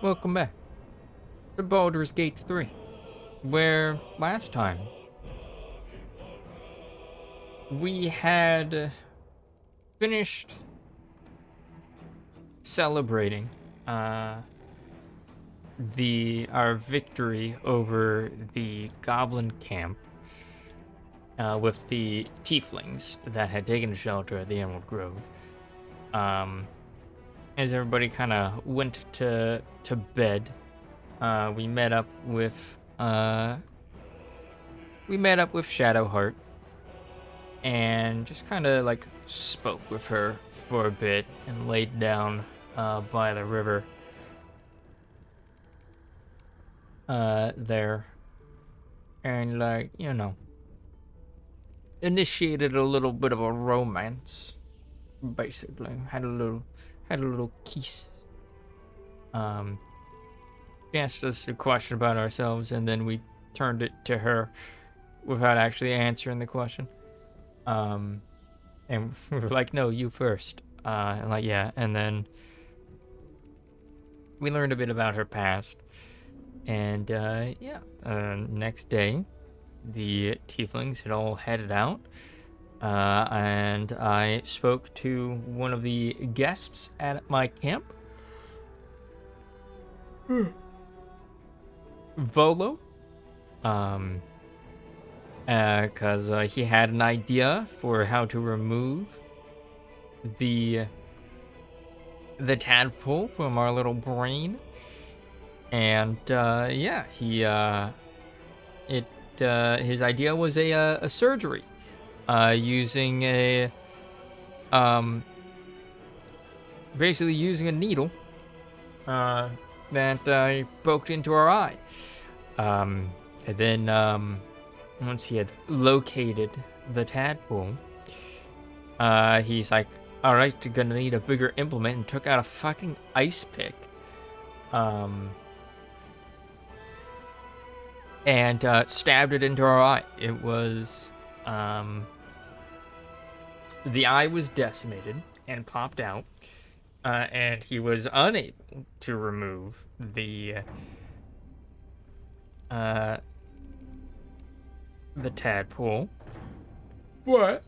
Welcome back to Baldur's Gate 3, where last time we had finished celebrating our victory over the goblin camp with the tieflings that had taken shelter at the Emerald Grove. As everybody kind of went to bed, we met up with Shadowheart and just kind of like spoke with her for a bit and laid down by the river there, and initiated a little bit of a romance. Basically, had a little kiss. She asked us a question about ourselves, and then we turned it to her without actually answering the question. And we were like, "No, you first." And like, yeah. And then we learned a bit about her past. And next day, the tieflings had all headed out. And I spoke to one of the guests at my camp, Volo, because he had an idea for how to remove the tadpole from our little brain, and his idea was a surgery, using basically using a needle that poked into our eye. And then once he had located the tadpole, he's like, "All right, you're gonna need a bigger implement," and took out a fucking ice pick. And stabbed it into our eye. It was, the eye was decimated and popped out, and he was unable to remove the tadpole. What?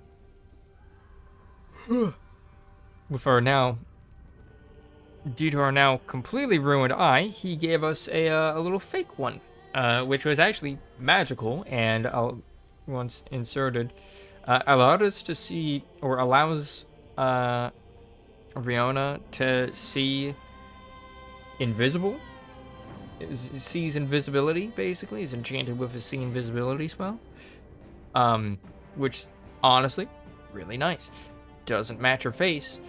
With our now, due to our now completely ruined eye, he gave us a little fake one. Which was actually magical, and once inserted, allowed us to see, or allows Riona to see invisible. Sees invisibility, basically. Is enchanted with a see invisibility spell. Which, honestly, really nice. Doesn't match her face.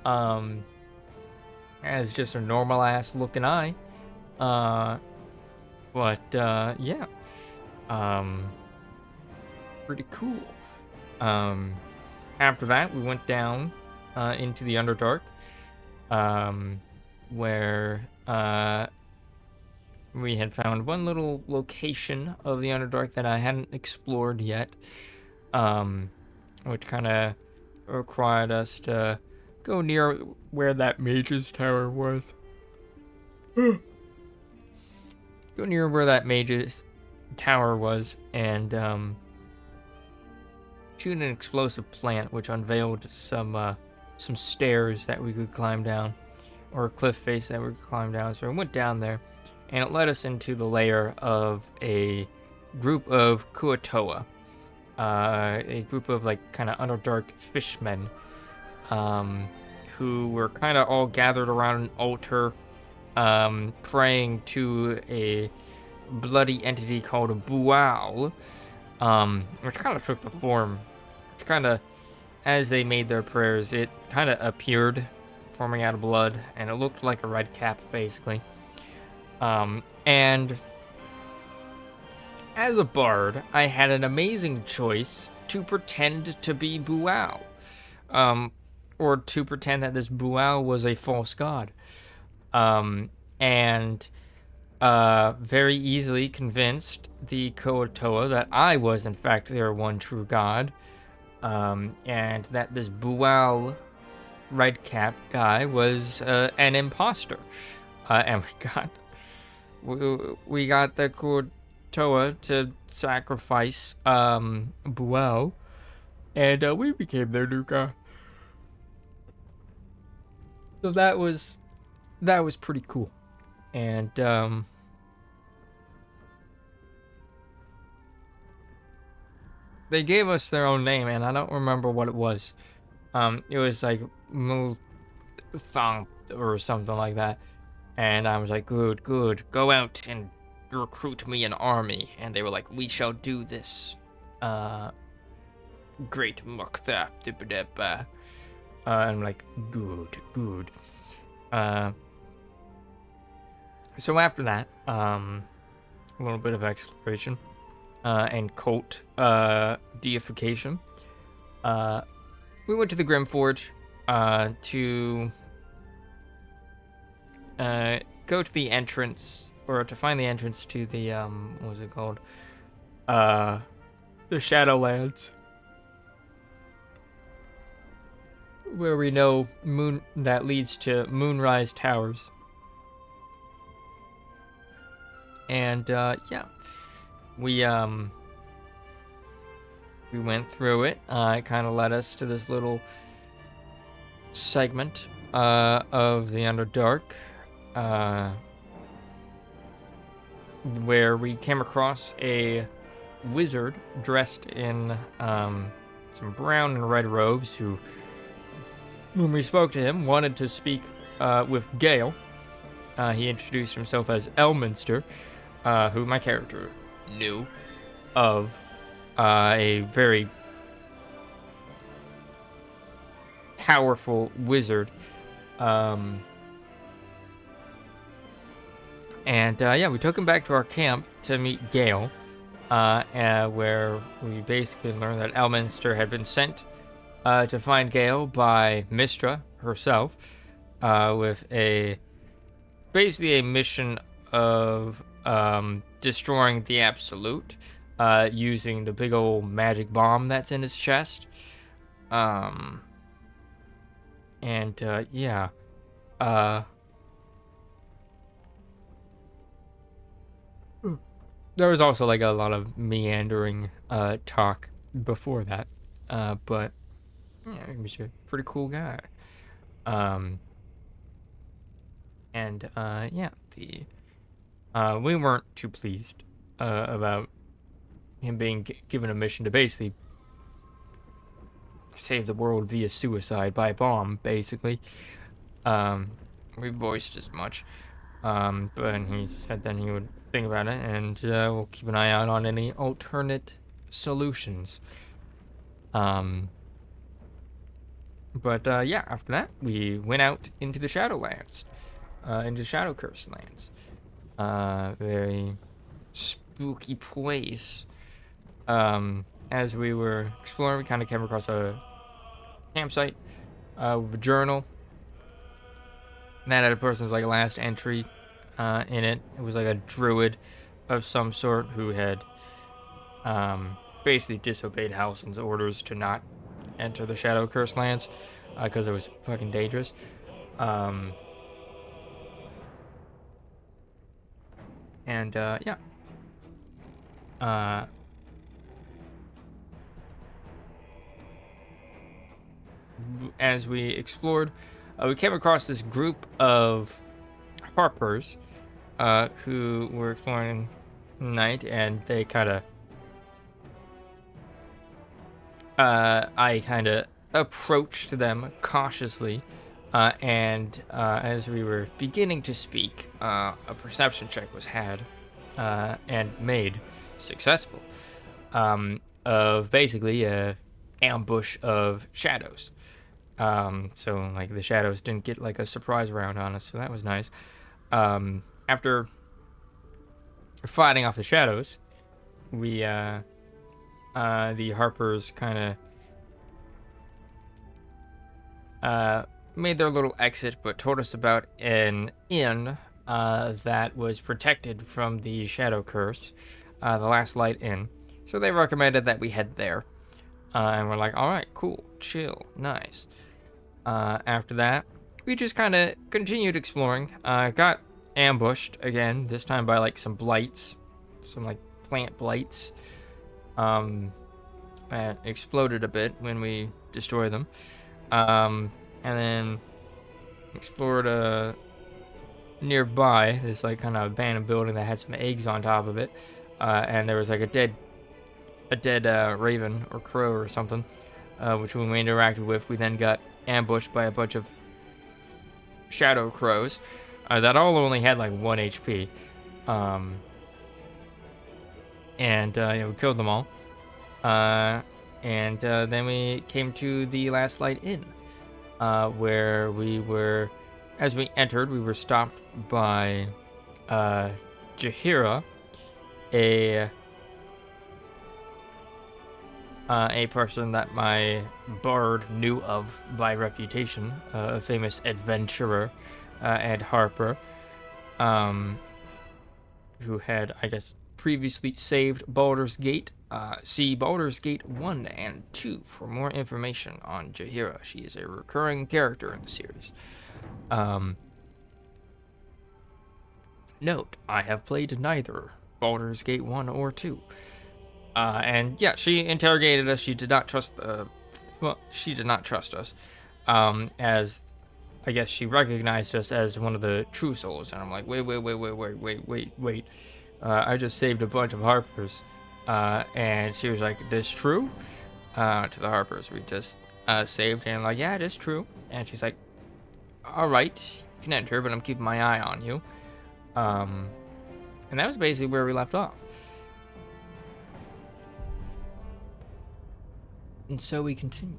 As just a normal ass looking eye. But, pretty cool. After that, we went down into the Underdark, where we had found one little location of the Underdark that I hadn't explored yet, which kind of required us to go near where that mage's tower was. Go near where that mage's tower was, and shoot an explosive plant, which unveiled some stairs that we could climb down, or a cliff face that we could climb down. So we went down there, and it led us into the lair of a group of Kuatoa, a group of like kind of Underdark fishmen, who were kind of all gathered around an altar, praying to a bloody entity called a Bual, which kind of took the form, which kind of, as they made their prayers, it kind of appeared, forming out of blood, and it looked like a red cap, basically. And as a bard, I had an amazing choice to pretend to be Bual, or to pretend that this Bual was a false god. And very easily convinced the Kuatoa that I was in fact their one true god, and that this Bual Redcap guy was an imposter. And we got the Toa to sacrifice Buell, and we became their new god. So that was pretty cool. And they gave us their own name, and I don't remember what it was. It was like Thong or something like that. And I was like, good, go out and recruit me an army. And they were like, we shall do this. Great Mukta. And I'm like, good. So after that, a little bit of exploration and cult deification. We went to the Grim Forge to go to the entrance, or to find the entrance to the what was it called? The Shadowlands, where we know that leads to Moonrise Towers. And yeah, we went through it. It kind of led us to this little segment of the Underdark, where we came across a wizard dressed in some brown and red robes, who, when we spoke to him, wanted to speak with Gale. He introduced himself as Elminster, who my character knew of, a very powerful wizard. And yeah, we took him back to our camp to meet Gale, where we basically learned that Elminster had been sent to find Gale by Mistra herself, with basically a mission of destroying the Absolute, using the big old magic bomb that's in his chest. And yeah, there was also like a lot of meandering talk before that, but yeah, he was a pretty cool guy. And yeah, we weren't too pleased about him being given a mission to basically save the world via suicide by bomb, basically. We voiced as much, but he said then he would think about it, and we'll keep an eye out on any alternate solutions. But yeah, after that, we went out into the Shadowlands, into Shadow Curse Lands. Very spooky place. As we were exploring, we kind of came across a campsite with a journal that had a person's like last entry in it. It was like a druid of some sort who had basically disobeyed Halsin's orders to not enter the Shadow Curse Lands because it was fucking dangerous. And yeah. As we explored, we came across this group of harpers who were exploring night, and they kind of I kind of approached them cautiously, and as we were beginning to speak, a perception check was had and made successful, of basically a ambush of shadows. So like the shadows didn't get like a surprise round on us, so that was nice. After fighting off the shadows, we the Harpers kind of made their little exit, but told us about an inn that was protected from the Shadow Curse, the Last Light Inn. So they recommended that we head there, and we're like, all right, cool, chill, nice. After that, we just kind of continued exploring. Got ambushed again, this time by like some blights, some like plant blights. And exploded a bit when we destroyed them. And then explored nearby this like kind of abandoned building that had some eggs on top of it, and there was like a dead raven or crow or something, which when we interacted with, we then got ambushed by a bunch of shadow crows that all only had like 1 HP, and we killed them all. And then we came to the Last Light Inn, where we were, as we entered, we were stopped by Jahira, a person that my bard knew of by reputation, a famous adventurer and harper, who had, I guess, previously saved Baldur's Gate. See Baldur's Gate 1 and 2 for more information on Jahira. She is a recurring character in the series. Note, I have played neither Baldur's Gate 1 or 2. And yeah, she interrogated us. She did not trust she did not trust us, as I guess she recognized us as one of the true souls. And I'm like, wait. I just saved a bunch of harpers. And she was like, this true? To the harpers we just saved. And I'm like, yeah, it is true. And she's like, all right, you can enter, but I'm keeping my eye on you. And that was basically where we left off. And so we continue.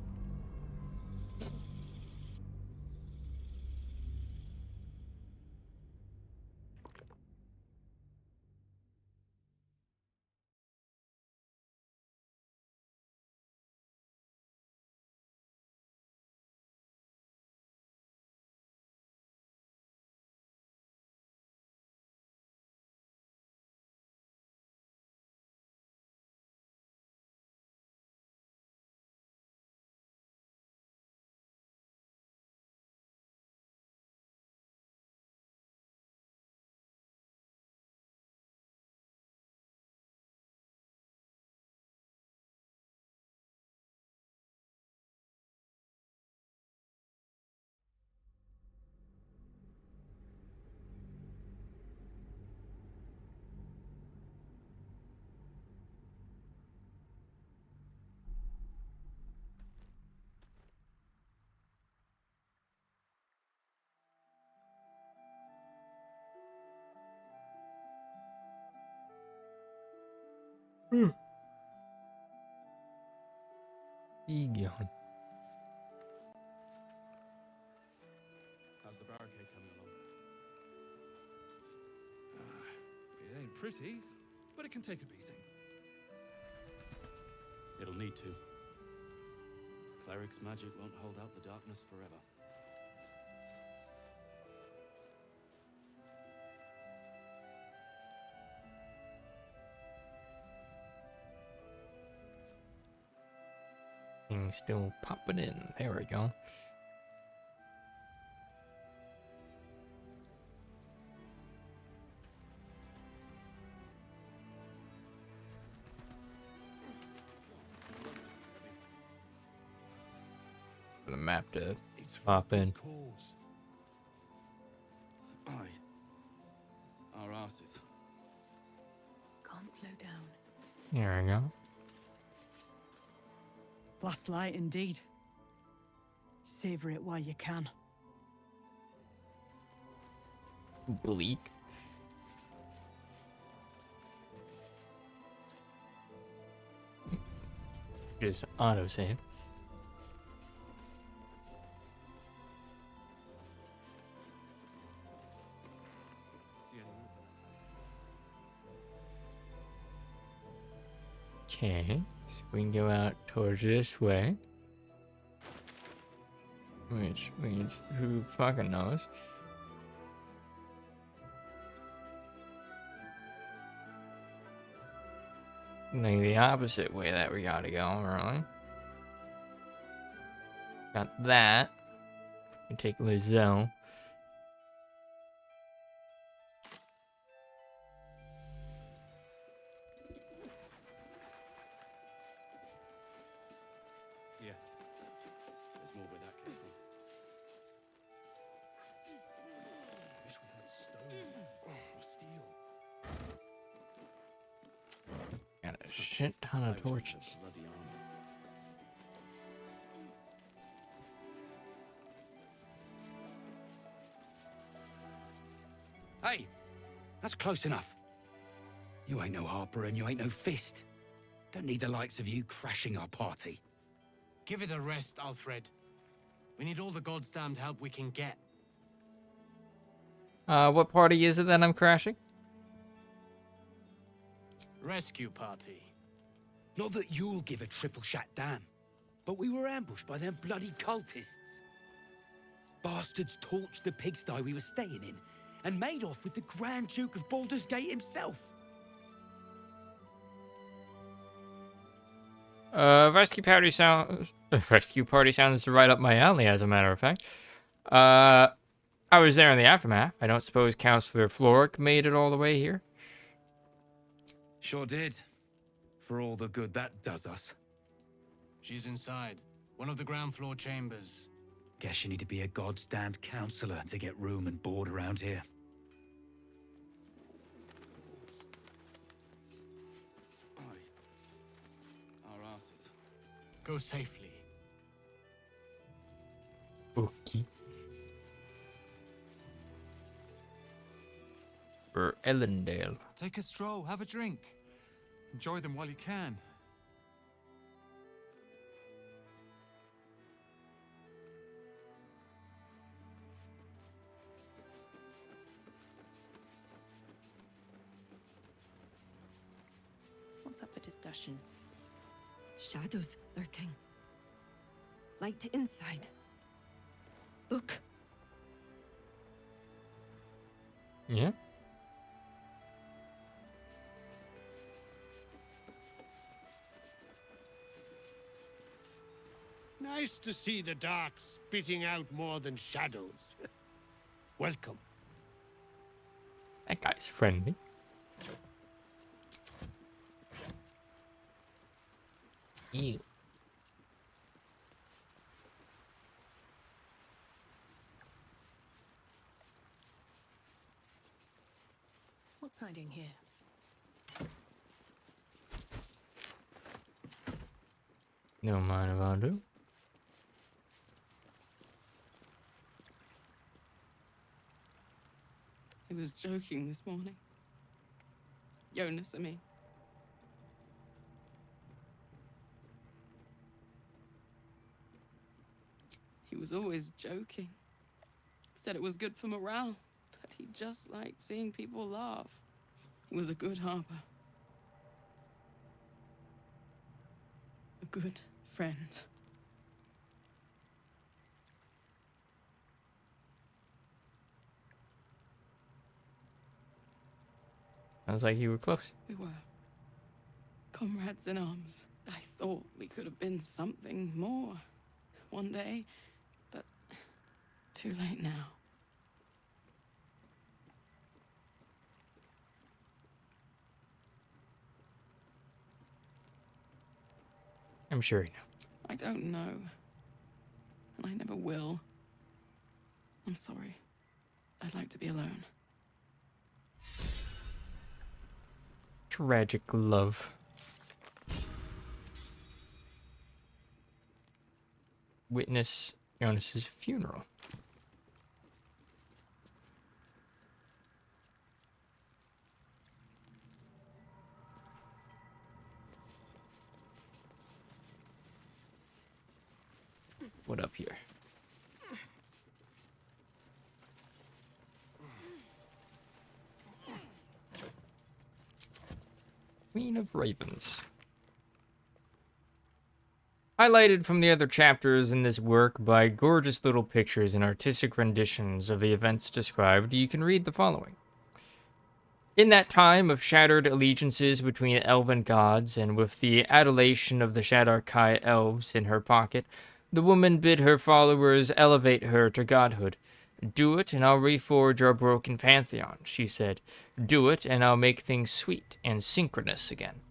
Egon. How's the barricade coming along? It ain't pretty, but it can take a beating. It'll need to. Cleric's magic won't hold out the darkness forever. Things still popping in. There we go. For the map to pop in. Aye. Our asses. Can't slow down. There we go. Last light indeed. Savor it while you can. Bleak. Just autosave. Okay, so we can go out towards this way. Which means who fucking knows? Like the opposite way that we gotta go, really. Got that. We take Lizelle. shit ton of torches. Bloody armor. Hey, that's close enough. You ain't no Harper and you ain't no Fist. Don't need the likes of you crashing our party. Give it a rest, Alfred. We need all the goddamned help we can get. What party is it that I'm crashing? Rescue party. Not that you'll give a triple shot damn, but we were ambushed by them bloody cultists. Bastards torched the pigsty we were staying in and made off with the Grand Duke of Baldur's Gate himself. Rescue party sounds right up my alley, as a matter of fact. I was there in the aftermath. I don't suppose Counselor Floric made it all the way here? Sure did. For all the good that does us. She's inside. One of the ground floor chambers. Guess you need to be a goddamned counselor to get room and board around here. Our asses. Go safely. Okay. For Ellendale. Take a stroll, have a drink. Enjoy them while you can. What's up for discussion? Shadows lurking. Light inside. Look. Yeah? Nice to see the dark spitting out more than shadows. Welcome. That guy's friendly. Ew. What's hiding here? No mind if I do. He was joking this morning. Jonas, I mean. He was always joking. Said it was good for morale, but he just liked seeing people laugh. He was a good harper. A good friend. Sounds like you were close. We were comrades in arms. I thought we could have been something more one day, but too late now. I'm sure you know. I don't know, and I never will. I'm sorry. I'd like to be alone. Tragic love. Witness Jonas's funeral. What up here? Queen of Ravens. Highlighted from the other chapters in this work by gorgeous little pictures and artistic renditions of the events described, you can read the following. In that time of shattered allegiances between elven gods, and with the adulation of the Shadarkai elves in her pocket, the woman bid her followers elevate her to godhood. "Do it, and I'll reforge our broken pantheon," she said. "Do it, and I'll make things sweet and synchronous again."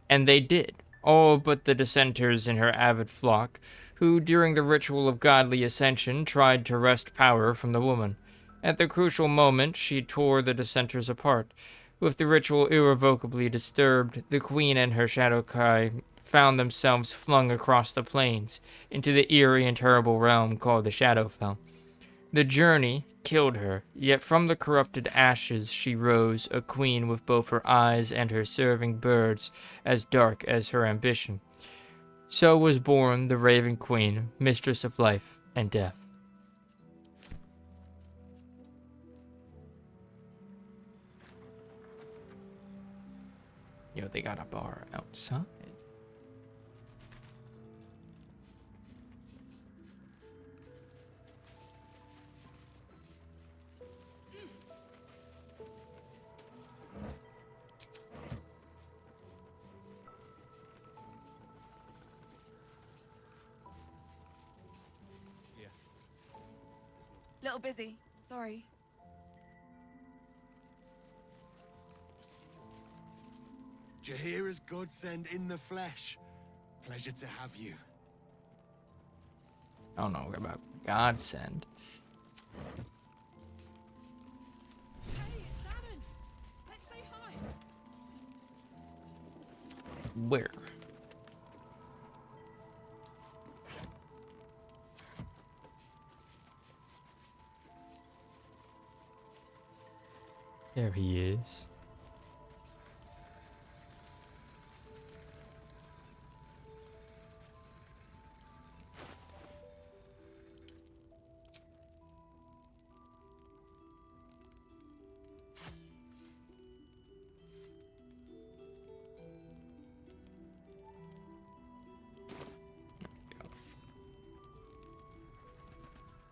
And they did, all but the dissenters in her avid flock, who during the ritual of godly ascension tried to wrest power from the woman. At the crucial moment, she tore the dissenters apart. With the ritual irrevocably disturbed, the queen and her Shadowkai found themselves flung across the plains into the eerie and terrible realm called the Shadowfell. The journey killed her, yet from the corrupted ashes she rose, a queen with both her eyes and her serving birds as dark as her ambition. So was born the Raven Queen, mistress of life and death. Yo, they got a bar outside. Little busy. Sorry. Jahira's godsend in the flesh. Pleasure to have you. I don't know about godsend. Hey, it's Baron. Let's say hi. Where? There he is.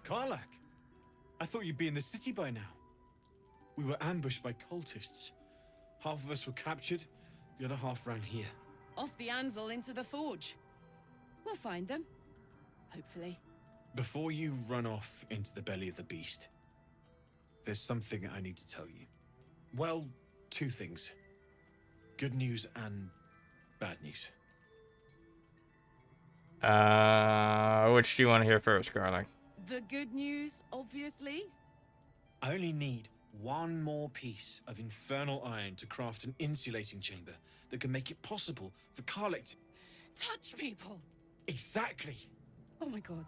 Karlak, I thought you'd be in the city by now. We were ambushed by cultists. Half of us were captured, the other half ran here. Off the anvil into the forge. We'll find them. Hopefully. Before you run off into the belly of the beast, there's something I need to tell you. Well, two things. Good news and bad news. Which do you want to hear first, Garlic? The good news, obviously. I only need one more piece of infernal iron to craft an insulating chamber that can make it possible for Karlak to... Touch people. Exactly. Oh my god.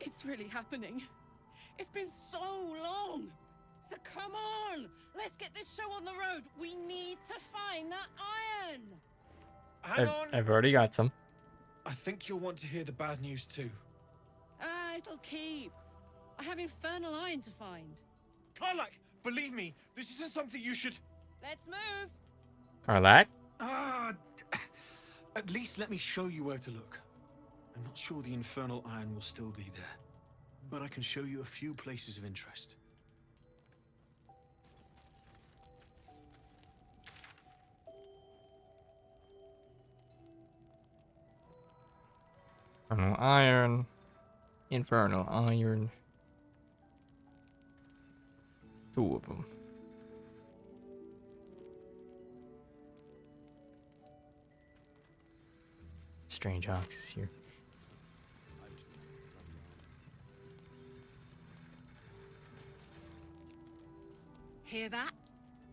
It's really happening. It's been so long. So come on. Let's get this show on the road. We need to find that iron. Hang on. I've already got some. I think you'll want to hear the bad news too. It'll keep. I have infernal iron to find. Karlak, believe me, this isn't something you should... Let's move. Karlak? At least let me show you where to look. I'm not sure the infernal iron will still be there, but I can show you a few places of interest. Infernal iron. Infernal iron. Two of them. Strange ox is here. Hear that?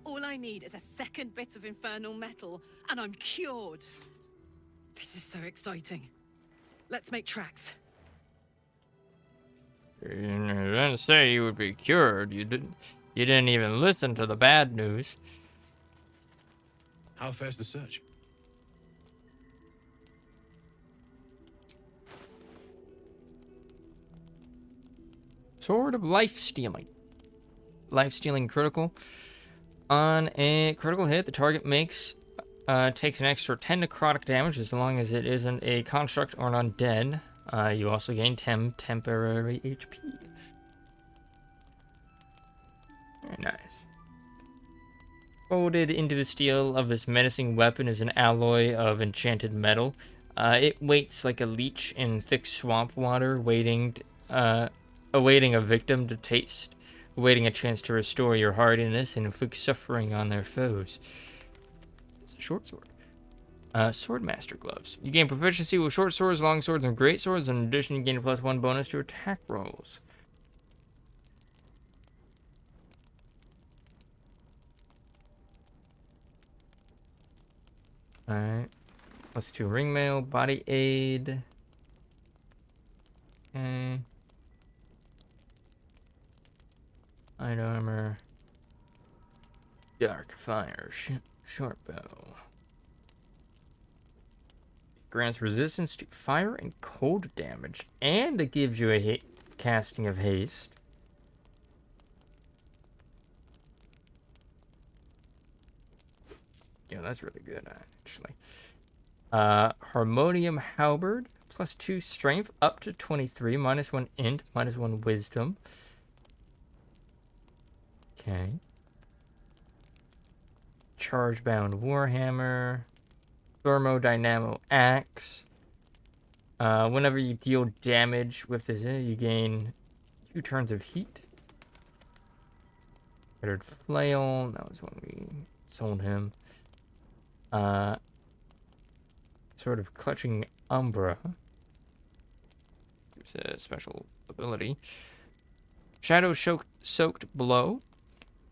All I need is a second bit of infernal metal, and I'm cured. This is so exciting. Let's make tracks. You didn't say you would be cured. You didn't even listen to the bad news. How fares the search? Sword of life stealing. Life stealing critical. On a critical hit, the target takes an extra 10 necrotic damage as long as it isn't a construct or an undead. You also gain 10 temporary HP. Very nice. Folded into the steel of this menacing weapon is an alloy of enchanted metal. It waits like a leech in thick swamp water, awaiting a victim to taste, awaiting a chance to restore your hardiness and inflict suffering on their foes. It's a short sword. Swordmaster gloves. You gain proficiency with short swords, long swords, and great swords. In addition, you gain a +1 bonus to attack rolls. Alright. +2 ring mail, body aid. Okay. Light armor. Dark fire. Short bow. Grants resistance to fire and cold damage. And it gives you a casting of haste. Yeah, that's really good, actually. Harmonium halberd. +2 strength up to 23. -1 int. -1 wisdom. Okay. Charge-bound warhammer. Thermodynamo axe. Whenever you deal damage with this, you gain 2 turns of heat. Shattered flail. That was when we sold him. Sort of clutching umbra. It's a special ability. Shadow soaked blow.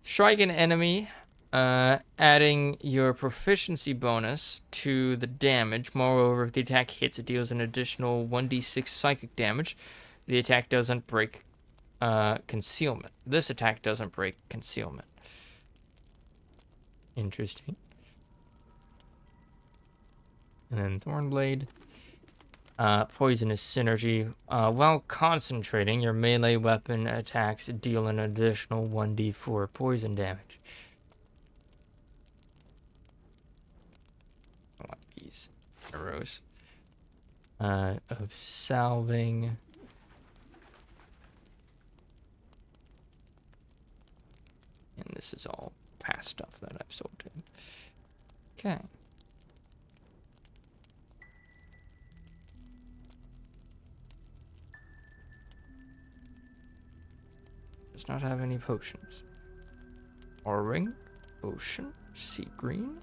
Strike an enemy, adding your proficiency bonus to the damage. Moreover, if the attack hits, it deals an additional 1d6 psychic damage. The attack doesn't break concealment. This attack doesn't break concealment. Interesting. And then Thornblade. Poisonous synergy. While concentrating, your melee weapon attacks deal an additional 1d4 poison damage. I want these arrows. Of salving. And this is all past stuff that I've sold to him. Okay. Does not have any potions. Ring, ocean, sea green.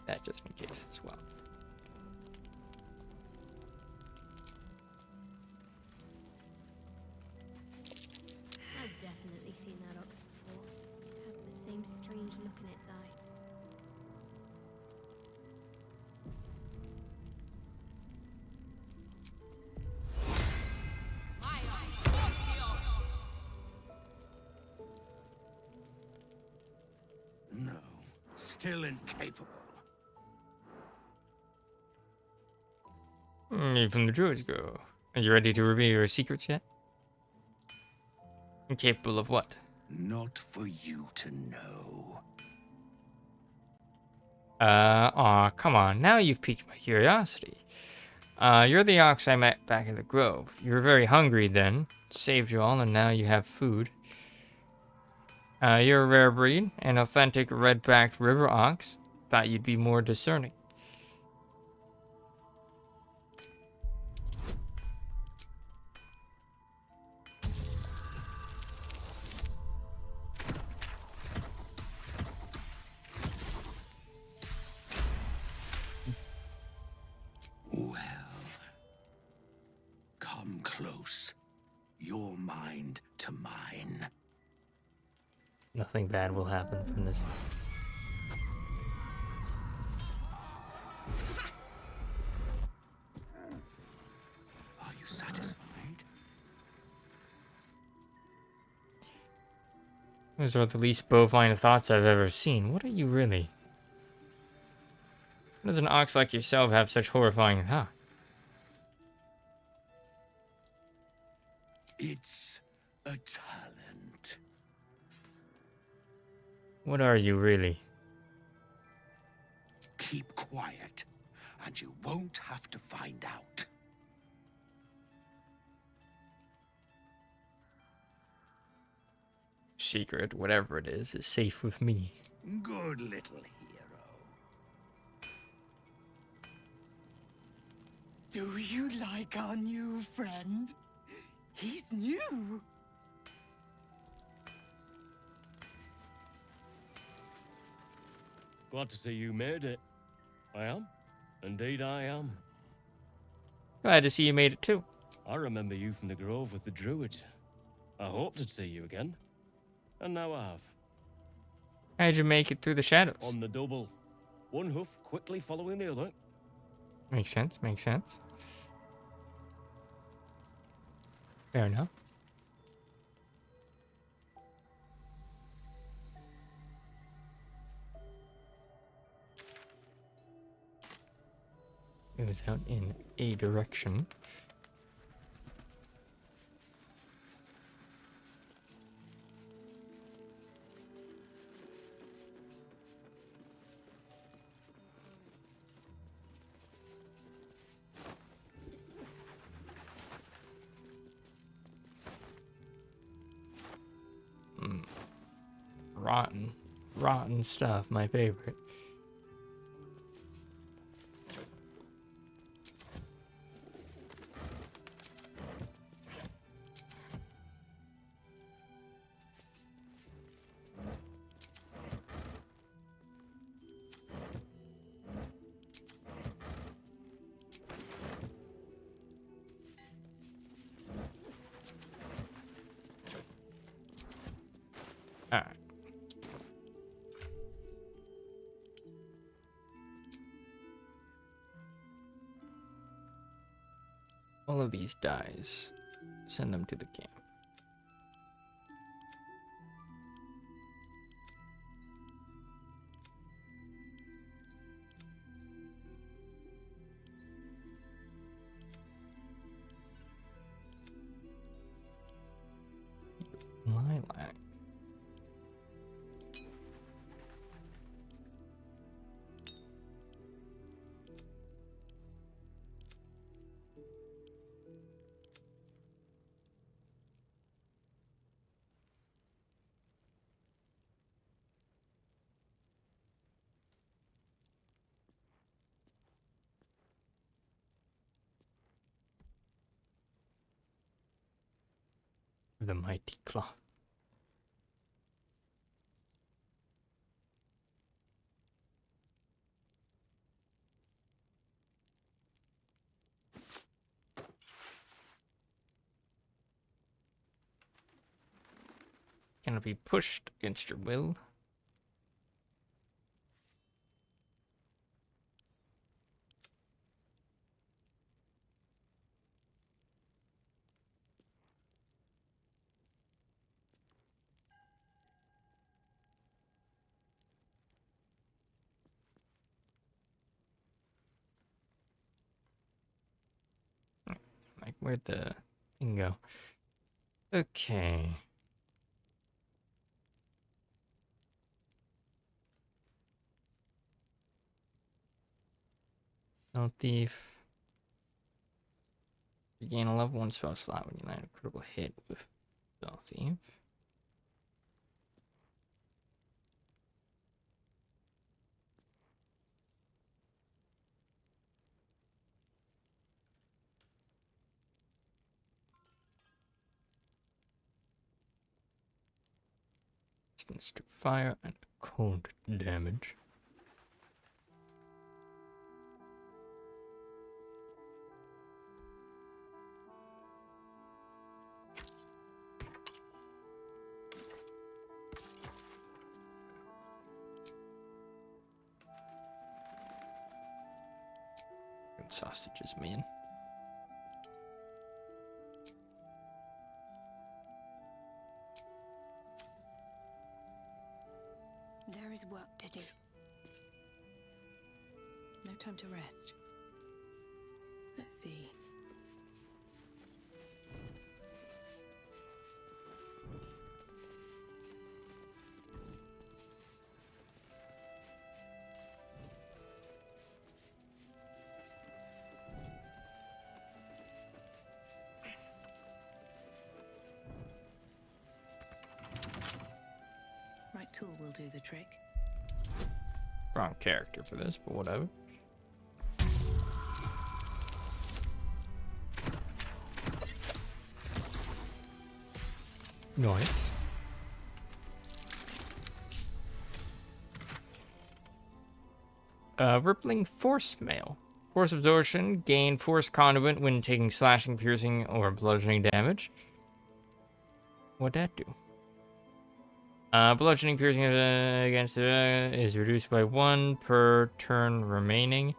That just in case as well. I've definitely seen that ox before. It has the same strange look in its eye. No, still incapable. Even the druids go. Are you ready to reveal your secrets yet? Incapable of what? Not for you to know. Aw, come on. Now you've piqued my curiosity. You're the ox I met back at the grove. You were very hungry then. Saved you all, and now you have food. You're a rare breed, an authentic red-backed river ox. Thought you'd be more discerning. Well, come close. Your mind to mine. Nothing bad will happen from this. Are you satisfied? Those are the least bovine thoughts I've ever seen. What are you really? How does an ox like yourself have such horrifying thoughts? It's a talent. What are you really? Keep quiet, and you won't have to find out. Secret, whatever it is safe with me. Good little hero. Do you like our new friend? He's new. Glad to see you made it. I am. Indeed, I am. Glad to see you made it too. I remember you from the grove with the druid. I hoped to see you again. And now I have. How'd you make it through the shadows? On the double. One hoof quickly following the other. Makes sense, makes sense. Fair enough. It was out in a direction. Rotten stuff, my favorite. Alright. All of these dies. Send them to the camp. Lilac. The mighty cloth. Cannot be pushed against your will. Like, where'd the thing go? Okay. No thief. You gain a level 1 spell slot when you land a critical hit with spell thief. Resistance to fire and cold damage. Good sausages, man. There is work to do. No time to rest. Let's see. Right tool will do the trick. Wrong character for this, but whatever. Nice. Rippling Force Mail. Force absorption. Gain Force conduit when taking slashing, piercing, or bludgeoning damage. What'd that do? Bludgeoning, piercing against is reduced by 1 per turn remaining.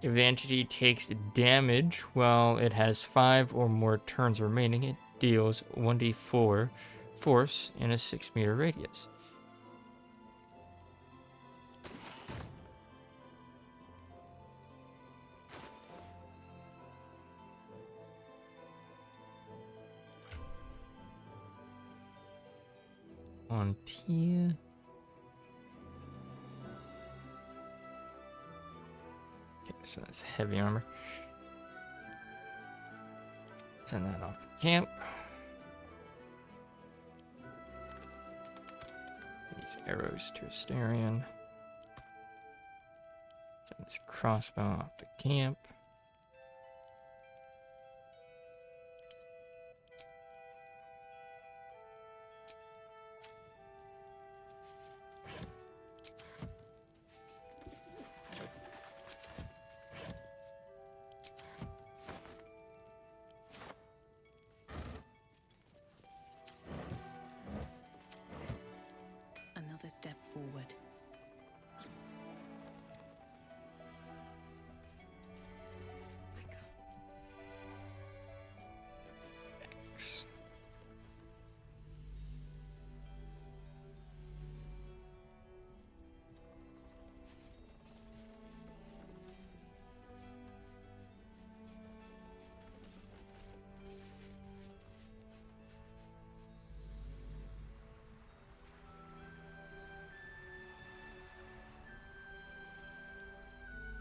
If the entity takes damage while it has 5 or more turns remaining, it deals 1d4 force in a 6-meter radius. On tier. Okay, so that's heavy armor. Send that off to camp. These arrows to Asterion. Send this crossbow off to camp. Another step forward. Thanks.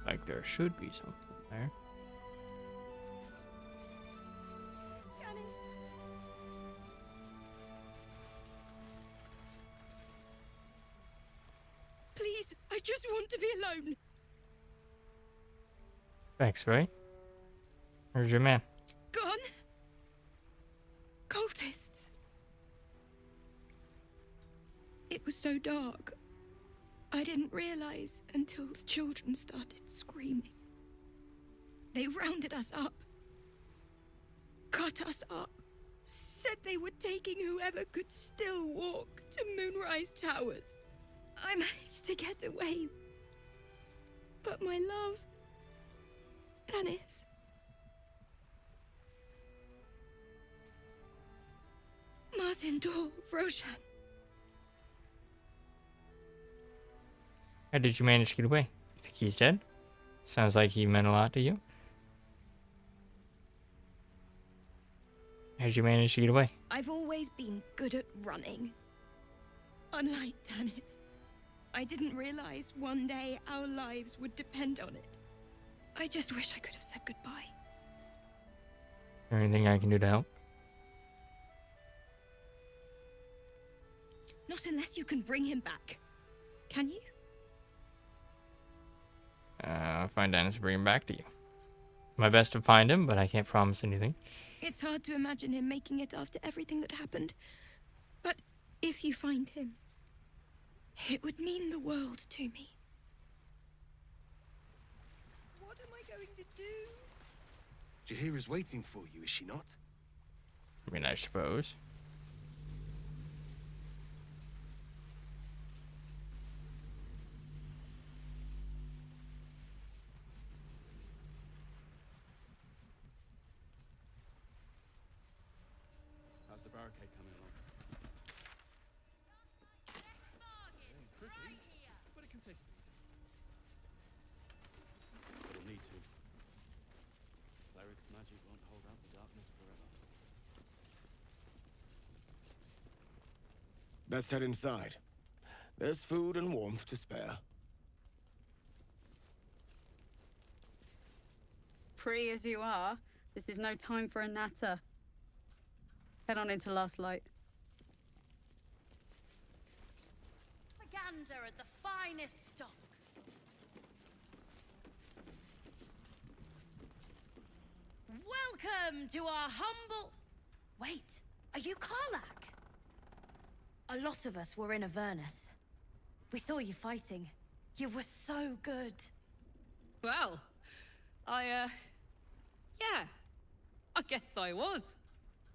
Like there should be something there. Please, I just want to be alone. Thanks, right? Where's your man? Gone? Cultists. It was so dark. I didn't realize until the children started screaming. They rounded us up, cut us up, said they were taking whoever could still walk to Moonrise Towers. I managed to get away, but my love, Dennis, Martin Dor, Roshan. How did you manage to get away? You think he's dead? Sounds like he meant a lot to you. How did you manage to get away? I've always been good at running. Unlike Dennis, I didn't realize one day our lives would depend on it. I just wish I could have said goodbye. Is there anything I can do to help? Not unless you can bring him back. Can you? I'll find Dennis and bring him back to you. My best to find him, but I can't promise anything. It's hard to imagine him making it after everything that happened. But if you find him, it would mean the world to me. What am I going to do? Jaheira's waiting for you, is she not? I mean, I suppose. How's the barricade coming along? Pretty, but it can take it easy. It'll need to. Cleric's magic won't hold out the darkness forever. Best head inside. There's food and warmth to spare. Pretty as you are, this is no time for a natter. Head on into Last Light. Propaganda at the finest stock. Welcome to our humble... Wait, are you Karlak? A lot of us were in Avernus. We saw you fighting. You were so good. Well, yeah, I guess I was.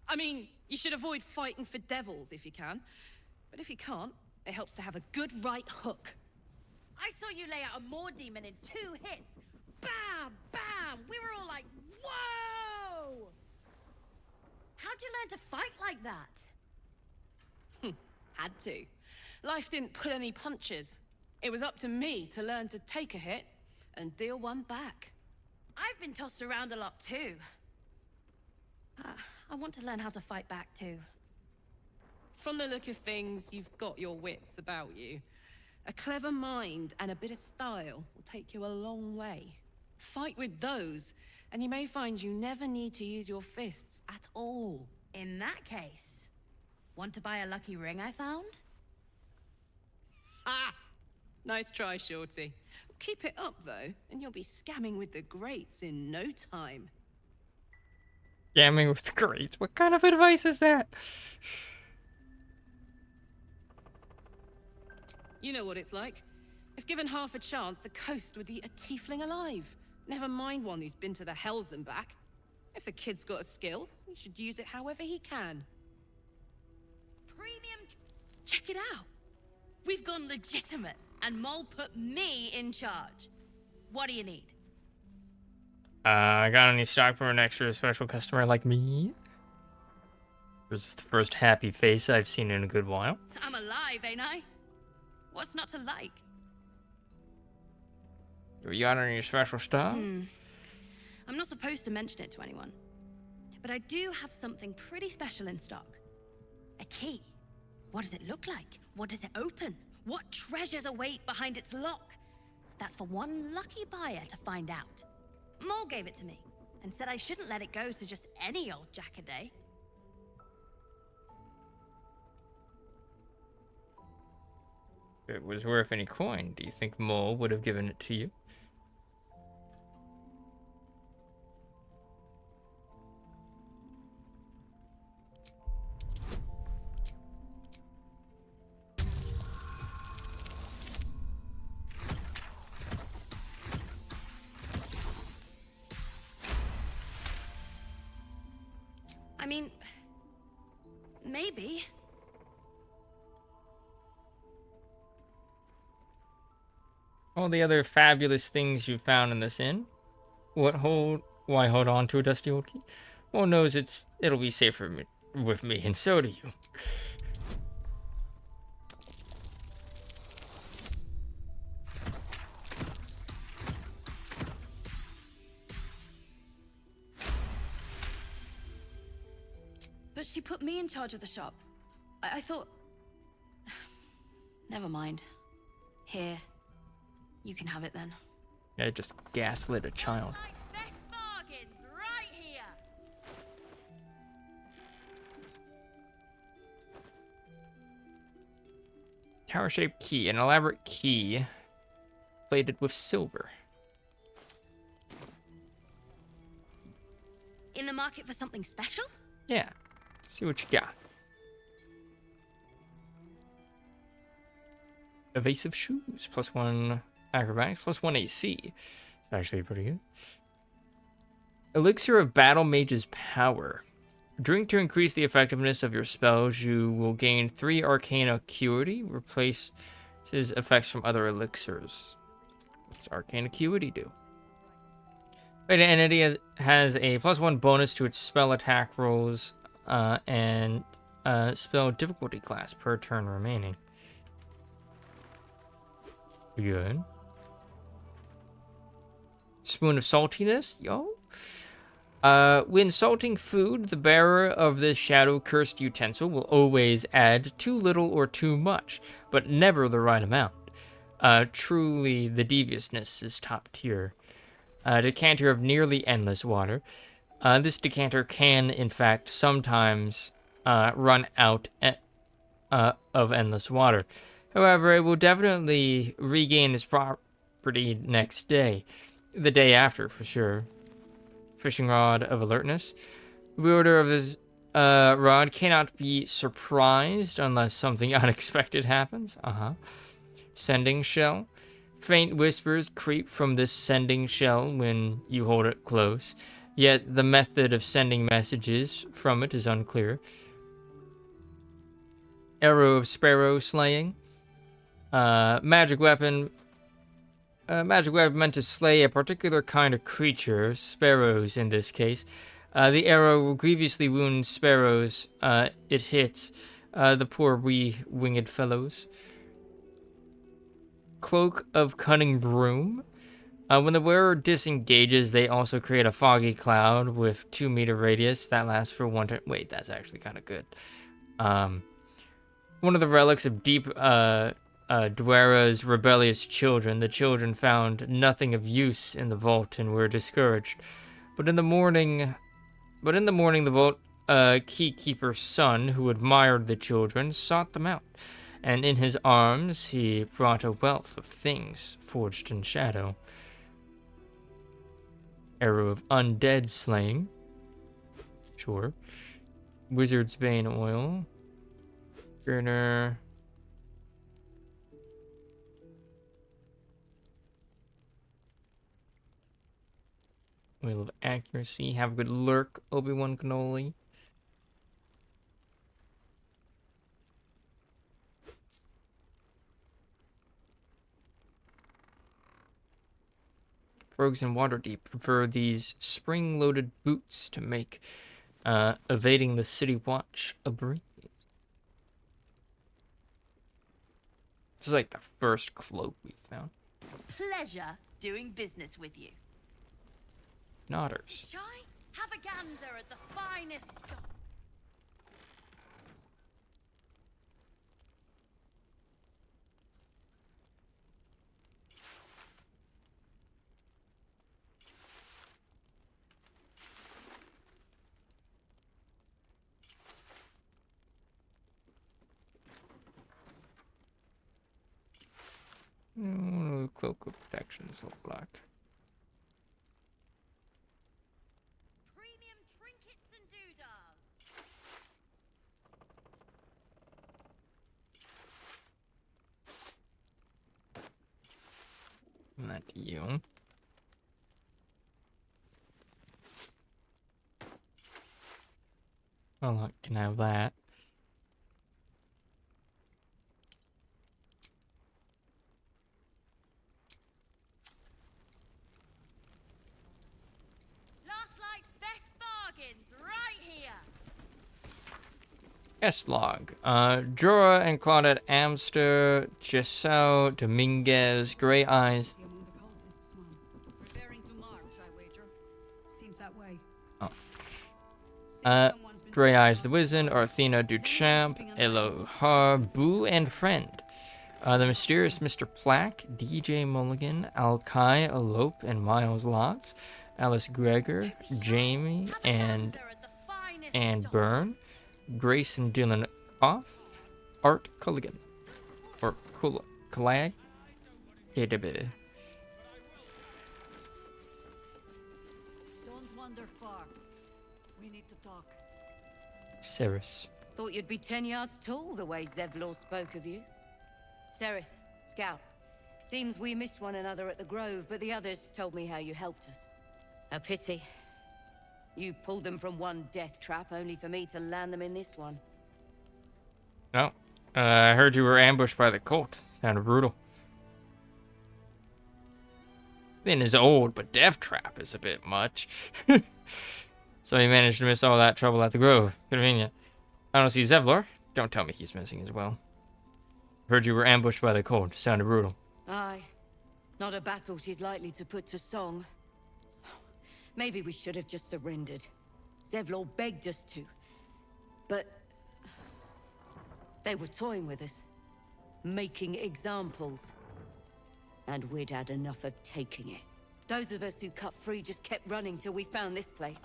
I mean, you should avoid fighting for devils if you can. But if you can't, it helps to have a good right hook. I saw you lay out a Moor demon in 2 hits. Bam! Bam! We were all like, whoa! How'd you learn to fight like that? Had to. Life didn't pull any punches. It was up to me to learn to take a hit and deal one back. I've been tossed around a lot too. I want to learn how to fight back too. From the look of things, you've got your wits about you. A clever mind and a bit of style will take you a long way. Fight with those, and you may find you never need to use your fists at all. In that case, want to buy a lucky ring I found? Ha! Nice try, Shorty. Keep it up, though, and you'll be scamming with the greats in no time. Scamming with the greats? What kind of advice is that? You know what it's like. If given half a chance, the coast would eat a tiefling alive. Never mind one who's been to the hells and back. If the kid's got a skill, he should use it however he can. Premium. Check it out. We've gone legitimate, and Mole put me in charge. What do you need? I got any stock for an extra special customer like me? This is the first happy face I've seen in a good while. I'm alive, ain't I? What's not to like? You got any special stuff? I'm not supposed to mention it to anyone. But I do have something pretty special in stock. A key. What does it look like? What does it open? What treasures await behind its lock? That's for one lucky buyer to find out. Mole gave it to me and said I shouldn't let it go to just any old jackaday. If it was worth any coin, do you think Mole would have given it to you? I mean, maybe. All the other fabulous things you found in this inn? Why hold on to a dusty old key? One knows it'll be safer with me, and so do you. But she put me in charge of the shop. I thought... Never mind. Here. You can have it then. I just gaslit a child. Best bargains right here. Tower-shaped key, an elaborate key plated with silver. In the market for something special? Yeah. See what you got. Evasive shoes, +1 acrobatics, +1 AC. It's actually pretty good. Elixir of Battle Mage's Power. Drink to increase the effectiveness of your spells. You will gain 3 Arcane Acuity. Replaces effects from other elixirs. What's Arcane Acuity do? An entity has a +1 bonus to its spell attack rolls and spell difficulty class per turn remaining. Good. Spoon of Saltiness, yo. When salting food, the bearer of this shadow-cursed utensil will always add too little or too much, but never the right amount. Truly, the deviousness is top tier. Decanter of nearly endless water. This decanter can, in fact, sometimes run out of endless water. However, it will definitely regain its property next day. The day after, for sure. Fishing rod of alertness. The wielder of this rod cannot be surprised unless something unexpected happens. Sending shell. Faint whispers creep from this sending shell when you hold it close, yet the method of sending messages from it is unclear. Arrow of sparrow slaying. Magic weapon meant to slay a particular kind of creature, sparrows in this case. The arrow grievously wounds sparrows. It hits the poor wee winged fellows. Cloak of cunning broom. When the wearer disengages, they also create a foggy cloud with 2-meter radius that lasts for 1 turn. Wait, that's actually kind of good. One of the relics of Deep Dwara's rebellious children. The children found nothing of use in the vault and were discouraged. But in the morning, the vault keykeeper's son, who admired the children, sought them out, and in his arms he brought a wealth of things forged in shadow. Arrow of undead slaying. Sure. Wizard's Bane oil. Burner. Wheel of accuracy. Have a good lurk, Obi-Wan Kenobi. Rogues in Waterdeep prefer these spring-loaded boots to make evading the city watch a breeze. This is like the first cloak we found. Pleasure doing business with you. Nodders. Shy? Have a gander at the finest stock. Cloak of protection is all black. Premium trinkets and doodahs. Not you. Oh, look, can I have that? Last night's best bargains right here. S-Log. Jorah and Claudette Amster, Giselle, Dominguez, Grey Eyes. Preparing to march, I wager. Seems that way. Grey Eyes the Wizard, Arthena Duchamp, Elohar, Boo and Friend. The Mysterious Mr. Plack, DJ Mulligan, Alkai Elope and Miles Lotz, Alice Gregor, Jamie and Byrne, Grace and Dylan Off, Art Culligan, or Kalai, KW. Don't wander far. We need to talk. Ceres. Thought you'd be 10 yards tall the way Zevlor spoke of you. Ceres, Scout. Seems we missed one another at the Grove, but the others told me how you helped us. A pity. You pulled them from one death trap, only for me to land them in this one. No. I heard you were ambushed by the cult. Sounded brutal. Finn is old, but death trap is a bit much. So he managed to miss all that trouble at the Grove. Convenient. I don't see Zevlor. Don't tell me he's missing as well. Heard you were ambushed by the cold. Sounded brutal. Aye. Not a battle she's likely to put to song. Maybe we should have just surrendered. Zevlor begged us to. But they were toying with us. Making examples. And we'd had enough of taking it. Those of us who cut free just kept running till we found this place.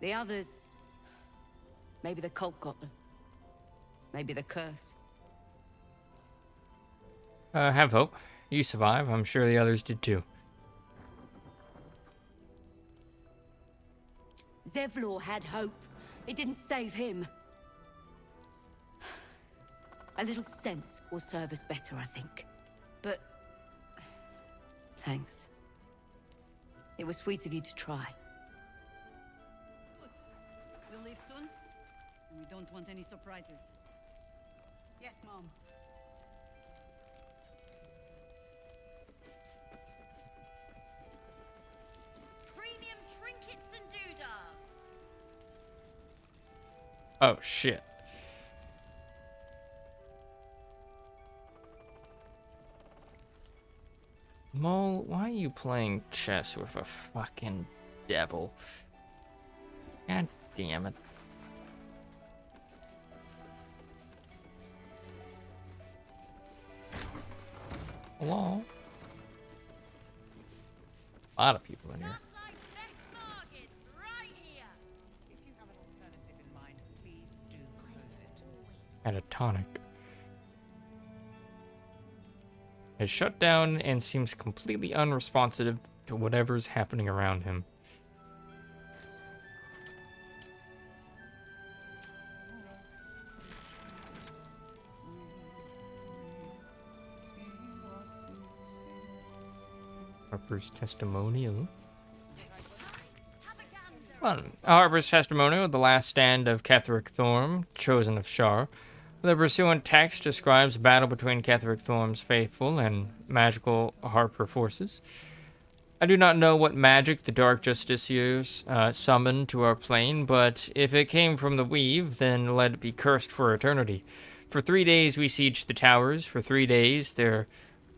The others... Maybe the cult got them. Maybe the curse. Have hope. You survive. I'm sure the others did too. Zevlor had hope. It didn't save him. A little sense will serve us better, I think. But Thanks. It was sweet of you to try. Good. We'll leave soon. We don't want any surprises. Yes, Mom. Premium trinkets and doodahs. Oh shit. Mole, why are you playing chess with a fucking devil? God damn it. Hello? A lot of people in here. That's like best bargains right here. If you have an alternative in mind, please do close it. And a tonic. Is shut down and seems completely unresponsive to whatever's happening around him. Harper's testimonial. Well, Harper's testimonial, the last stand of Ketheric Thorm, chosen of Shar. The pursuant text describes a battle between Ketheric Thorm's faithful and magical Harper forces. I do not know what magic the Dark Justiciars summoned to our plane, but if it came from the Weave, then let it be cursed for eternity. For 3 days we sieged the towers. For 3 days their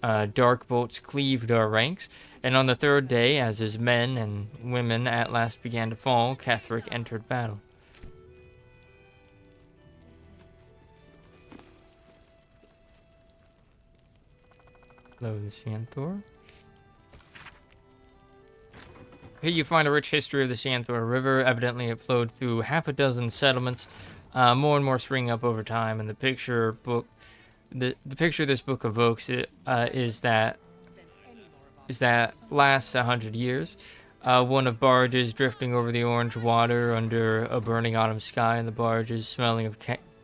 dark bolts cleaved our ranks. And on the 3rd day, as his men and women at last began to fall, Ketheric entered battle. Hello, the Santhor. Here you find a rich history of the Santhor River. Evidently, it flowed through half a dozen settlements, more and more springing up over time. And the picture this book evokes is that lasts 100 years. One of barges drifting over the orange water under a burning autumn sky, and the barges smelling of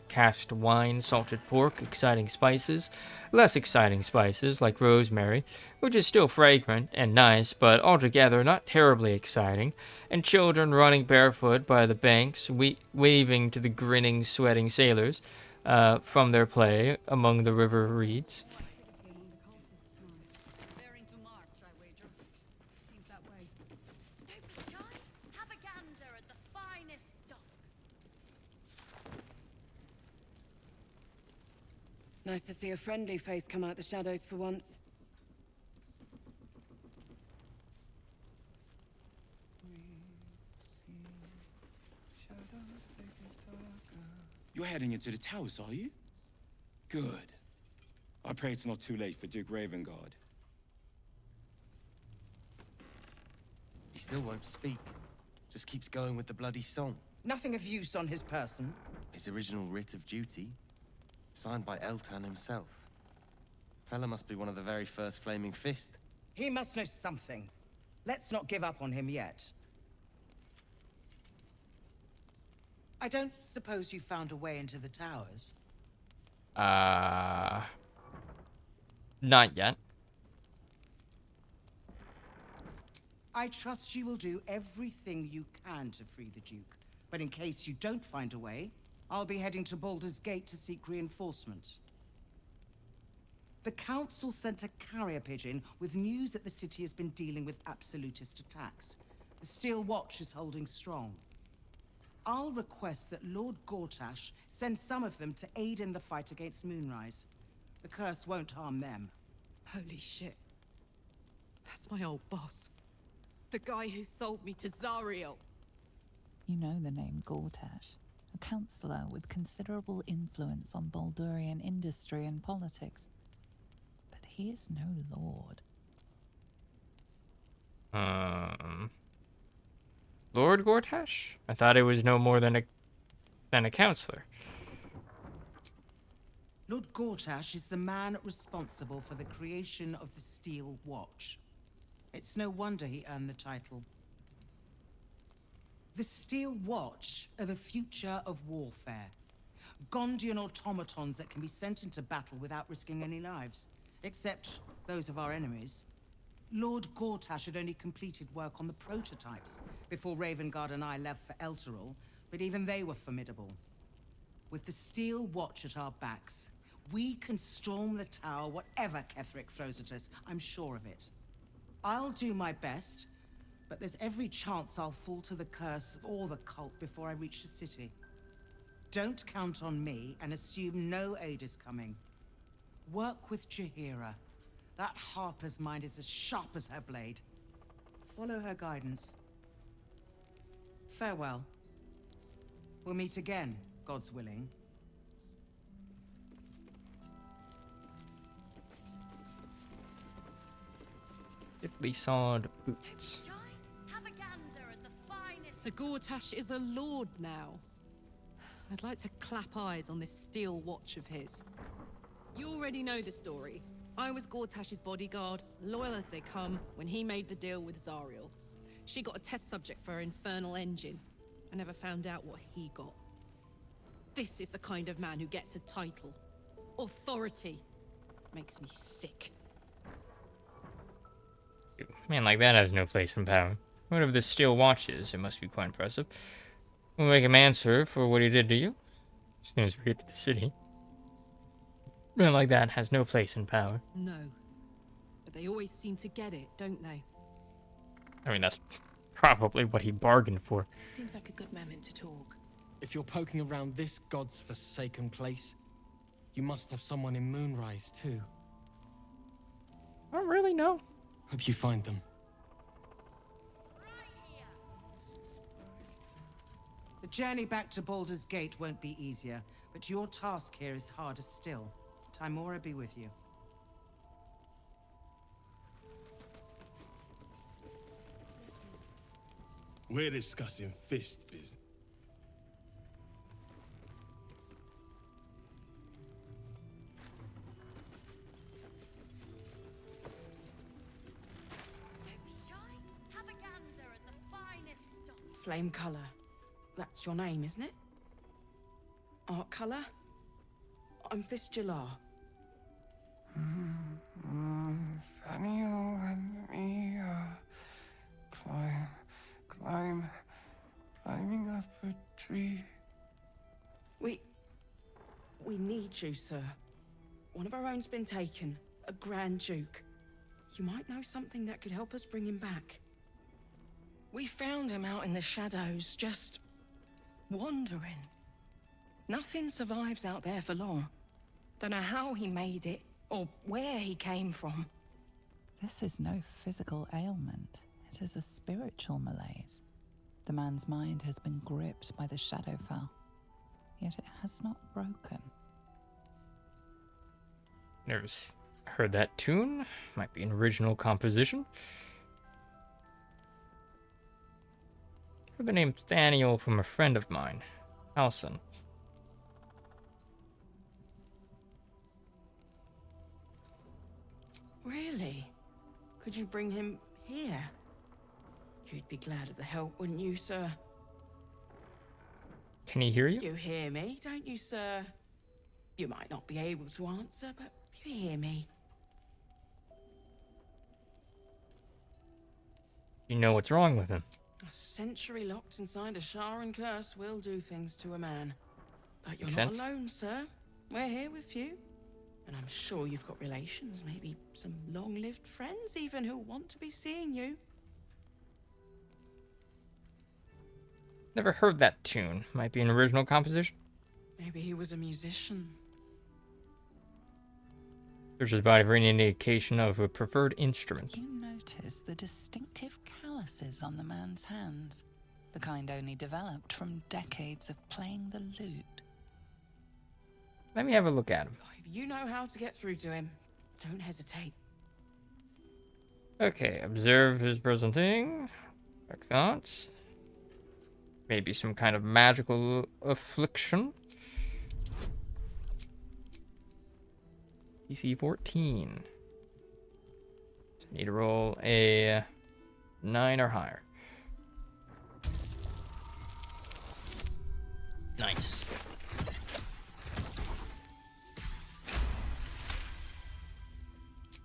cast wine, salted pork, exciting spices, less exciting spices like rosemary, which is still fragrant and nice, but altogether not terribly exciting, and children running barefoot by the banks, waving to the grinning, sweating sailors from their play among the river reeds. Nice to see a friendly face come out the shadows for once. You're heading into the towers, are you? Good. I pray it's not too late for Duke Ravengard. He still won't speak. Just keeps going with the bloody song. Nothing of use on his person. His original writ of duty. Signed by Eltan himself. Fella must be one of the very first Flaming Fist. He must know something. Let's not give up on him yet. I don't suppose you found a way into the towers? Not yet. I trust you will do everything you can to free the Duke. But in case you don't find a way, I'll be heading to Baldur's Gate to seek reinforcements. The Council sent a carrier pigeon with news that the city has been dealing with absolutist attacks. The Steel Watch is holding strong. I'll request that Lord Gortash send some of them to aid in the fight against Moonrise. The curse won't harm them. Holy shit. That's my old boss. The guy who sold me to Zariel. You know the name Gortash. A councillor with considerable influence on Baldurian industry and politics. But he is no lord. Lord Gortash? I thought it was no more than a counselor. Lord Gortash is the man responsible for the creation of the Steel Watch. It's no wonder he earned the title. The Steel Watch are the future of warfare. Gondian automatons that can be sent into battle without risking any lives. Except those of our enemies. Lord Gortash had only completed work on the prototypes before Ravengard and I left for Elturel, but even they were formidable. With the Steel Watch at our backs, we can storm the tower whatever Ketheric throws at us. I'm sure of it. I'll do my best, but there's every chance I'll fall to the curse of all the cult before I reach the city. Don't count on me and assume no aid is coming. Work with Jaheira. That Harper's mind is as sharp as her blade. Follow her guidance. Farewell. We'll meet again, God's willing. Thickly sawed boots. Have a gander at the finest. So Gortash is a lord now. I'd like to clap eyes on this steel watch of his. You already know the story. I was Gortash's bodyguard, loyal as they come, when he made the deal with Zariel. She got a test subject for her infernal engine. I never found out what he got. This is the kind of man who gets a title. Authority. Makes me sick. A man like that has no place in power. Whatever this steel watch is, it must be quite impressive. We'll make him answer for what he did to you as soon as we get to the city. A man like that has no place in power. No. But they always seem to get it, don't they? I mean, that's probably what he bargained for. Seems like a good moment to talk. If you're poking around this god's forsaken place, you must have someone in Moonrise too. I don't really know. Hope you find them. The journey back to Baldur's Gate won't be easier, but your task here is harder still. Timora be with you. We're discussing fist business. Have a gander at the finest stock. Flame color. That's your name, isn't it? Art color? I'm Fistula. Nathaniel and me climbing up a tree. We need you, sir. One of our own's been taken, a Grand Duke. You might know something that could help us bring him back. We found him out in the shadows, just wandering. Nothing survives out there for long. Don't know how he made it, or where he came from. This is no physical ailment. It is a spiritual malaise. The man's mind has been gripped by the Shadowfell, yet it has not broken. Never heard that tune. Might be an original composition. Heard the name Thaniel from a friend of mine, Alson. Really? Could you bring him here? You'd be glad of the help, wouldn't you, sir? Can he hear you? You hear me, don't you, sir? You might not be able to answer, but you hear me. You know what's wrong with him. A century locked inside a Sharan curse will do things to a man. But you're Makes not sense. alone, sir. We're here with you. And I'm sure you've got relations, maybe some long-lived friends even who want to be seeing you. Never heard that tune. Might be an original composition. Maybe he was a musician. Search his body for any indication of a preferred instrument. You notice the distinctive calluses on the man's hands, the kind only developed from decades of playing the lute. Let me have a look at him. If you know how to get through to him, don't hesitate. Okay, observe his present thing. Excellent. Maybe some kind of magical affliction. DC 14. So need to roll a 9 or higher. Nice.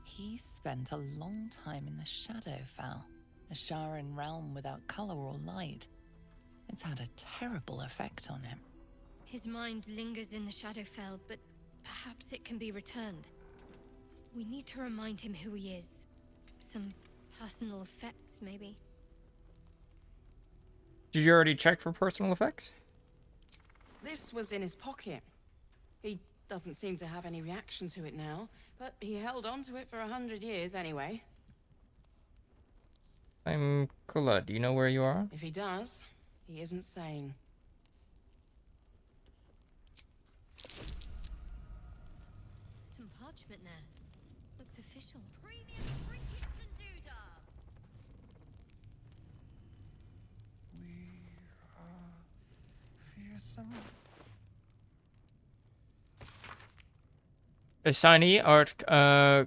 He He spent a long time in the Shadowfell, a Sharan realm without color or light. It's had a terrible effect on him. His mind lingers in the Shadowfell, but perhaps it can be returned. We need to remind him who he is. Some personal effects, maybe. Did you already check for personal effects? This was in his pocket. He doesn't seem to have any reaction to it now, but he held on to it for 100 years anyway. I'm Kula. Do you know where you are? If he does, he isn't sane. Some parchment there. Looks official. Premium trinkets and doodahs. We are fearsome. Assignee Art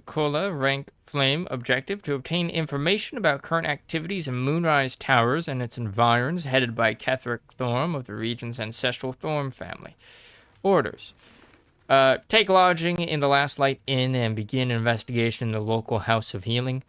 Kola, rank Flame, objective to obtain information about current activities in Moonrise Towers and its environs, headed by Ketheric Thorm of the region's ancestral Thorm family. Orders. Take lodging in the Last Light Inn and begin investigation in the local House of Healing.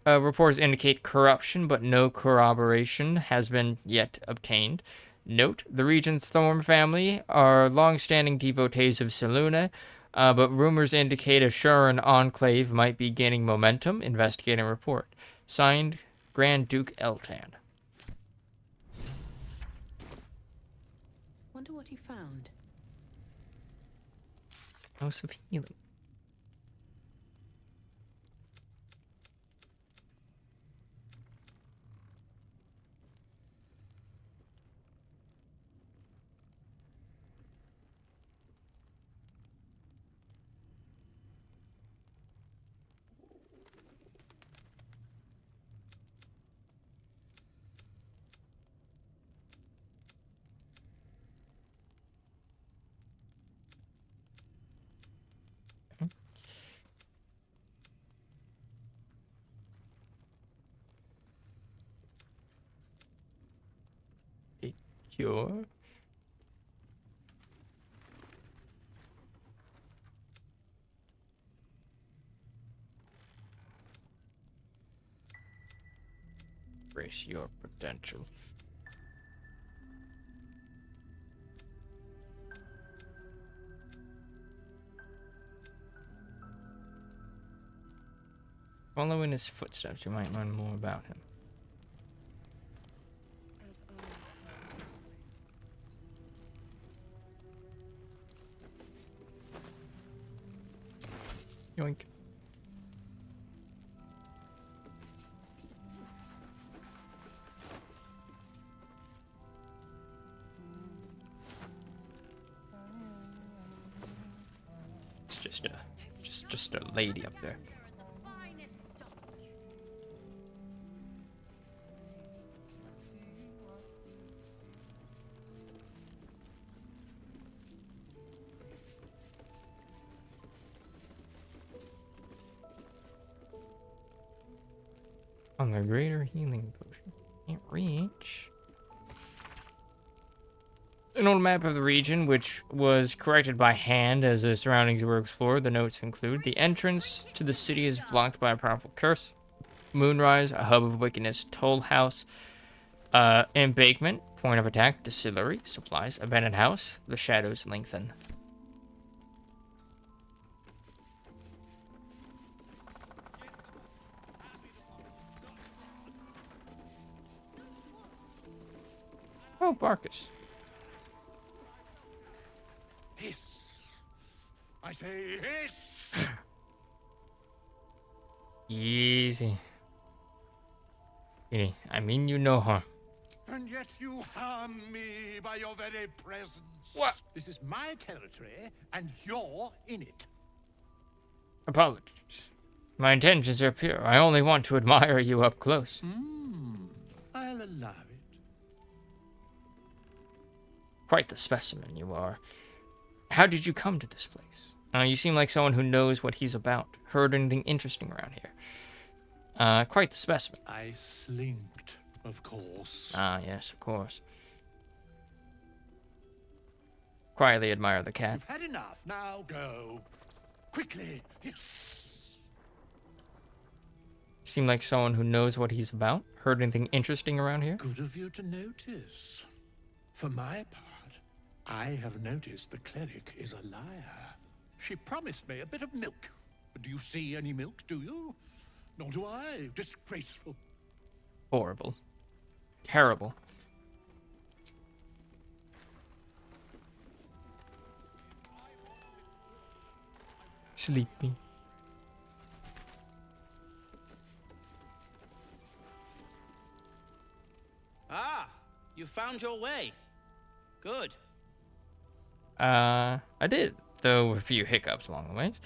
Reports indicate corruption, but no corroboration has been yet obtained. Note, the region's Thorm family are long-standing devotees of Selûne, but rumors indicate a Sharan enclave might be gaining momentum. Investigating report. Signed, Grand Duke Eltan. Wonder what he found. House of Healing. Cure. Brace your potential. Follow in his footsteps, you might learn more about him. Yoink. It's just a lady up there. On the greater healing potion. Can't reach. An old map of the region, which was corrected by hand as the surroundings were explored. The notes include: the entrance to the city is blocked by a powerful curse. Moonrise, a hub of wickedness. Toll house. Embankment, point of attack. Distillery, supplies. Abandoned house. The shadows lengthen. Oh, Barkus. Hiss! I say hiss! Easy. I mean you no harm. And yet you harm me by your very presence. What? This is my territory, and you're in it. Apologies. My intentions are pure. I only want to admire you up close. I'll allow it. Quite the specimen you are. How did you come to this place? You seem like someone who knows what he's about. Heard anything interesting around here? Quite the specimen. I slinked, of course. Ah, yes, of course. Quietly admire the cat. You've had enough. Now go. Quickly. Yes. Seem like someone who knows what he's about. Heard anything interesting around here? Good of you to notice. For my part, I have noticed the cleric is a liar. She promised me a bit of milk. But do you see any milk, do you? Nor do I. Disgraceful. Horrible. Terrible. Sleepy. Ah, you found your way. Good. I did, though with a few hiccups along the ways.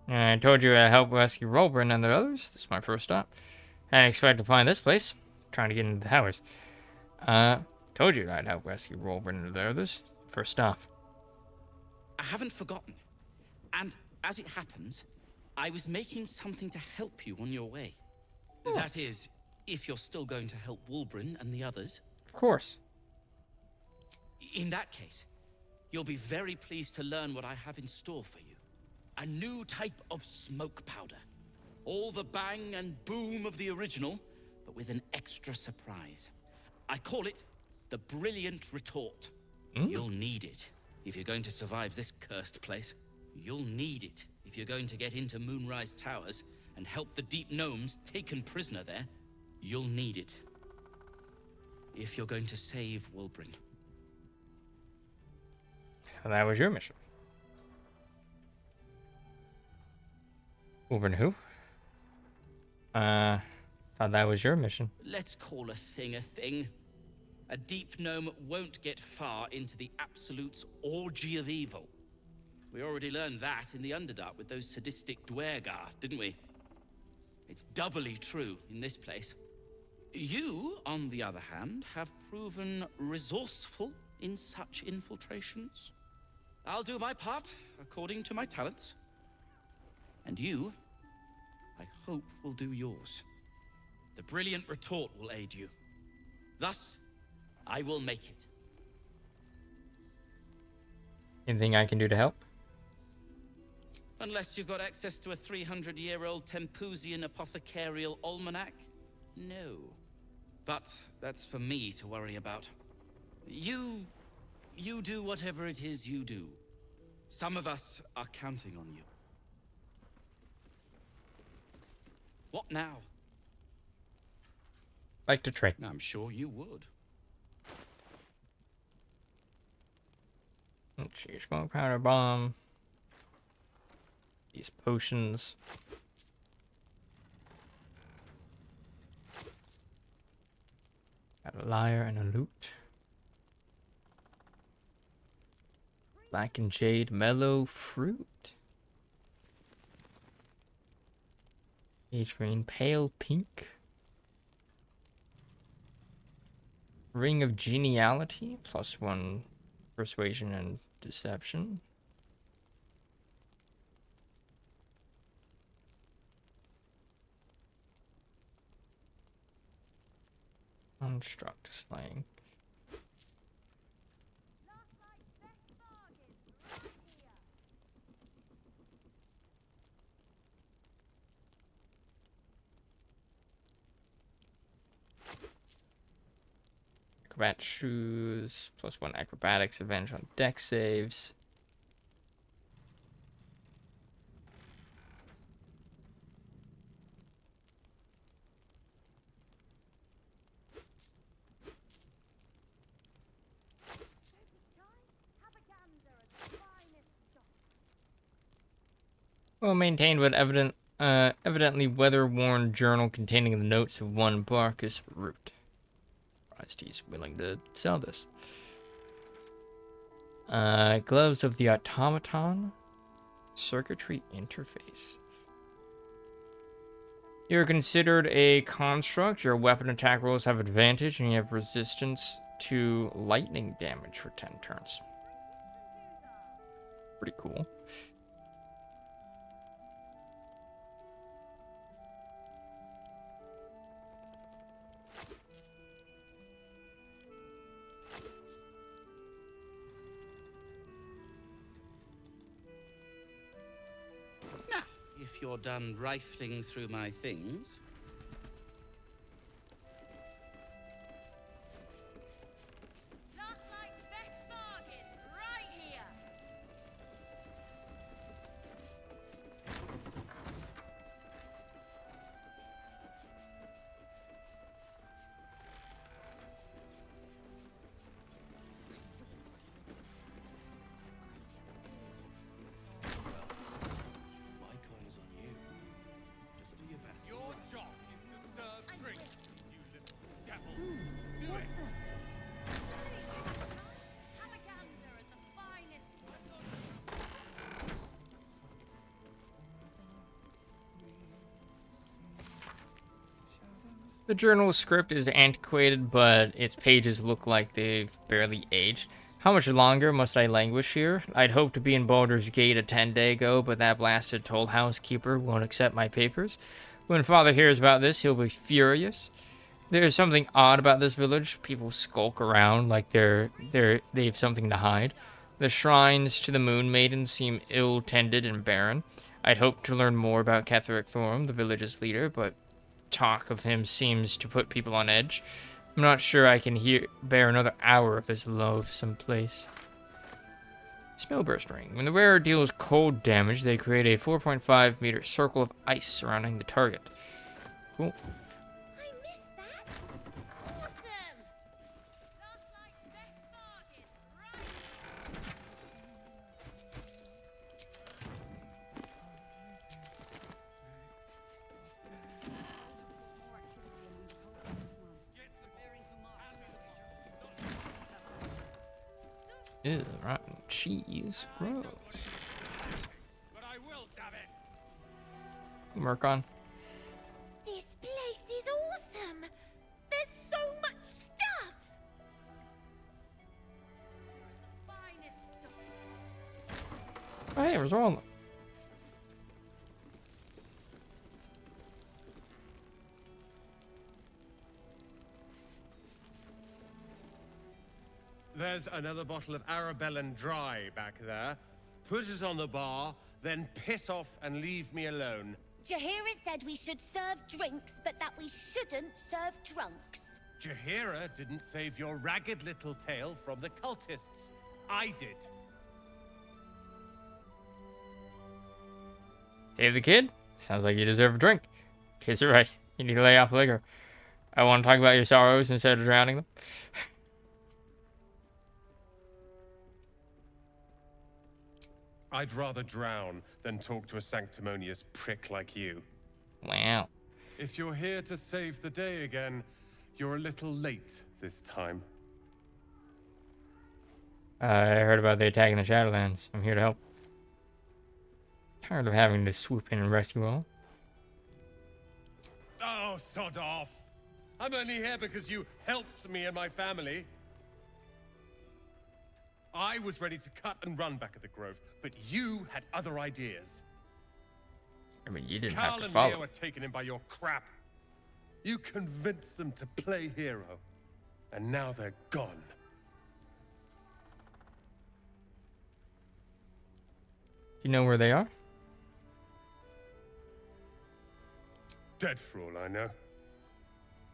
I told you I'd help rescue Rolbrand and the others. This is my first stop. I didn't expect to find this place. Trying to get into the towers. Told you I'd help rescue Rolbrand and the others. First stop. I haven't forgotten. And as it happens, I was making something to help you on your way. That is, if you're still going to help Wolbrun and the others. Of course. In that case, you'll be very pleased to learn what I have in store for you. A new type of smoke powder. All the bang and boom of the original, but with an extra surprise. I call it the Brilliant Retort. You'll need it if you're going to survive this cursed place. You'll need it if you're going to get into Moonrise Towers and help the Deep Gnomes taken prisoner there. You'll need it if you're going to save Wolbrun. So that was your mission. Wolbrun who? Thought that was your mission. Let's call a thing a thing. A deep gnome won't get far into the Absolute's orgy of evil. We already learned that in the Underdark with those sadistic Dwergar, didn't we? It's doubly true in this place. You, on the other hand, have proven resourceful in such infiltrations. I'll do my part according to my talents. And you, I hope, will do yours. The Brilliant Retort will aid you. Thus, I will make it. Anything I can do to help? Unless you've got access to a 300-year-old Tempusian apothecarial almanac? No. But that's for me to worry about. You do whatever it is you do. Some of us are counting on you. What now? Like to trade. I'm sure you would. Let's see, smoke powder bomb. These potions. Got a lyre and a lute. Black and jade mellow fruit. Sage green pale pink. Ring of geniality +1 persuasion and deception. Construct slaying. Acrobat shoes, +1 acrobatics, advantage on deck saves. Well maintained but evidently weather-worn journal containing the notes of one Barkus root. He's willing to sell this. Gloves of the Automaton. Circuitry interface. You're considered a construct. Your weapon attack rolls have advantage, and you have resistance to lightning damage for 10 turns. Pretty cool. If you're done rifling through my things, The journal script is antiquated, but its pages look like they've barely aged. How much longer must I languish here? I'd hoped to be in Baldur's Gate a 10-day ago, but that blasted toll housekeeper won't accept my papers. When Father hears about this, he'll be furious. There's something odd about this village. People skulk around like they've something to hide. The shrines to the Moon Maiden seem ill-tended and barren. I'd hoped to learn more about Ketheric Thorm, the village's leader, but talk of him seems to put people on edge. I'm not sure I can bear another hour of this loathsome place. Snowburst Ring. When the wearer deals cold damage, they create a 4.5 meter circle of ice surrounding the target. Cool. Ew, rotten cheese. Gross. But I will, damn it. Mercon. This place is awesome. There's so much stuff. Oh, hey, where's all of them? There's another bottle of Arabellan Dry back there. Put it on the bar, then piss off and leave me alone. Jaheira said we should serve drinks, but that we shouldn't serve drunks. Jaheira didn't save your ragged little tail from the cultists. I did. Save the kid? Sounds like you deserve a drink. Kids are right. You need to lay off liquor. I want to talk about your sorrows instead of drowning them. I'd rather drown than talk to a sanctimonious prick like you. Wow. If you're here to save the day again, you're a little late this time. I heard about the attack in the Shadowlands. I'm here to help. Tired of having to swoop in and rescue all. Oh, sod off! I'm only here because you helped me and my family. I was ready to cut and run back at the Grove, but you had other ideas. I mean, you didn't Carl have to and follow. Leo were taken in by your crap. You convinced them to play hero, and now they're gone. You know where they are? Dead for all I know.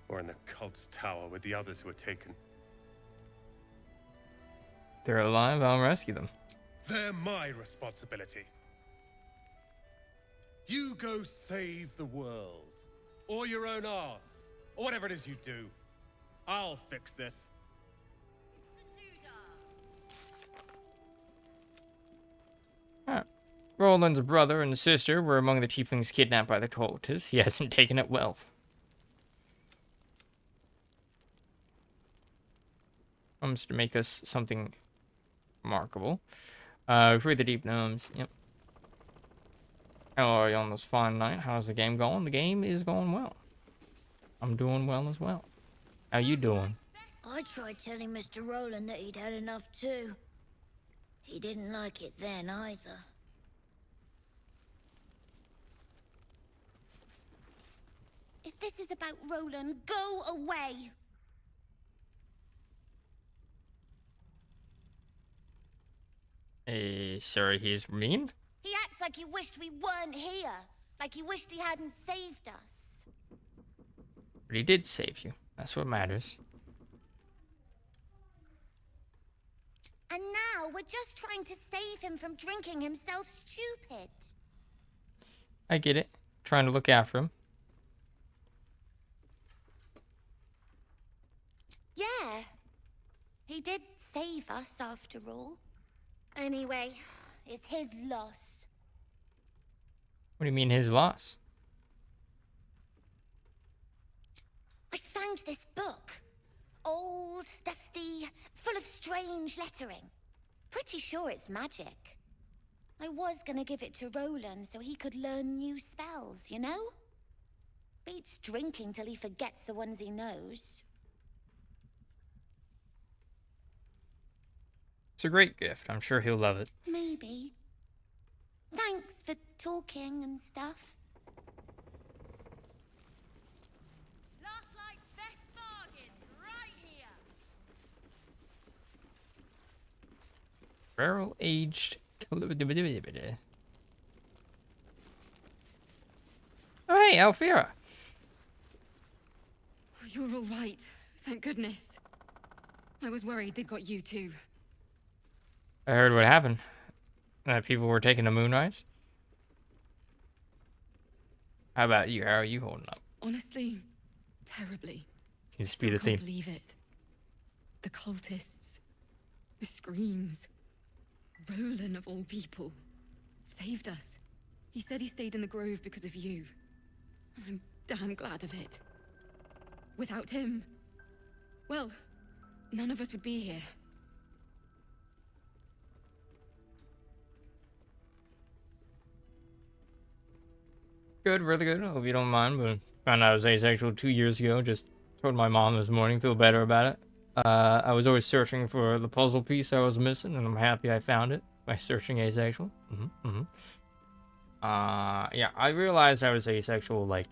Or in the cult's tower with the others who were taken. They're alive, I'll rescue them. They're my responsibility. You go save the world. Or your own arse. Or whatever it is you do. I'll fix this. Alright. Roland's brother and sister were among the tieflings kidnapped by the cultists. He hasn't taken it well. Comes to make us something remarkable. Free the deep gnomes. Yep. How are you on this fine night? How's the game going? The game is going well. I'm doing well as well. How you doing? I tried telling Mr. Roland that he'd had enough too. He didn't like it then either. If this is about Roland, go away! Sorry, he's mean? He acts like he wished we weren't here. Like he wished he hadn't saved us. But he did save you. That's what matters. And now we're just trying to save him from drinking himself stupid. I get it. Trying to look after him. Yeah. He did save us after all. Anyway, it's his loss. What do you mean his loss? I found this book. Old, dusty, full of strange lettering. Pretty sure it's magic. I was gonna give it to Roland so he could learn new spells, you know? Beats drinking till he forgets the ones he knows. It's a great gift. I'm sure he'll love it. Maybe. Thanks for talking and stuff. Last night's best bargains, right here. Barrel aged. Oh, hey, Alfira. Oh, you're all right. Thank goodness. I was worried they'd got you too. I heard what happened. That people were taking a moonrise. How about you? How are you holding up? Honestly, terribly. Seems I to be the still can't theme. believe it. The cultists, the screams. Roland, of all people, saved us. He said he stayed in the grove because of you. And I'm damn glad of it. Without him, well, none of us would be here. Good, really good. I hope you don't mind, but found out I was asexual 2 years ago. Just told my mom this morning. Feel better about it. I was always searching for the puzzle piece I was missing, and I'm happy I found it by searching asexual. Yeah, I realized I was asexual, like,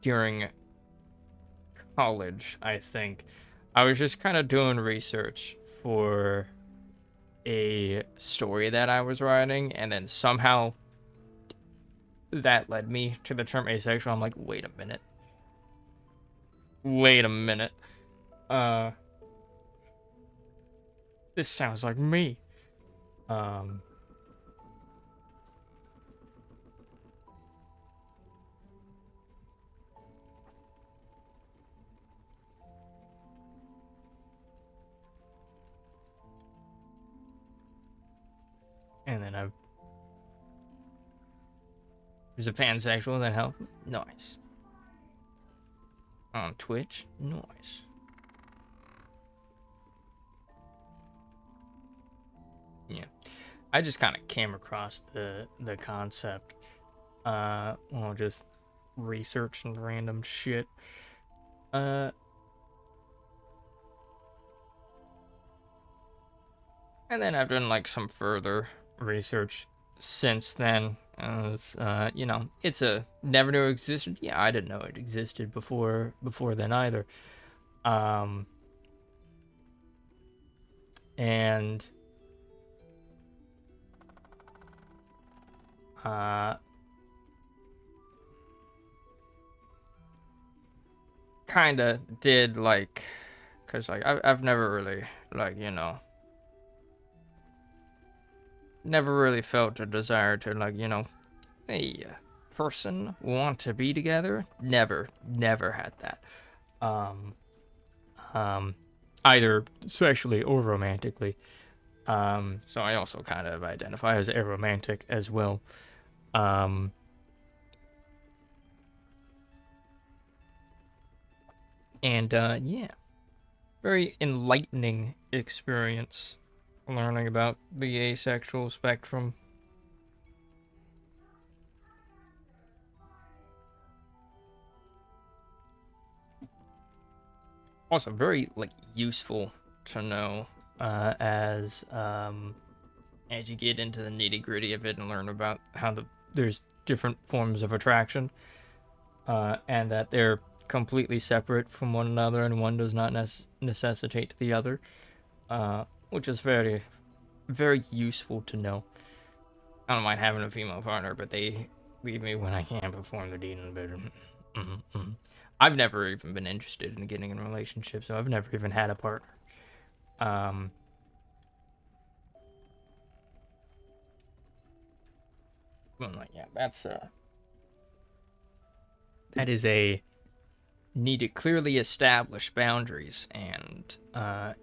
during college, I think. I was just kind of doing research for a story that I was writing, and then somehow that led me to the term asexual. I'm like, wait a minute. This sounds like me. And then there's a pansexual that helped. Nice. On Twitch. Nice. Yeah. I just kind of came across the concept while just researching random shit. And then I've done like some further research since then. You know, it's a never knew it existed. Yeah, I didn't know it existed before then either. And kind of did like, cause like I've never really like, you know, never really felt a desire to like, you know, a person want to be together. Never had that. Either sexually or romantically. So I also kind of identify as aromantic as well. And yeah, very enlightening experience learning about the asexual spectrum. Also very like useful to know as you get into the nitty-gritty of it and learn about how there's different forms of attraction, and that they're completely separate from one another and one does not necessitate the other, which is very, very useful to know. I don't mind having a female partner, but they leave me when I can't perform the deed in the bedroom. I've never even been interested in getting in a relationship, so I've never even had a partner. Well, yeah, that is a need to clearly establish boundaries and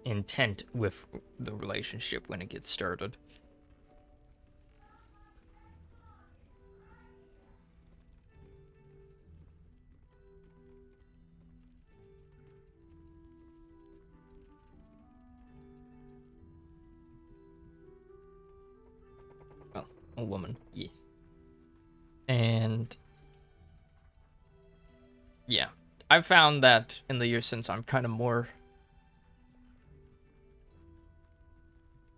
intent with the relationship when it gets started. Well, a woman, yeah. And I've found that in the years since I'm kind of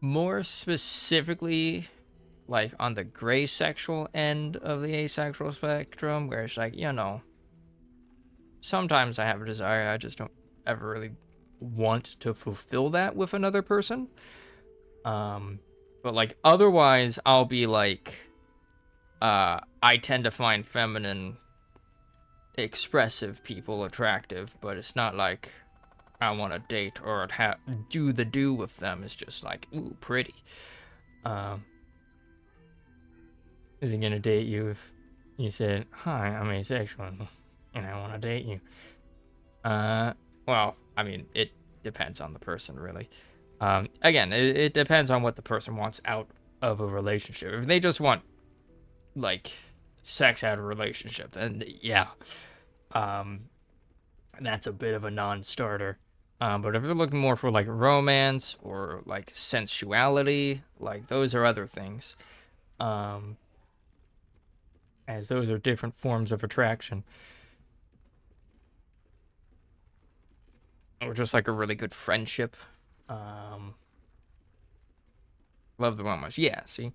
more specifically like on the gray sexual end of the asexual spectrum, where it's like, you know, sometimes I have a desire, I just don't ever really want to fulfill that with another person. But like otherwise I'll be like, I tend to find feminine expressive people attractive, but it's not like I want to date or do with them. It's just like, ooh, pretty. Is he gonna date you if you said, hi, I'm asexual and I want to date you? Well, I mean, it depends on the person, really. Again, it depends on what the person wants out of a relationship. If they just want, like, sex out of a relationship, then yeah. That's a bit of a non-starter. But if they're looking more for, like, romance or, like, sensuality, like, those are other things. As those are different forms of attraction. Or just like a really good friendship. Love the romance. Yeah, see?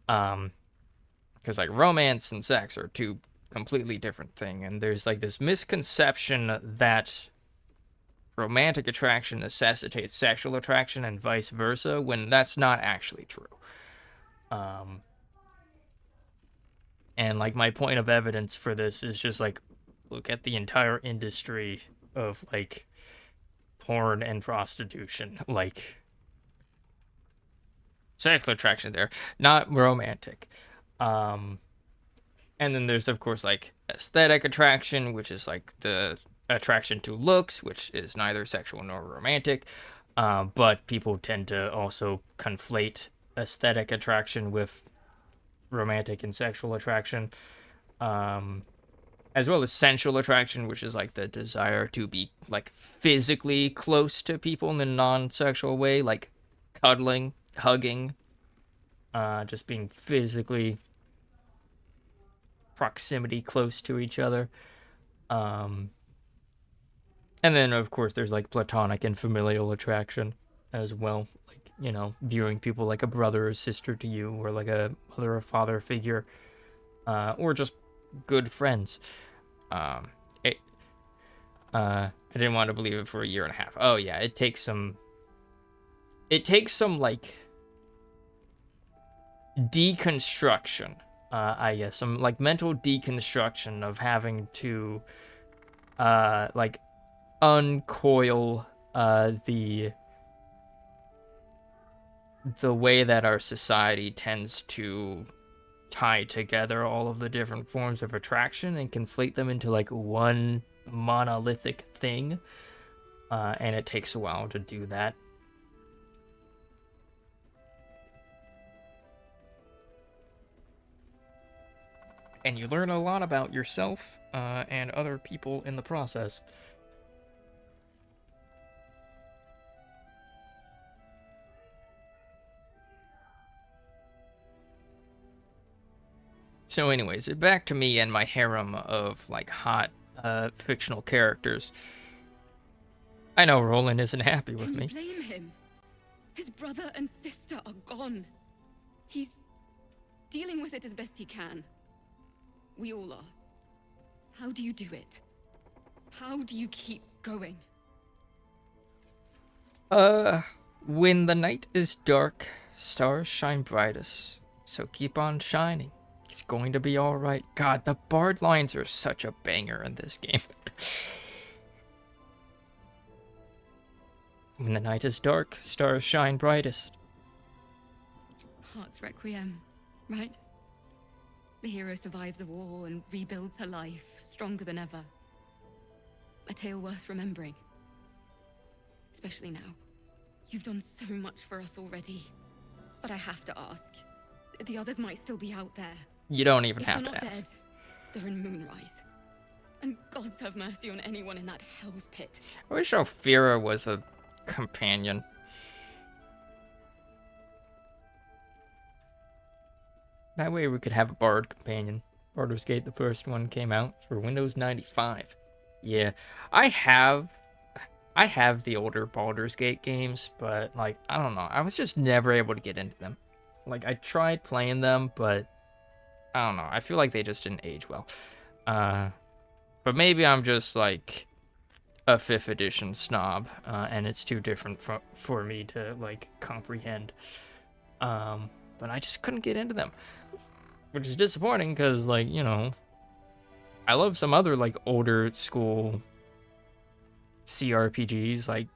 Because like romance and sex are two completely different things. And there's like this misconception that romantic attraction necessitates sexual attraction and vice versa, when that's not actually true. And like my point of evidence for this is just like, look at the entire industry of like porn and prostitution. Like, sexual attraction there, not romantic. And then there's of course like aesthetic attraction, which is like the attraction to looks, which is neither sexual nor romantic. But people tend to also conflate aesthetic attraction with romantic and sexual attraction, as well as sensual attraction, which is like the desire to be like physically close to people in a non-sexual way, like cuddling, hugging, just being physically proximity close to each other. And then of course there's like platonic and familial attraction as well, like, you know, viewing people like a brother or sister to you, or like a mother or father figure, or just good friends. I didn't want to believe it for a year and a half. Oh yeah, it takes some like deconstruction, I guess, some like mental deconstruction of having to like uncoil the way that our society tends to tie together all of the different forms of attraction and conflate them into like one monolithic thing, and it takes a while to do that. And you learn a lot about yourself and other people in the process. So anyways, back to me and my harem of like hot fictional characters. I know Roland isn't happy with me. Can you blame him? His brother and sister are gone. He's dealing with it as best he can. We all are. How do you do it? How do you keep going? When the night is dark, stars shine brightest. So keep on shining. It's going to be alright. God, the bard lines are such a banger in this game. When the night is dark, stars shine brightest. Heart's Requiem, right? The hero survives a war and rebuilds her life, stronger than ever. A tale worth remembering. Especially now. You've done so much for us already. But I have to ask. The others might still be out there. You don't even If have they're to not ask. dead, they're in Moonrise. And gods have mercy on anyone in that hell's pit. I wish Ophira was a companion. That way we could have a bard companion. Baldur's Gate, the first one, came out for Windows 95. Yeah, I have the older Baldur's Gate games, but like I don't know, I was just never able to get into them. Like I tried playing them, but I don't know. I feel like they just didn't age well. But maybe I'm just like a 5th edition snob, and it's too different for me to like comprehend. But I just couldn't get into them, which is disappointing because like, you know, I love some other like older school CRPGs like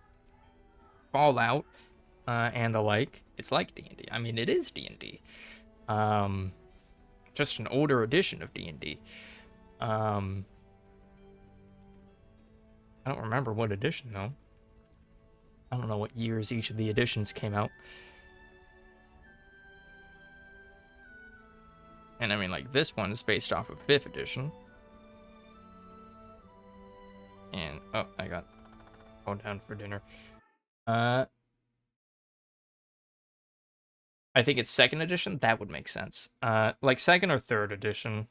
Fallout, and the like. It's like D&D. I mean, it is D&D. Just an older edition of D&D. I don't remember what edition though. I don't know what years each of the editions came out. And I mean, like, this one's based off of 5th edition. And, oh, I got called down for dinner. I think it's 2nd edition. That would make sense. Like 2nd or 3rd edition.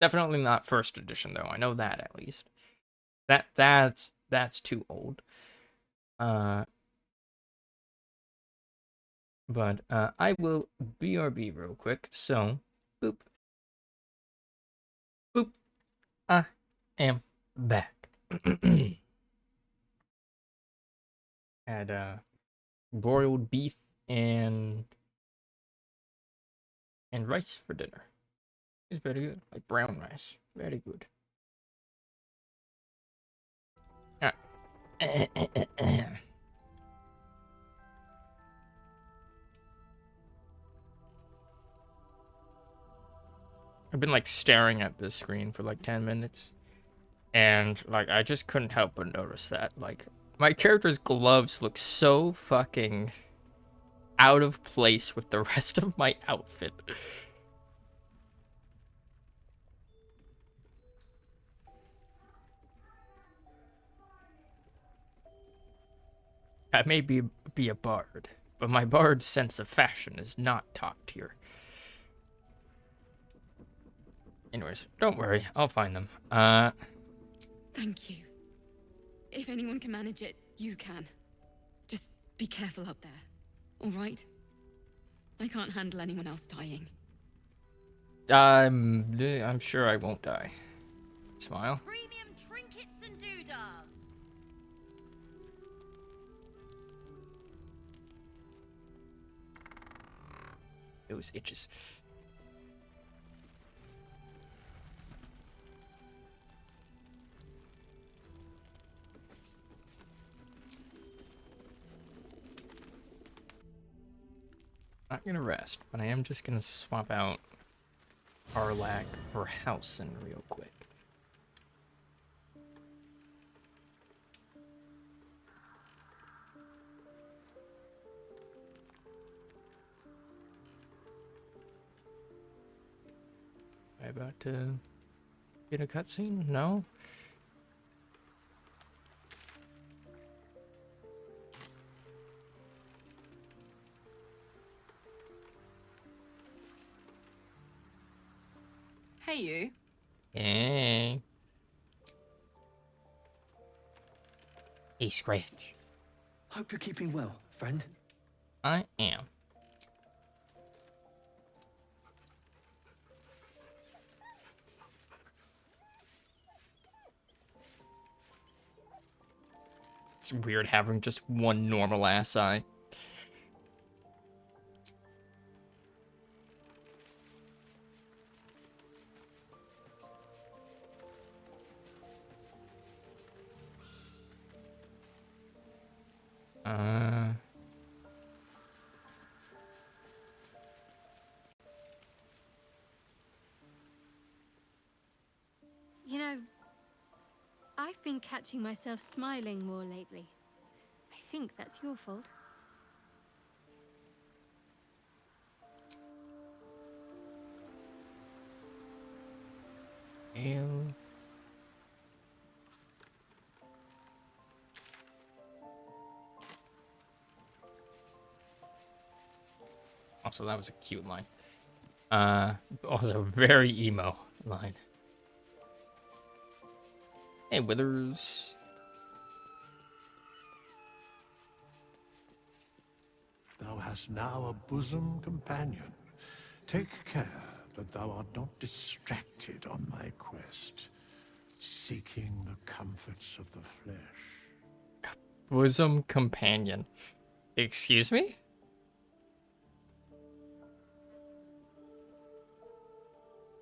Definitely not 1st edition, though. I know that, at least. That's too old. But I will BRB real quick. So, boop. Boop. I am back. Had broiled beef and rice for dinner. It's very good. Like brown rice. Very good. Alright. I've been like staring at this screen for like 10 minutes. And like I just couldn't help but notice that. Like my character's gloves look so fucking out of place with the rest of my outfit. I may be a bard, but my bard's sense of fashion is not top tier. Anyways, don't worry, I'll find them. Thank you. If anyone can manage it, you can. Just be careful up there, all right? I can't handle anyone else dying. I'm sure I won't die. Smile. Premium trinkets and doodah. Those itches. Not gonna rest, but I am just gonna swap out Arlac for Housen real quick. Am I about to get a cutscene? No? Hey, you. Hey. Hey, Scratch. Hope you're keeping well, friend. I am. It's weird having just one normal ass eye. You know, I've been catching myself smiling more lately. I think that's your fault. Ew. Also, that was a cute line. Also, very emo line. Hey, Withers. Thou hast now a bosom companion. Take care that thou art not distracted on thy quest, seeking the comforts of the flesh. Bosom companion. Excuse me?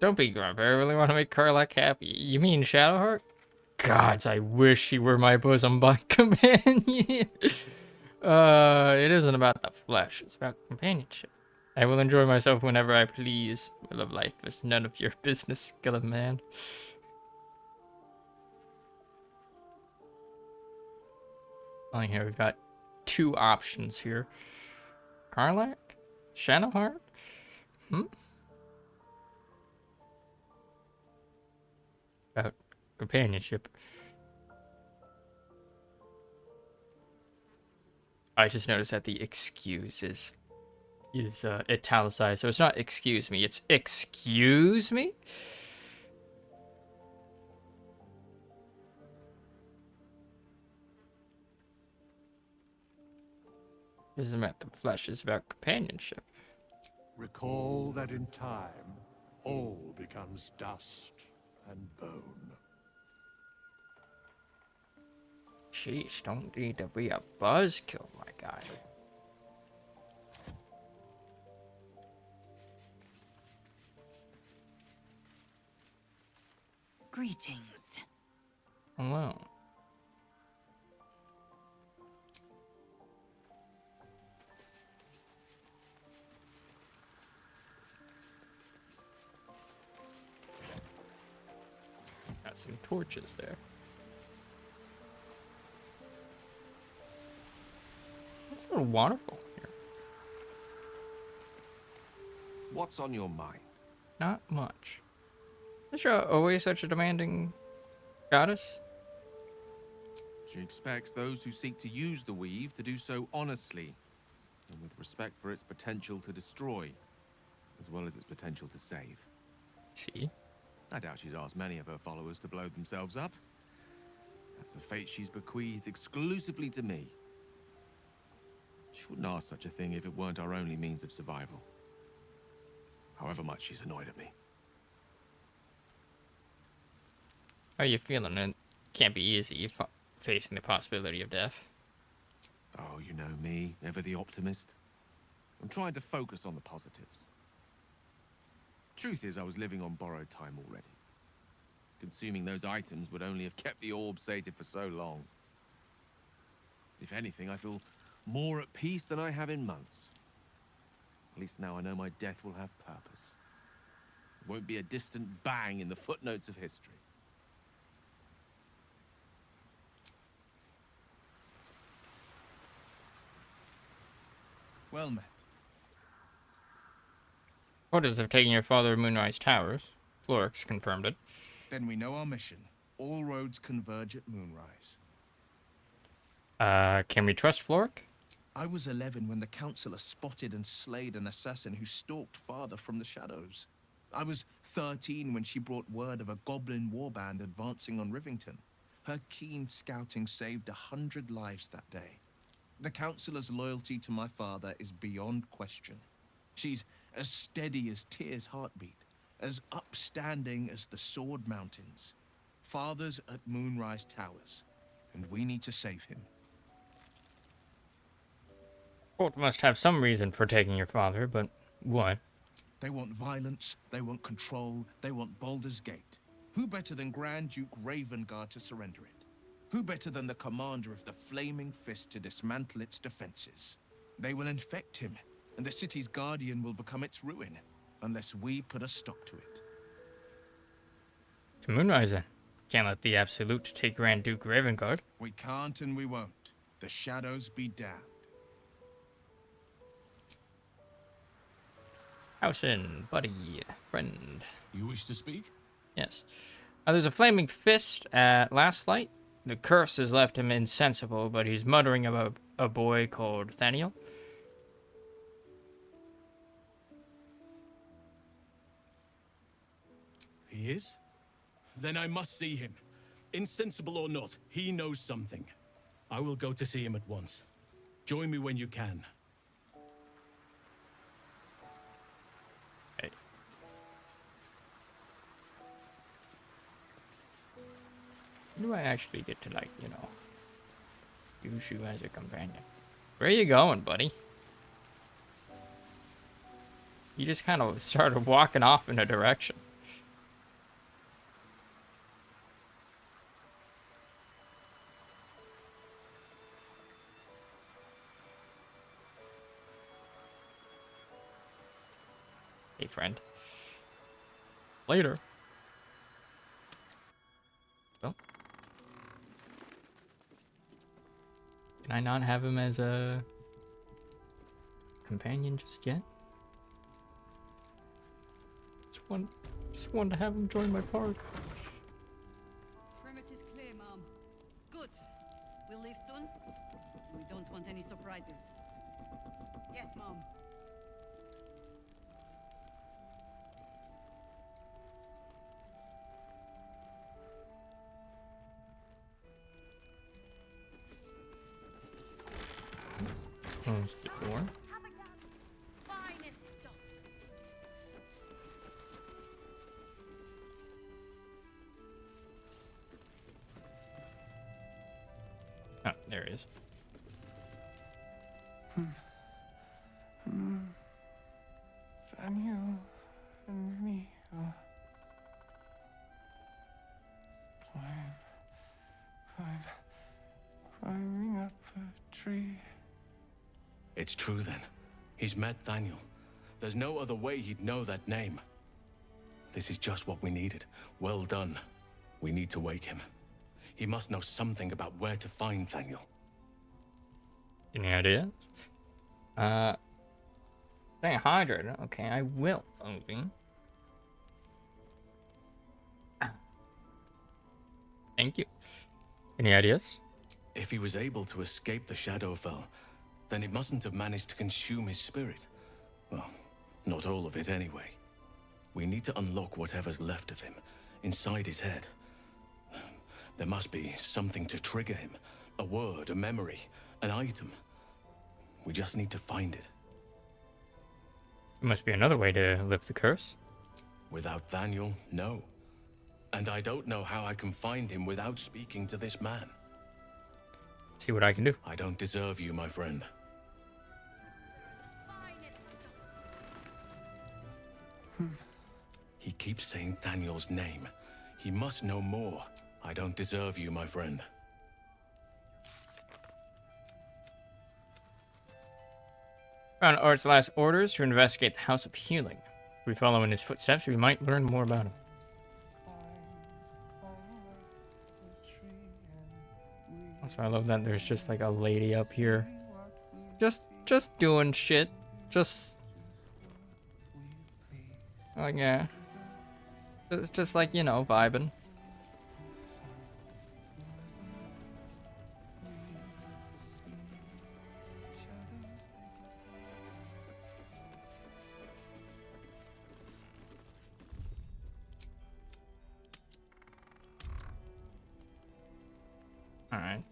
Don't be grumpy. I really want to make Karlach happy. You mean Shadowheart? Gods, I wish she were my bosom companion. It isn't about the flesh. It's about companionship. I will enjoy myself whenever I please. My love life is none of your business, skeleton man. Oh, here we've got two options here. Karlach? Shadowheart? About companionship. I just noticed that the excuse is italicized, so it's not excuse me, it's excuse me? This isn't about the flesh, it's about companionship. Recall that in time, all becomes dust and bone. Sheesh, don't need to be a buzzkill, my guy. Greetings. Hello. Got some torches there. It's a little waterfall here. What's on your mind? Not much. Is she always such a demanding goddess? She expects those who seek to use the weave to do so honestly, and with respect for its potential to destroy, as well as its potential to save. See? I doubt she's asked many of her followers to blow themselves up. That's a fate she's bequeathed exclusively to me. She wouldn't ask such a thing if it weren't our only means of survival. However much she's annoyed at me. How are you feeling? It can't be easy facing the possibility of death. Oh, you know me, ever the optimist. I'm trying to focus on the positives. Truth is, I was living on borrowed time already. Consuming those items would only have kept the orb sated for so long. If anything, I feel more at peace than I have in months. At least now I know my death will have purpose. It won't be a distant bang in the footnotes of history. Well met. Orders of taking your father to Moonrise Towers. Florix confirmed it. Then we know our mission. All roads converge at Moonrise. Can we trust Floric? I was 11 when the Councillor spotted and slayed an assassin who stalked father from the shadows. I was 13 when she brought word of a goblin warband advancing on Rivington. Her keen scouting saved 100 lives that day. The Councillor's loyalty to my father is beyond question. She's as steady as Tyr's heartbeat, as upstanding as the Sword Mountains. Father's at Moonrise Towers, and we need to save him. Court must have some reason for taking your father, but what? They want violence, they want control, they want Baldur's Gate. Who better than Grand Duke Ravengard to surrender it? Who better than the commander of the Flaming Fist to dismantle its defenses? They will infect him, and the city's guardian will become its ruin, unless we put a stop to it. To Moonrise, then. Can't let the Absolute take Grand Duke Ravengard. We can't and we won't. The shadows be damned. Howson, buddy, friend. You wish to speak? Yes. There's a flaming fist at last light. The curse has left him insensible, but he's muttering about a boy called Thaniel. He is? Then I must see him. Insensible or not, he knows something. I will go to see him at once. Join me when you can. Hey. Do I actually get to, like, you know, use you as a companion? Where are you going, buddy? You just kind of started walking off in a direction. Hey, friend. Later. Well. Can I not have him as a companion just yet? Just want to have him join my party. Perimeter's clear, Mom. Good. We'll leave soon. We don't want any surprises. Yes, Mom. Close the door. Finest stock. Oh, there he is. Daniel and me are climbing up a tree. It's true then. He's met Daniel. There's no other way he'd know that name. This is just what we needed. Well done. We need to wake him. He must know something about where to find Daniel. Any ideas? Stay hydrated. Okay, I will, Obi. Thank you. Any ideas? If he was able to escape the Shadowfell, then it mustn't have managed to consume his spirit. Well, not all of it anyway. We need to unlock whatever's left of him, inside his head. There must be something to trigger him. A word, a memory, an item. We just need to find it. There must be another way to lift the curse. Without Daniel, no. And I don't know how I can find him without speaking to this man. See what I can do. I don't deserve you, my friend. He keeps saying Daniel's name. He must know more. I don't deserve you, my friend. Found Art's last orders to investigate the House of Healing. If we follow in his footsteps, we might learn more about him. Also, I love that there's just like a lady up here. Just doing shit. Just... Oh, yeah. It's just like, you know, vibing. Alright.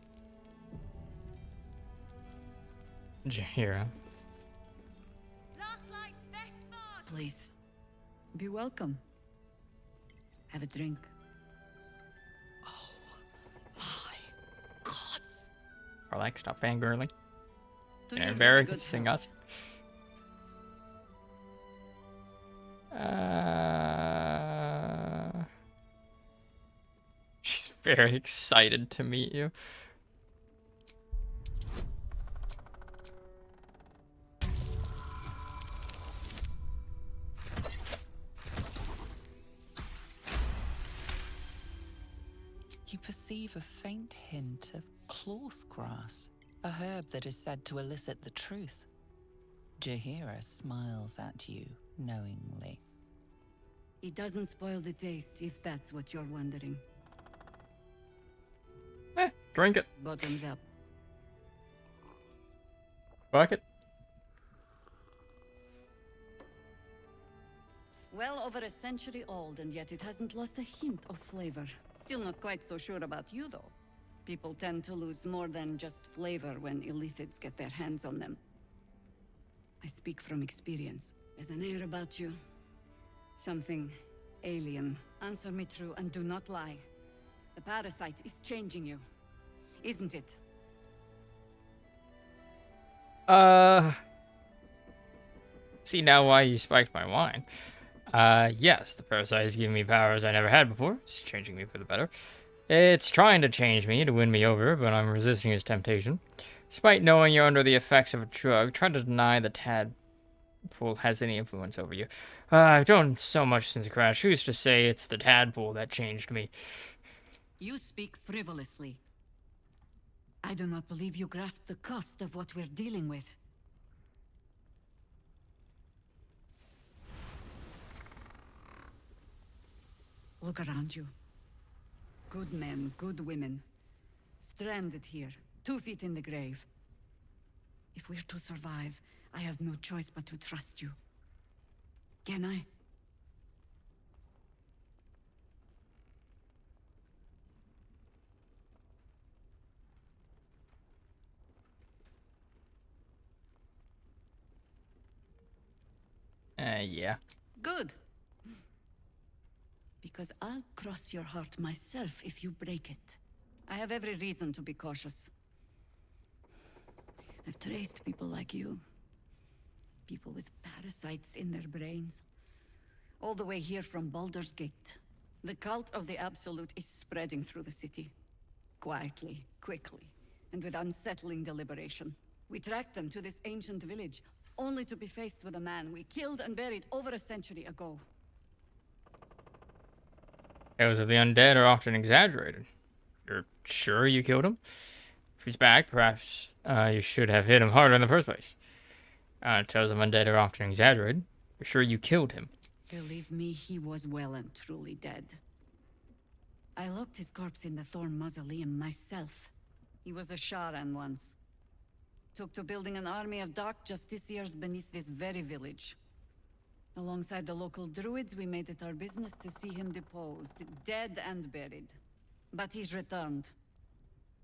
Jaheira. Last night's best bar. Please. Be welcome. Have a drink. Relax, stop fangirling. Do And your very good embarrassing us. She's very excited to meet you. You perceive a faint hint of cloth grass, a herb that is said to elicit the truth. Jaheira smiles at you knowingly. It doesn't spoil the taste, if that's what you're wondering. Drink it. Bottoms up. Fuck it. Well, over a century old, and yet it hasn't lost a hint of flavor. Still not quite so sure about you, though. People tend to lose more than just flavor when illithids get their hands on them. I speak from experience. There's an air about you. Something alien. Answer me true and do not lie. The parasite is changing you, isn't it? See now why you spiked my wine. Yes, the parasite is giving me powers I never had before. It's changing me for the better. It's trying to change me, to win me over, but I'm resisting its temptation. Despite knowing you're under the effects of a drug, try to deny the tadpole has any influence over you. I've done so much since the crash. Who's to say it's the tadpole that changed me? You speak frivolously. I do not believe you grasp the cost of what we're dealing with. Look around you. Good men, good women. Stranded here, 2 feet in the grave. If we're to survive, I have no choice but to trust you. Can I? Yeah. Good. Because I'll cross your heart myself if you break it. I have every reason to be cautious. I've traced people like you. People with parasites in their brains. All the way here from Baldur's Gate. The cult of the Absolute is spreading through the city. Quietly, quickly, and with unsettling deliberation. We tracked them to this ancient village, only to be faced with a man we killed and buried over a century ago. Tales of the undead are often exaggerated. You're sure you killed him? If he's back, perhaps you should have hit him harder in the first place. Tales of undead are often exaggerated. You're sure you killed him? Believe me, he was well and truly dead. I locked his corpse in the Thorn Mausoleum myself. He was a Sharan once. Took to building an army of dark justiciars beneath this very village. Alongside the local druids, we made it our business to see him deposed, dead and buried. But he's returned.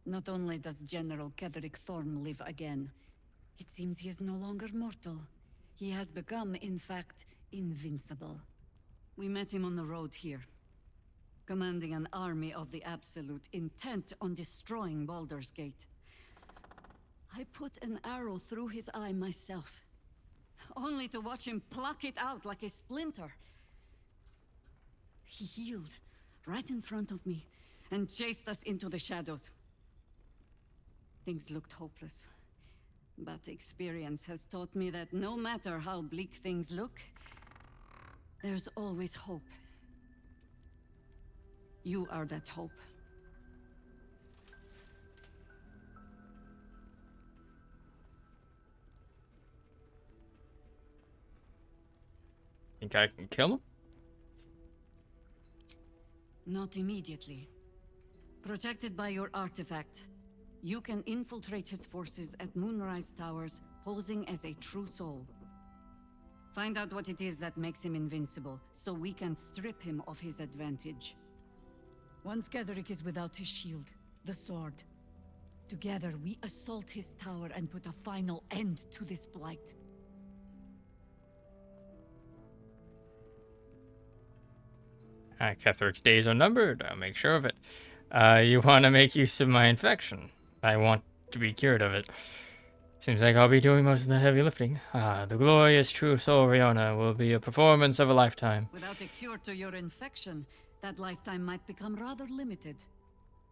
Not only does General Ketheric Thorn live again, it seems he is no longer mortal. He has become, in fact, invincible. We met him on the road here, commanding an army of the Absolute, intent on destroying Baldur's Gate. I put an arrow through his eye myself, only to watch him pluck it out like a splinter. He healed right in front of me and chased us into the shadows. Things looked hopeless, but experience has taught me that no matter how bleak things look, there's always hope. You are that hope. Think I can kill him? Not immediately. Protected by your artifact, you can infiltrate his forces at Moonrise Towers, posing as a true soul. Find out what it is that makes him invincible, so we can strip him of his advantage. Once Ketheric is without his shield, the sword, together we assault his tower and put a final end to this blight. Ketheric's days are numbered. I'll make sure of it. You want to make use of my infection. I want to be cured of it. Seems like I'll be doing most of the heavy lifting. The glorious true soul Riona will be a performance of a lifetime. Without a cure to your infection, that lifetime might become rather limited.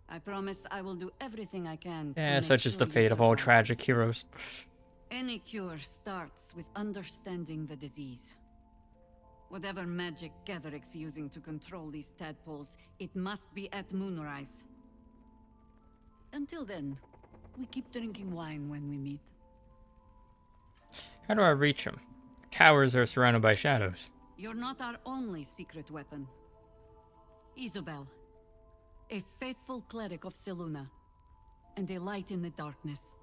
I promise I will do everything I can. Yeah, such is the fate of all tragic heroes. Any cure starts with understanding the disease. Whatever magic Ketheric's using to control these tadpoles, it must be at Moonrise. Until then, we keep drinking wine when we meet. How do I reach him? Towers are surrounded by shadows. You're not our only secret weapon. Isobel, a faithful cleric of Selûne, and a light in the darkness.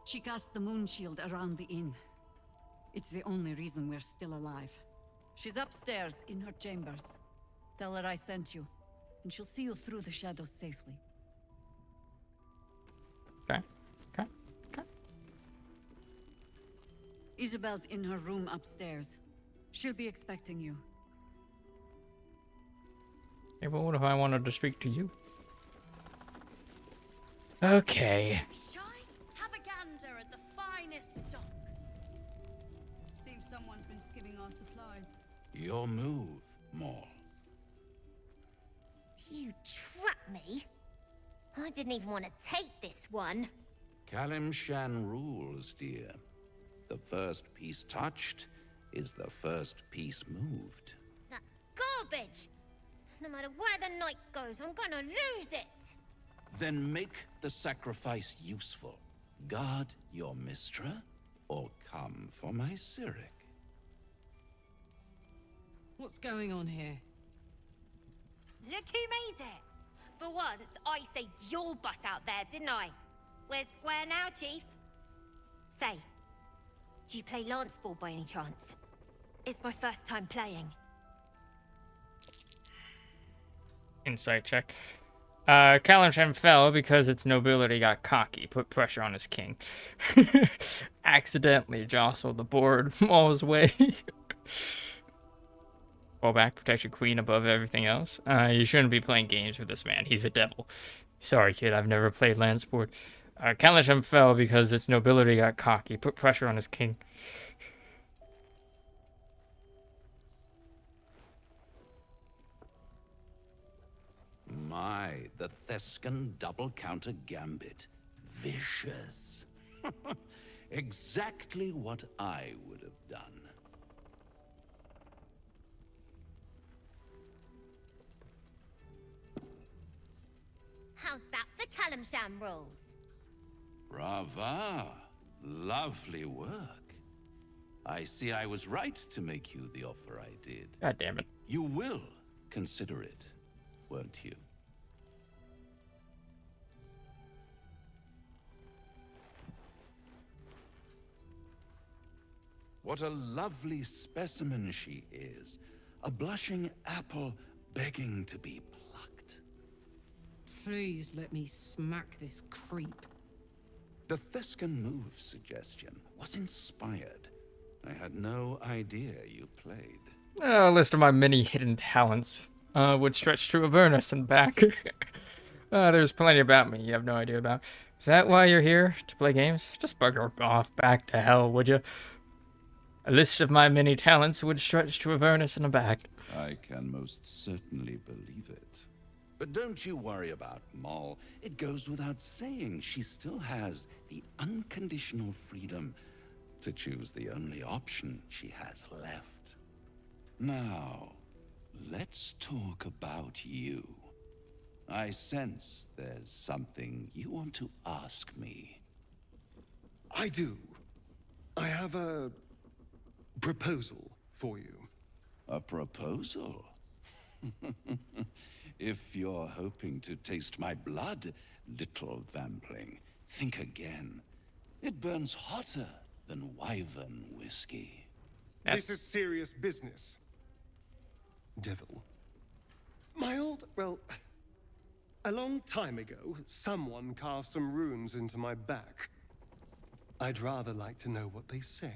She cast the moon shield around the inn. It's the only reason we're still alive. She's upstairs in her chambers. Tell her I sent you, and she'll see you through the shadows safely. Okay. Isabel's in her room upstairs. She'll be expecting you. Hey, but what if I wanted to speak to you? Okay. Be shy? Have a gander at the finest stock. Seems someone's been skimming our supplies. Your move, Maul. You trapped me? I didn't even want to take this one. Kalimshan rules, dear. The first piece touched is the first piece moved. That's garbage! No matter where the night goes, I'm gonna lose it! Then make the sacrifice useful. Guard your Mistra, or come for my Cyric. What's going on here? Look who made it! For once, I saved your butt out there, didn't I? We're square now, Chief. Say, do you play lance ball by any chance? It's my first time playing. Insight check. Kalimshan fell because its nobility got cocky, put pressure on his king. Accidentally jostled the board Maul's way. Fall back, protect your queen above everything else. You shouldn't be playing games with this man. He's a devil. Sorry, kid, I've never played land sport. Kalimshan fell because its nobility got cocky, put pressure on his king. My, the Thescan double counter gambit. Vicious. Exactly what I would have done. How's that for Kalimshan rules? Brava. Lovely work. I see I was right to make you the offer I did. God damn it. You will consider it, won't you? What a lovely specimen she is. A blushing apple begging to be plucked. Please let me smack this creep. The Thescan move suggestion was inspired. I had no idea you played. A list of my many hidden talents would stretch to Avernus and back. There's plenty about me you have no idea about. Is that why you're here? To play games? Just bugger off back to hell, would you? A list of my many talents would stretch to Avernus and back. I can most certainly believe it. But don't you worry about Maul. It goes without saying she still has the unconditional freedom to choose the only option she has left. Now, let's talk about you. I sense there's something you want to ask me. I do. I have a proposal for you. A proposal? If you're hoping to taste my blood, little vampling, think again. It burns hotter than wyvern whiskey. This is serious business. Devil. Well, a long time ago, someone carved some runes into my back. I'd rather like to know what they say.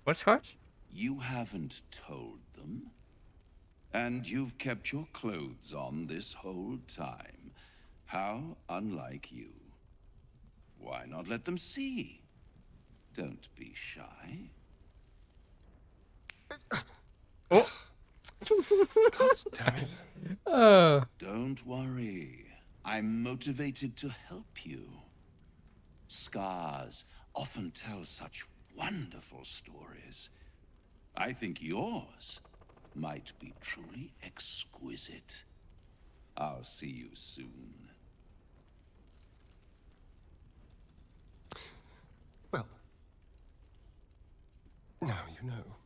What's what? You haven't told them? And you've kept your clothes on this whole time. How unlike you. Why not let them see? Don't be shy. Oh. God damn it. Don't worry. I'm motivated to help you. Scars often tell such wonderful stories. I think yours might be truly exquisite. I'll see you soon. Well, now you know.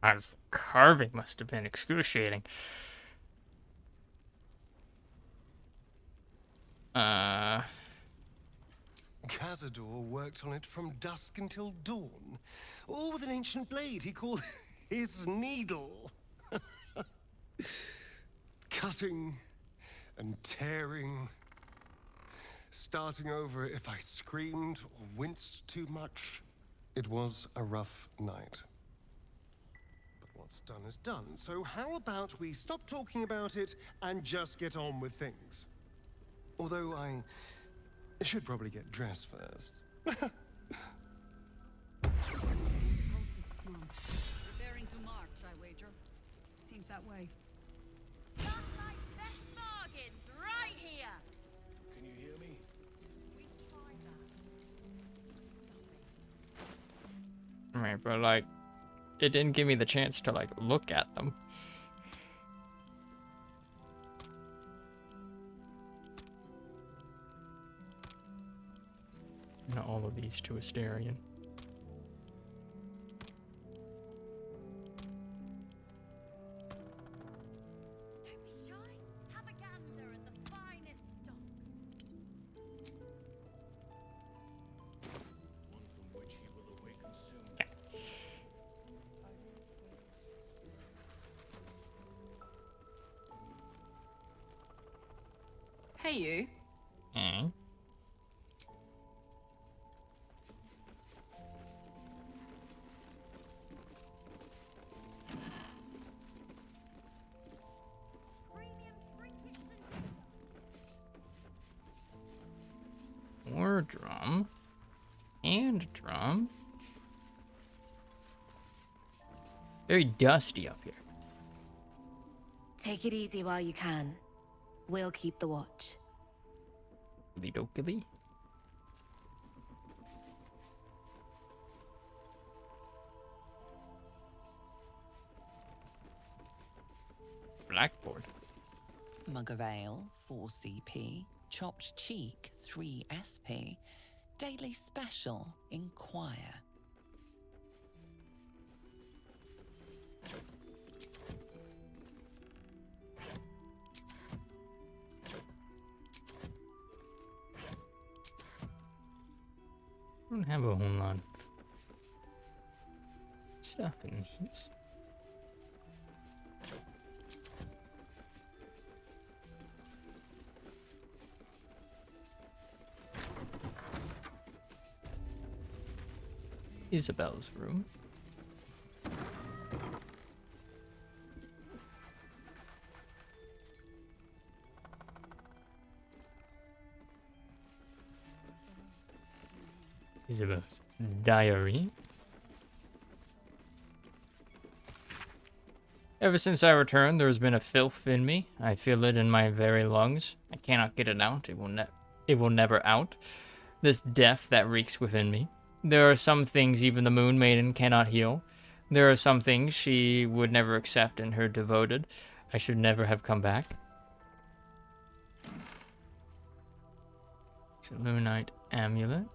The carving must have been excruciating. Cazador worked on it from dusk until dawn, all with an ancient blade he called his needle. Cutting and tearing, starting over if I screamed or winced too much. It was a rough night. But what's done is done, so how about we stop talking about it and just get on with things? Although I should probably get dressed first. Cultists, Mom. Preparing to march, I wager. Seems that way. Just like best bargains right here. Can you hear me? We tried that. Right, but like, it didn't give me the chance to like look at them. Not all of these to Asterion. Don't be shy. Have a gander at the finest stock. One from which he will awaken soon. Hey, you. Mm. More drum. And drum. Very dusty up here. Take it easy while you can. We'll keep the watch. Dokily. Blackboard. Mug of ale, 4 CP. Chopped cheek, 3 SP. Daily special, inquire. I don't have a whole lot of stuff in these. Isabel's room. Isabel's diary. Ever since I returned, there has been a filth in me. I feel it in my very lungs. I cannot get it out. It will never out. This death that reeks within me. There are some things even the Moon Maiden cannot heal. There are some things she would never accept in her devoted. I should never have come back. It's a Moonite amulet.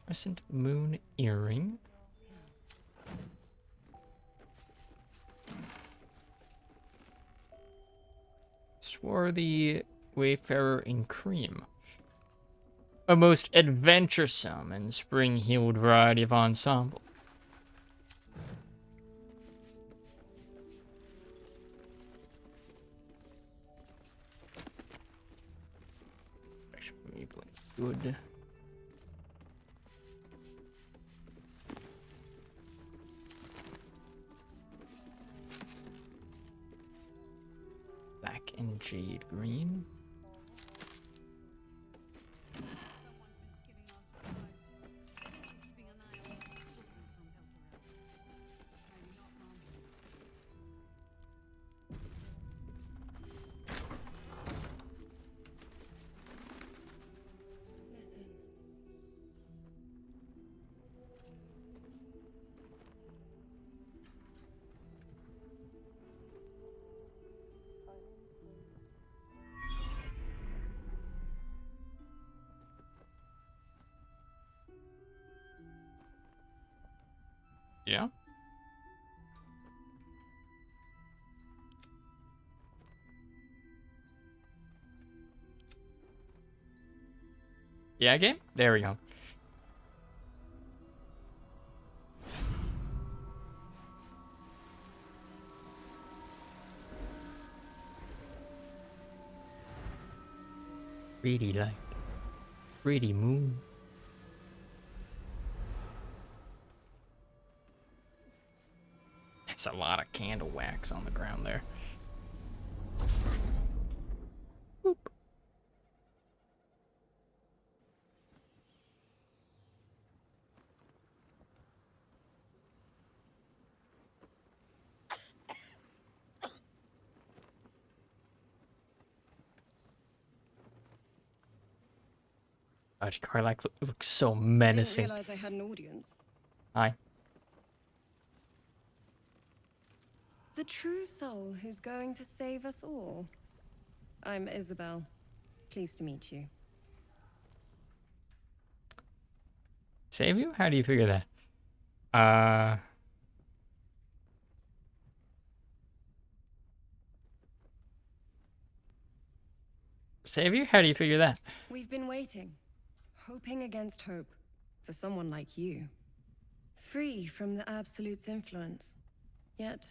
Crescent moon earring. Swarthy wayfarer in cream. A most adventuresome and spring-heeled variety of ensemble. Good. Black and jade green. Yeah. Yeah, game? There we go. Pretty light. Pretty moon. That's a lot of candle wax on the ground there. Boop. God, Karlach looks so menacing. Didn't realize I had an audience. Hi. The true soul who's going to save us all. I'm Isabel. Pleased to meet you. Save you? How do you figure that? Save you? How do you figure that? We've been waiting, hoping against hope, for someone like you. Free from the Absolute's influence, yet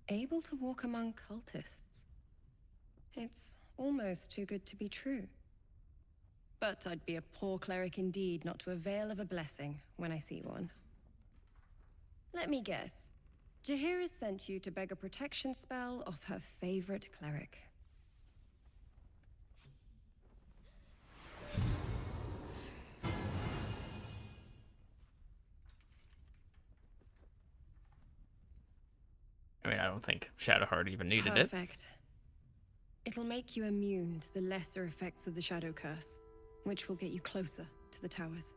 able to walk among cultists. It's almost too good to be true. But I'd be a poor cleric indeed not to avail of a blessing when I see one. Let me guess. Jaheira sent you to beg a protection spell off her favorite cleric. I mean, I don't think Shadowheart even needed Perfect. It'll make you immune to the lesser effects of the Shadow Curse, which will get you closer to the towers.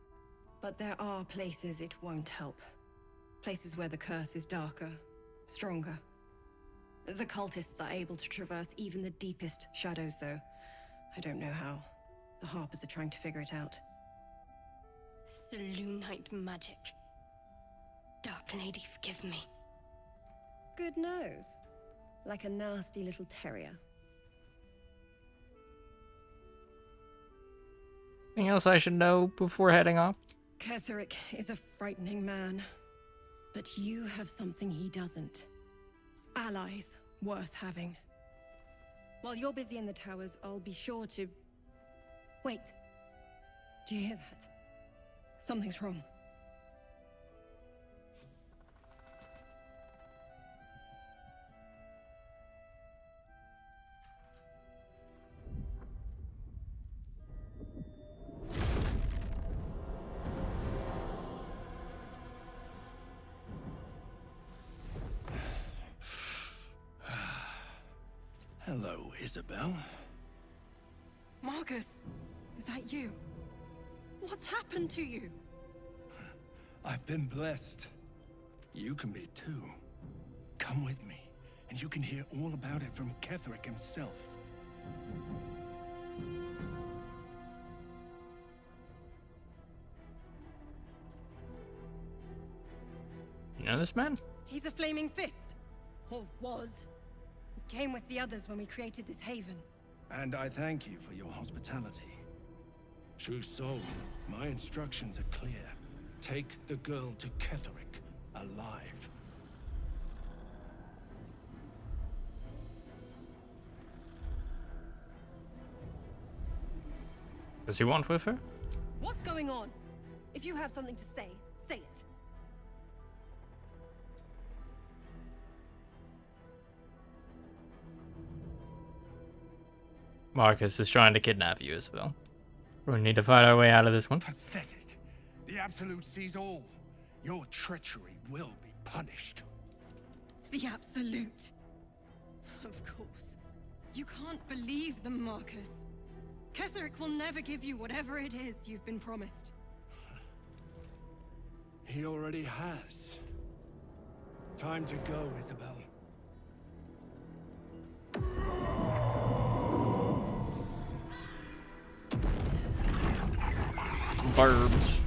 But there are places it won't help. Places where the curse is darker, stronger. The cultists are able to traverse even the deepest shadows, though. I don't know how. The Harpers are trying to figure it out. Selûnite magic. Dark Lady, forgive me. Good nose. Like a nasty little terrier. Anything else I should know before heading off? Ketheric is a frightening man. But you have something he doesn't. Allies worth having. While you're busy in the towers, I'll be sure to... Wait. Do you hear that? Something's wrong. Hello, Isabel. Marcus, is that you? What's happened to you? I've been blessed. You can be too. Come with me, and you can hear all about it from Ketheric himself. You know this man? He's a flaming fist. Or was. He came with the others when we created this haven. And I thank you for your hospitality. True soul, my instructions are clear. Take the girl to Ketheric, alive. Does he want with her? What's going on? If you have something to say, say it. Marcus is trying to kidnap you, Isabel. We need to find our way out of this one. Pathetic. The Absolute sees all. Your treachery will be punished. The Absolute. Of course. You can't believe them, Marcus. Ketheric will never give you whatever it is you've been promised. He already has. Time to go, Isabel. Barbs.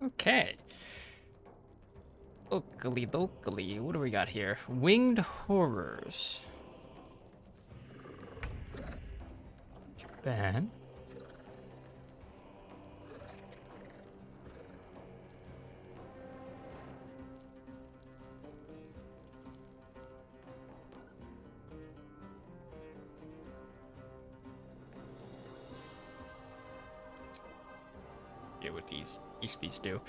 Okay. Oakley dokely. What do we got here? Winged horrors. Bad. Yeah, what each of these do.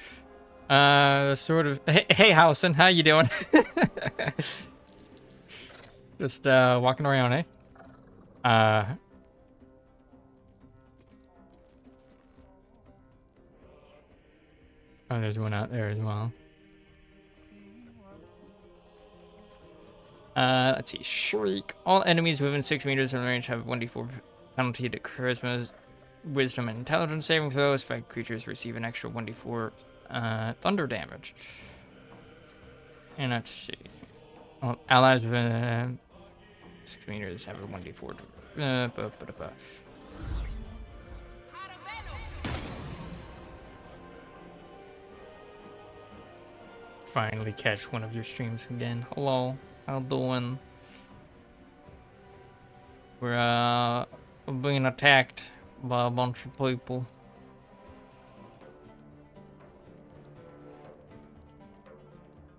Sort of. Hey, Howson, how you doing? Just walking around, eh? Oh, there's one out there as well. Let's see. Shriek. All enemies within 6 meters of range have 1d4 penalty to charisma, wisdom, and intelligence saving throws. Affected creatures receive an extra 1d4 thunder damage. And let's see. All allies within 6 meters have a 1d4. Finally catch one of your streams again. Hello, how doing? We're being attacked by a bunch of people.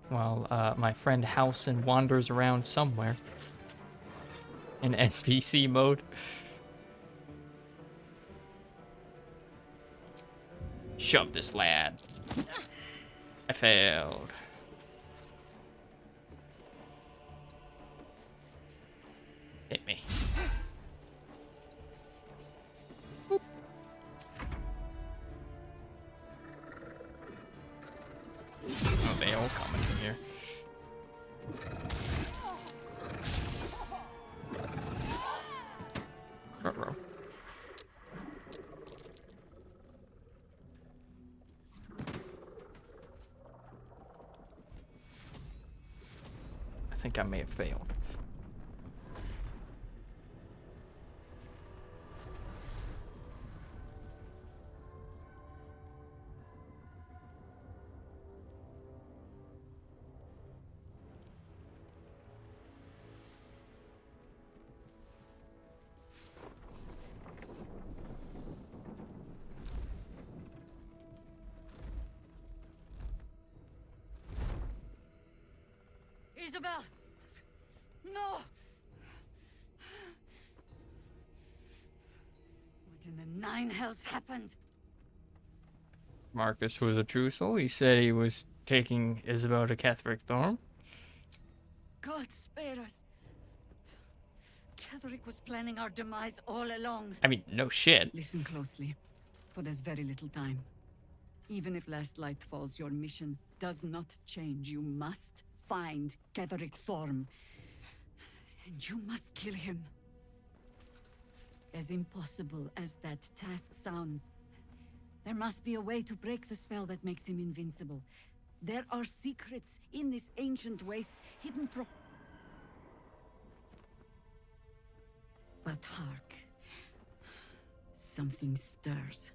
While my friend Howson wanders around somewhere in NPC mode. Shove this lad. I failed. Hit me. Boop. Oh, they all coming in here. Ruh-roh. I think I may have failed. Isabel! No! What in the nine hells happened? Marcus was a true soul. He said he was taking Isabel to Catherick Thorn. God spare us. Catherick was planning our demise all along. I mean, no shit. Listen closely, for there's very little time. Even if last light falls, your mission does not change. You must find Catherick Thorm. And you must kill him. As impossible as that task sounds, there must be a way to break the spell that makes him invincible. There are secrets in this ancient waste hidden from... But hark. Something stirs.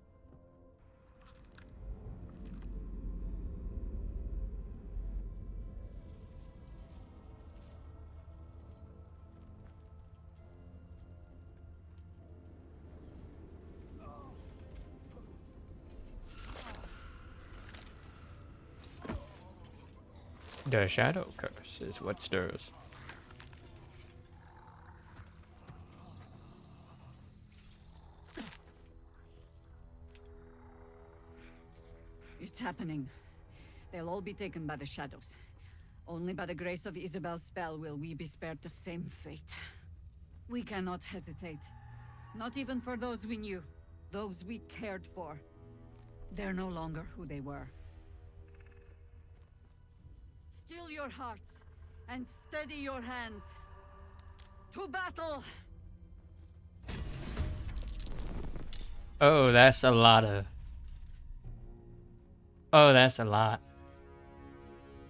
The shadow curse is what stirs. It's happening. They'll all be taken by the shadows. Only by the grace of Isabel's spell will we be spared the same fate. We cannot hesitate. Not even for those we knew. Those we cared for. They're no longer who they were. Still your hearts, and steady your hands. To battle! Oh, that's a lot of... Oh, that's a lot.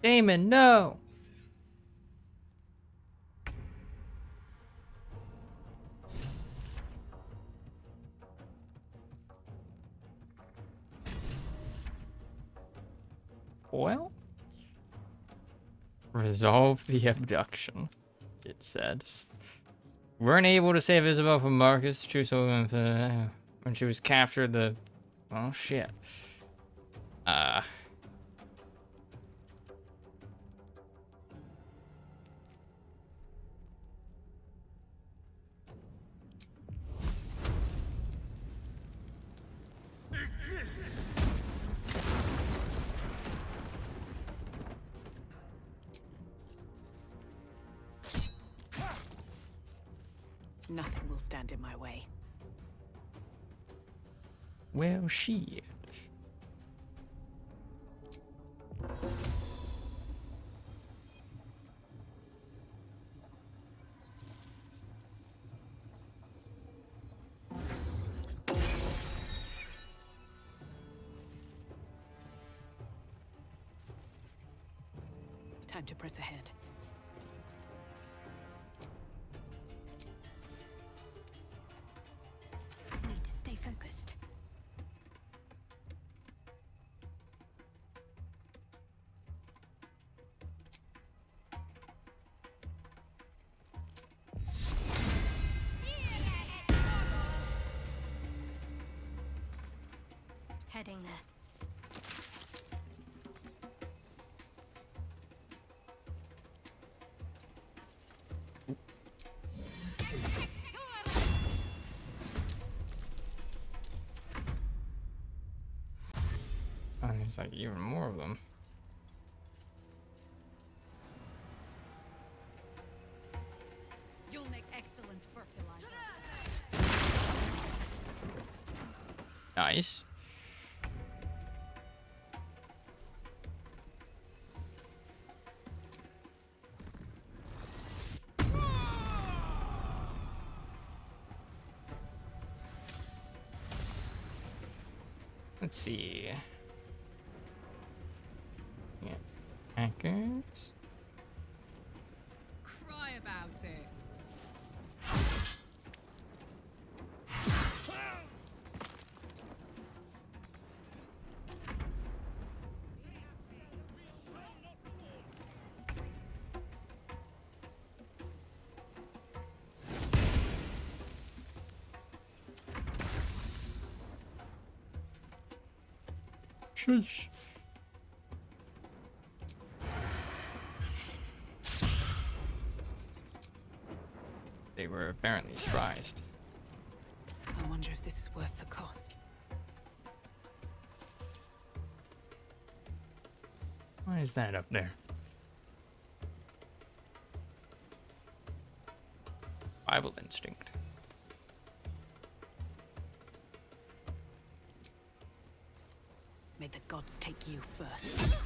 Damon, no! Well, resolve the abduction, it says. Weren't able to save Isabel from Marcus. True, so when she was captured, the... Oh, shit. Nothing will stand in my way. Well, shit. Time to press ahead. Need to stay focused. Heading there. Oh, there's like even more of them. You'll make excellent fertilizer. Nice. Let's see. Yeah. Hackers. Cry about it. Sheesh. They were apparently surprised. I wonder if this is worth the cost. Why is that up there? Survival instinct. May the gods take you first.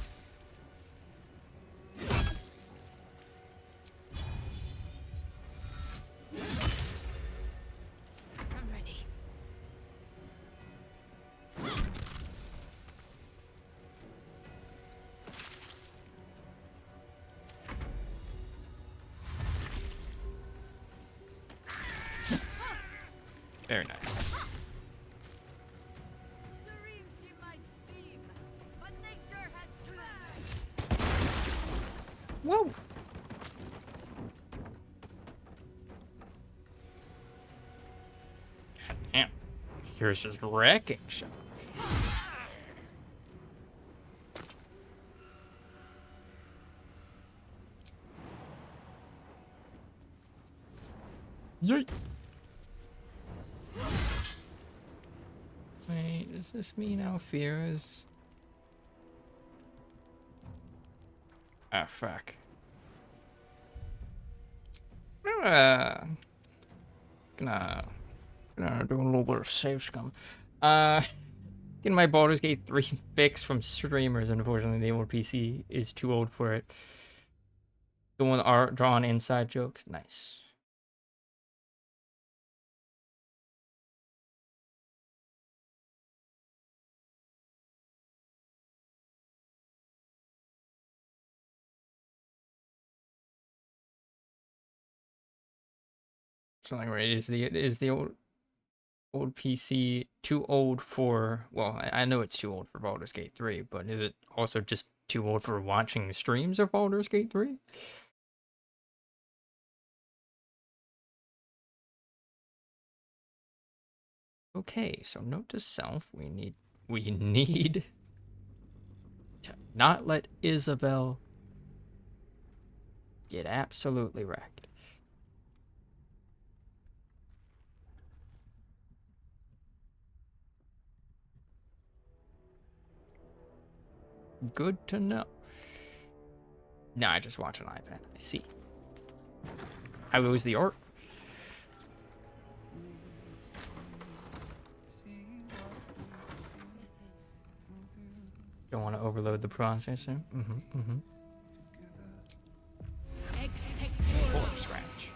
I'm ready. Very nice. Serene she might seem, but nature has planned. Whoa! Damn. Here's just wrecking shop. Yay! Wait, does this mean Alfira is... Ah, fuck. Gonna do a little bit of save scum. Getting my Baldur's Gate 3 fix from streamers. Unfortunately, the old PC is too old for it. Doing art, drawing inside jokes. Nice. Something right? Is the old PC too old for? Well, I know it's too old for Baldur's Gate 3, but is it also just Too old for watching streams of Baldur's Gate 3? Okay, so note to self, we need to not let Isabel get absolutely wrecked. Good to know. No, I just watch an iPad. I see. How was the art? Don't want to overload the processor. Or scratch.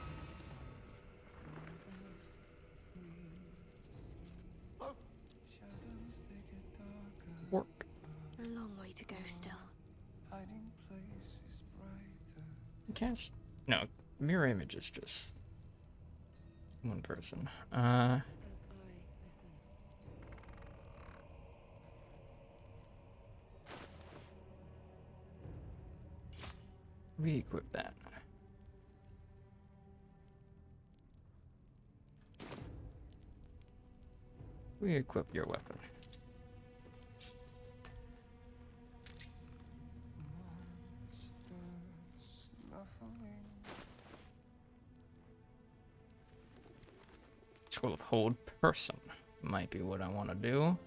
Work. A long way to go still. Cast? No, mirror image is just one person. Re-equip that. Re-equip your weapon. Scroll of hold person might be what I want to do.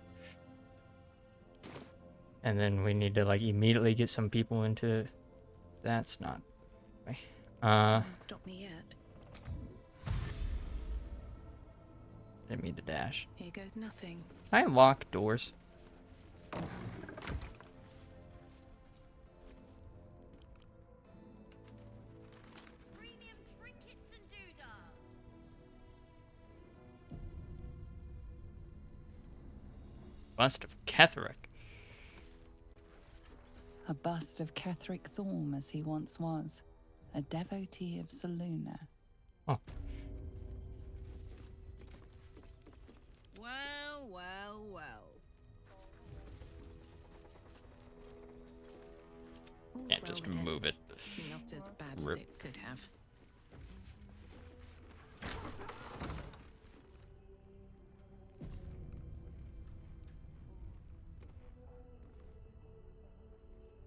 And then we need to like immediately get some people into. That's not. Okay. Can't stop me yet. Didn't mean to dash. Here goes nothing. I unlock doors. Premium trinkets and doodads. Bust of Ketheric. A bust of Ketheric Thorm as he once was, a devotee of Selûne. Oh. Well, well, well. All's Yeah, well just that ends. move it. Not as bad Rip. as it could have.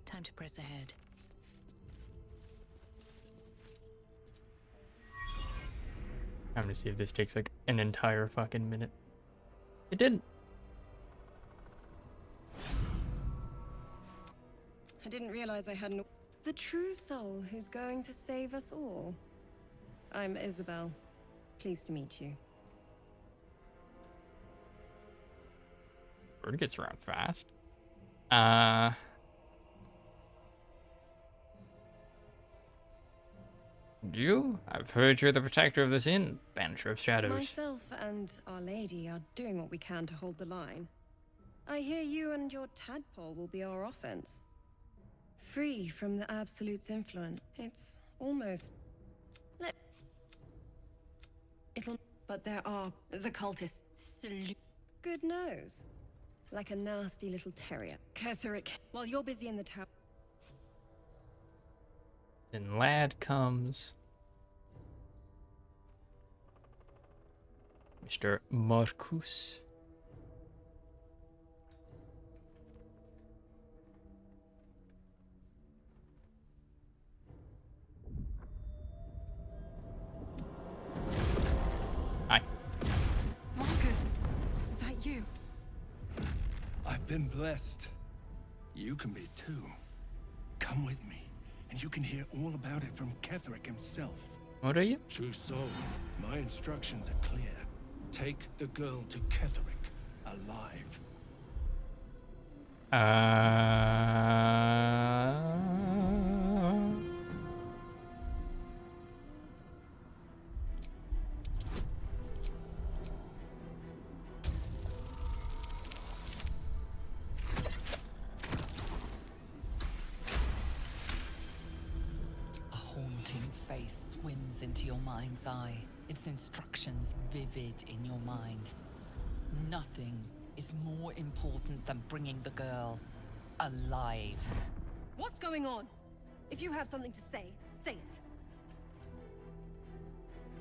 Time to press ahead. I'm gonna see if this takes like an entire fucking minute. It didn't. I didn't realize I had the true soul who's going to save us all. I'm Isabel. Pleased to meet you. Bird gets around fast. You? I've heard you're the protector of this inn, Banisher of Shadows. Myself and Our Lady are doing what we can to hold the line. I hear you and your tadpole will be our offense. Free from the Absolute's influence. It's almost... But there are the cultists. Good nose. Like a nasty little terrier. Ketheric, while you're busy in the tower... Then lad comes. Mr. Marcus. Hi. Marcus, is that you? I've been blessed. You can be too. Come with me, and you can hear all about it from Ketheric himself. What are you? True soul, my instructions are clear. Take the girl to Ketheric, alive. A haunting face swims into your mind's eye, its instructions vivid in your mind. Nothing is more important than bringing the girl alive. What's going on? If you have something to say, say it.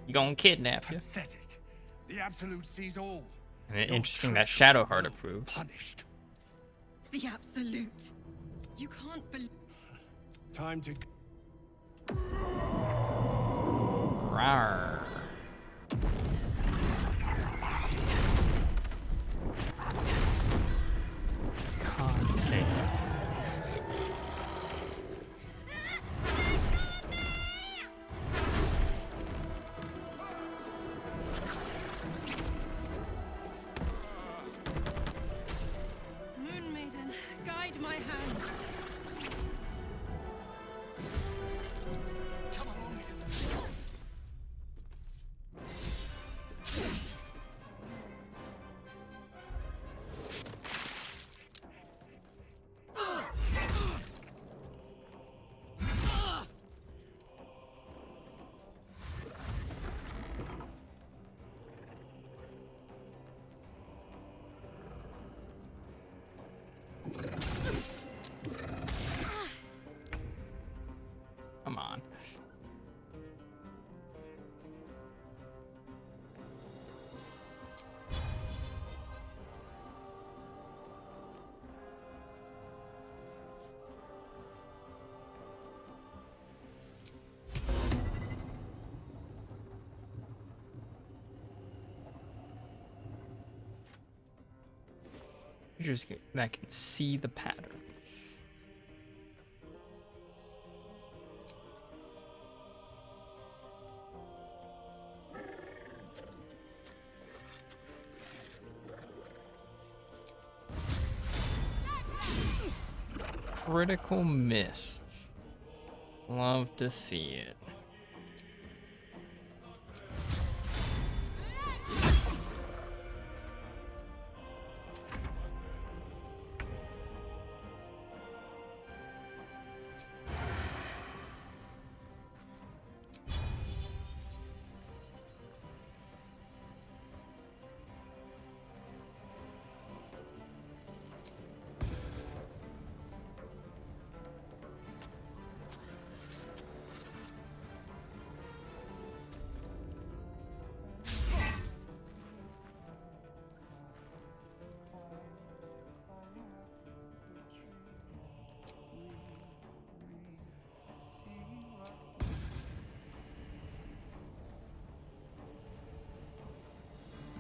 You gonna kidnap you? Pathetic. The Absolute sees all. And Your interesting that treachery Shadowheart will approves. Punished. The Absolute. You can't believe. Time to. Rawr. Con save. Moon Maiden, guide my hands. Come on. Creatures that can see the pattern. Critical miss. Love to see it.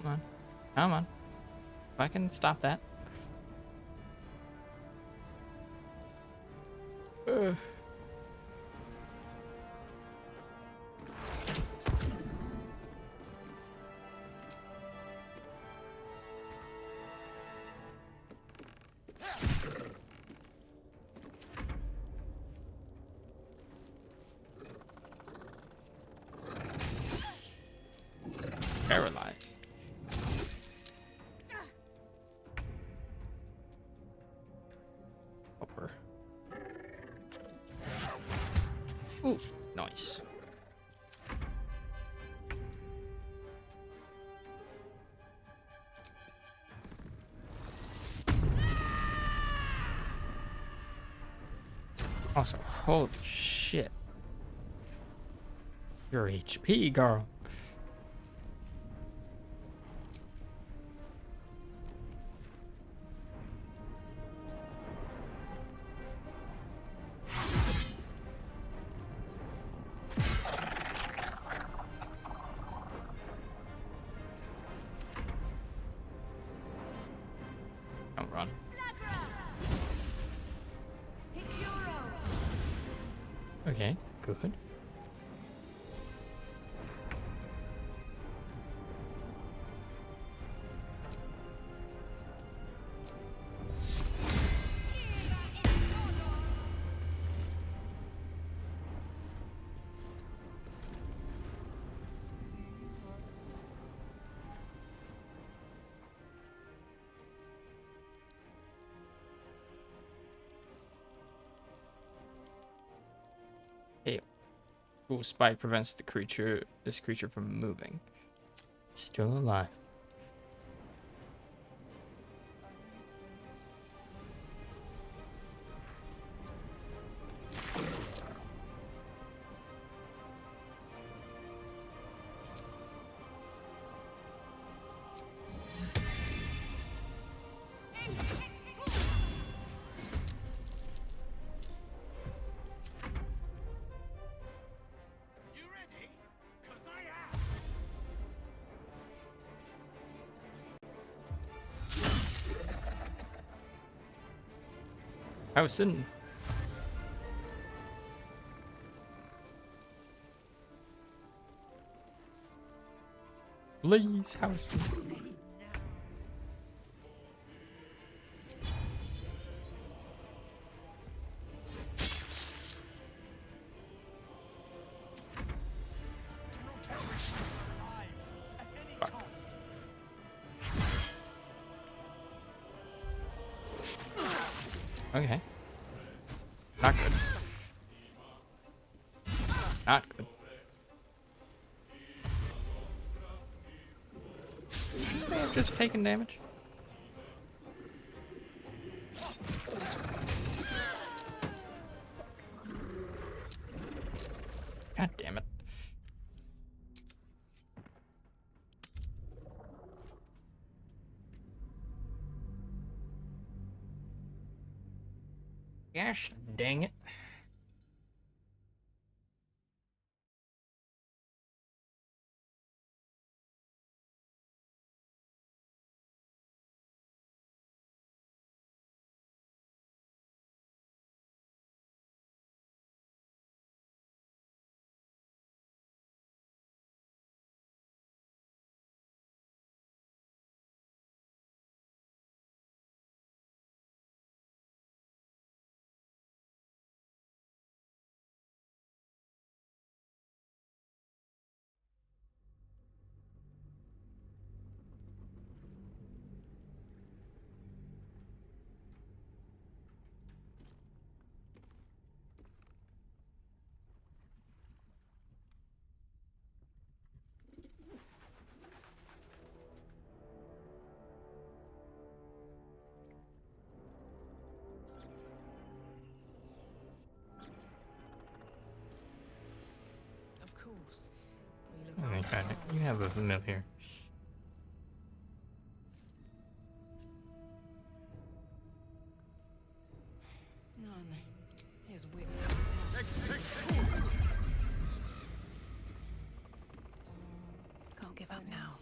Come on. Come on. If I can stop that. Ugh. Paralyzed. Upper. Ooh, nice. Also, holy shit. Your HP, girl. Don't run. Okay, good. Hey, cool spike prevents this creature from moving. Still alive. Housen. Please, Housen. Okay. Not good. Not good. Just taking damage. God damn it. Gosh dang it. Of course. Okay, you have a familiar. None. His wits. Can't give up now.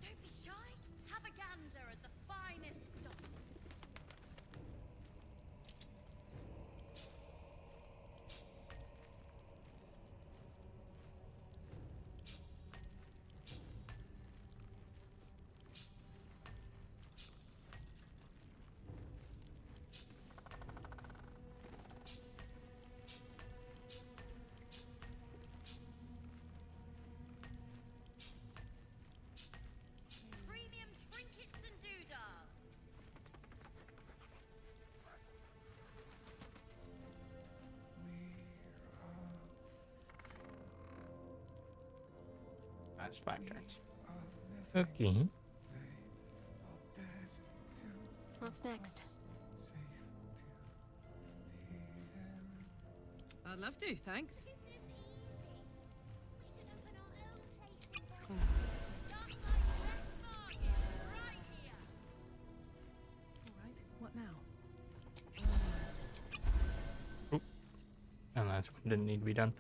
Don't be shy. Have a gander at the finest stock. Premium trinkets and doodahs. That's back turns. Okay. What's next? I'd love to, thanks. Alright, what now? And that's what didn't need to be done.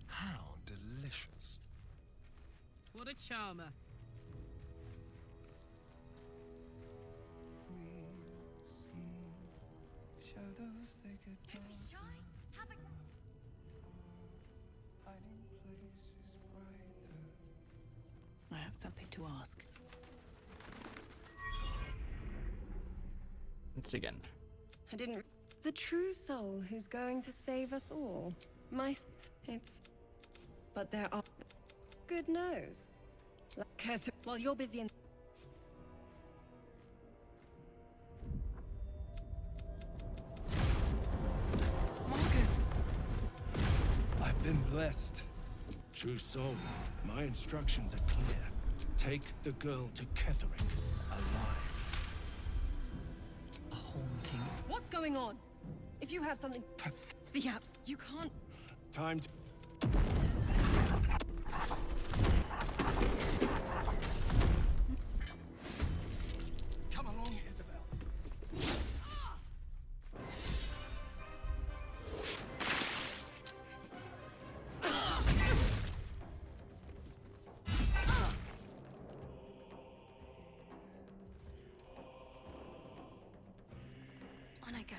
How delicious. What a charmer. Shadows, they get Don't be shy. Have a hiding places brighter. I have something to ask. Once again. I didn't. The true soul who's going to save us all. It's. But there are. Good knows. Like while you're busy in. Marcus! I've been blessed. True soul, my instructions are clear. Take the girl to Ketherick alive. A haunting. What's going on? If you have something. The apps. You can't. Time to... Come along, Isabel. On I go.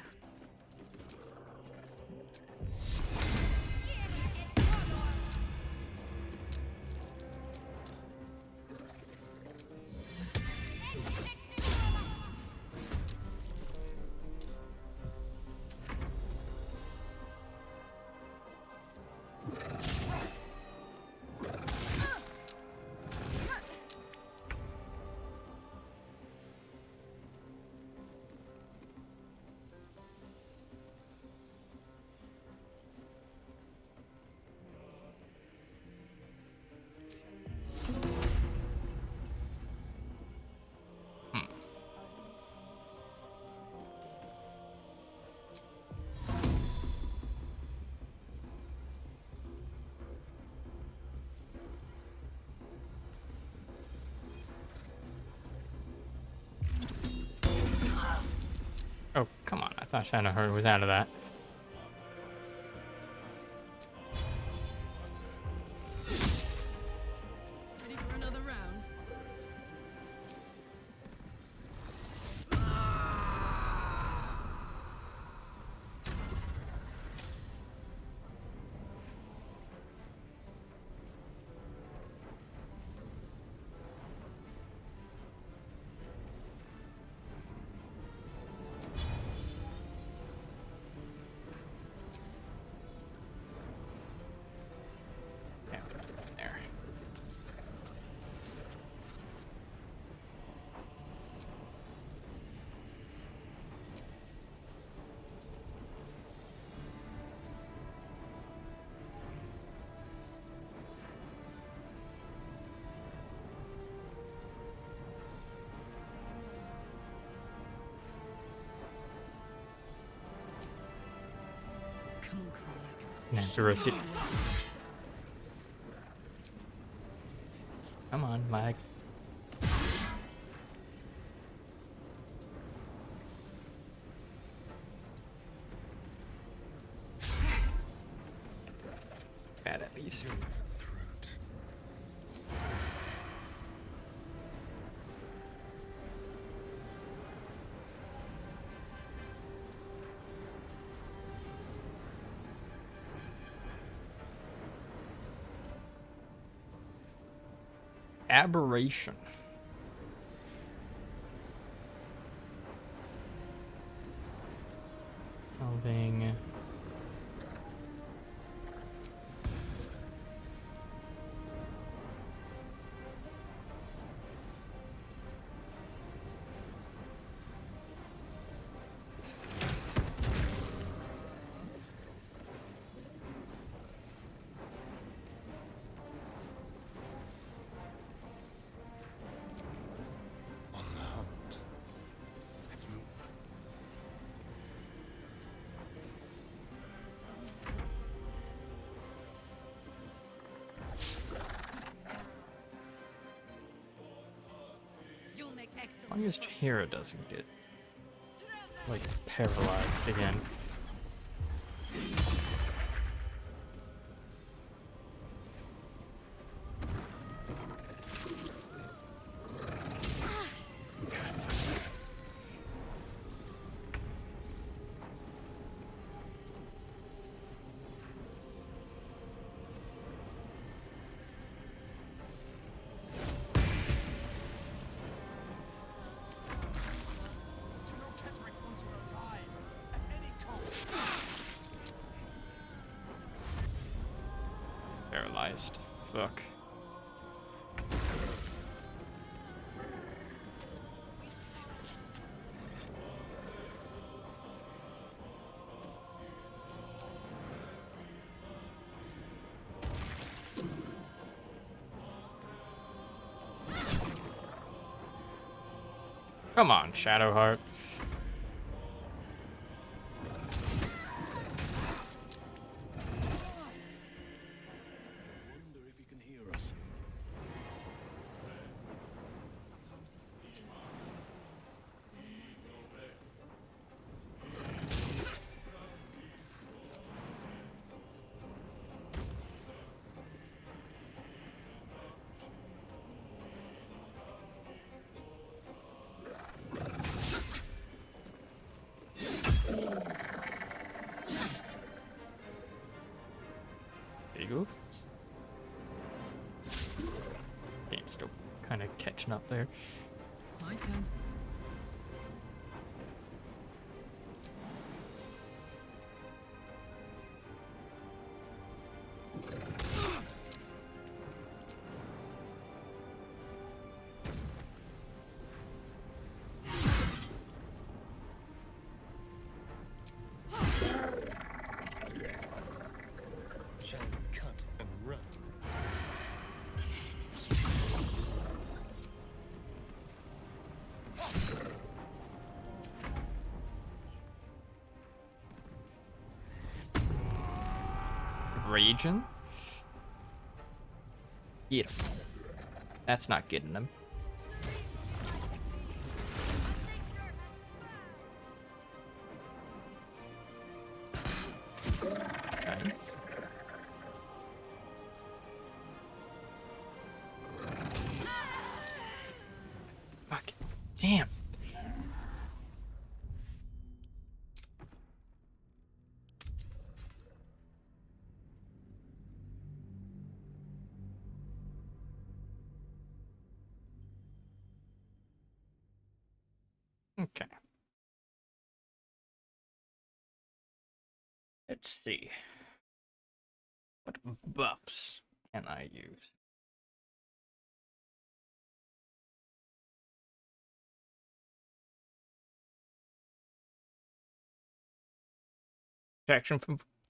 Oh, come on. I thought Shadowheart was out of that. Ready for another round? Yeah, there. Come on, Karlach. Gonna have to risk it. Come on, Mike. Bad at these. Aberration. Solving. On the hunt. Let's move. You'll make As excellent. long as Chihira doesn't get, like, paralyzed again. Paralyzed. Fuck. Come on, Shadowheart. Wonder if he can hear us. catching up there. My turn. Shall we cut and run? Raging? Get him. That's not getting him. Okay. Fuck. Damn. Okay. Let's see. What buffs can I use? Protection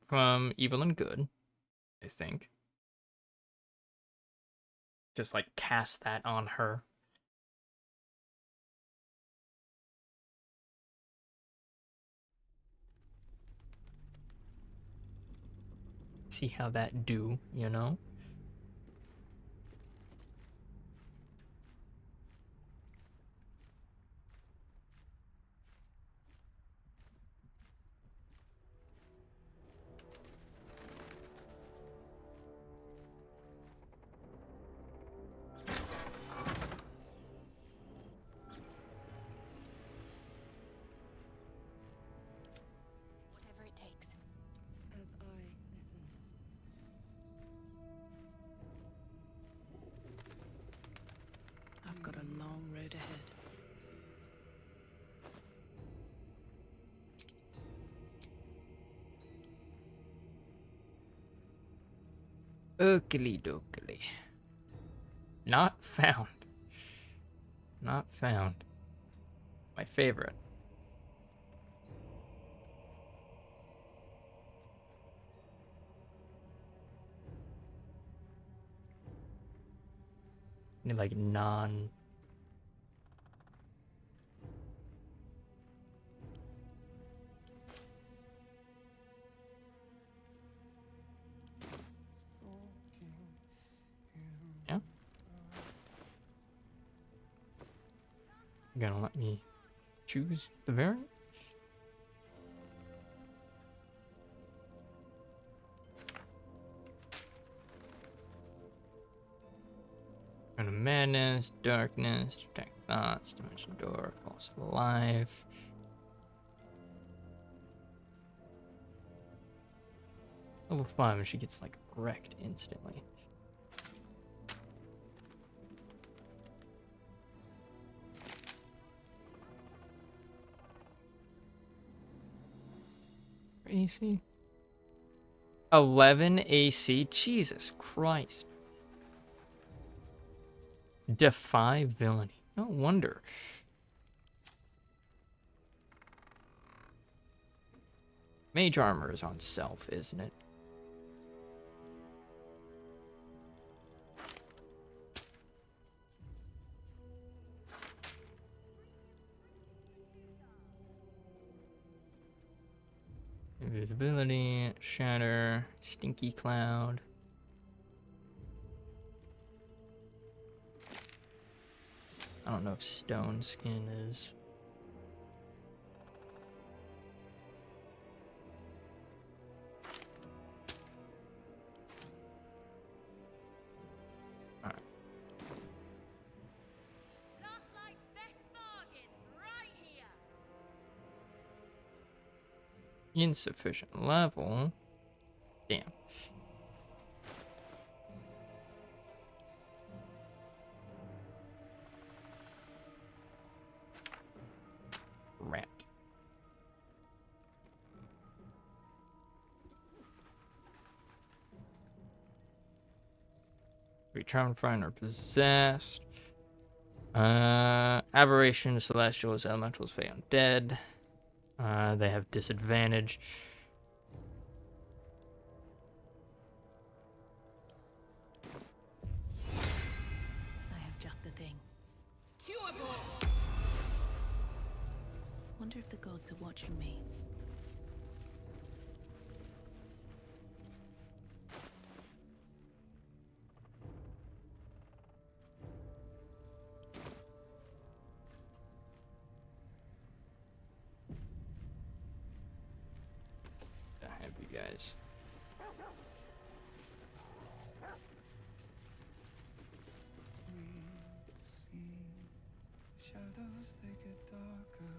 from evil and good, I think. Just like cast that on her. See how that do, you know? Whatever it takes. As I listen. I've got a long road ahead. Oakley dokley. Not found. Not found. My favorite. Any like non. Yeah. You're gonna let me choose the variant? Kind of madness, darkness, detect thoughts, dimension door, false life. Level 5 and she gets like wrecked instantly. AC? 11 AC? Jesus Christ. Defy villainy. No wonder. Mage armor is on self, isn't it? Invisibility, shatter, stinky cloud. I don't know if stone skin is. Alright. Last night's best bargains right here. Insufficient level. Damn. rat. We try and find or possessed. Aberrations, celestials, elementals, fey, undead. They have disadvantage. I have just the thing. Wonder if the gods are watching me. I have you guys. Shadows, they get darker.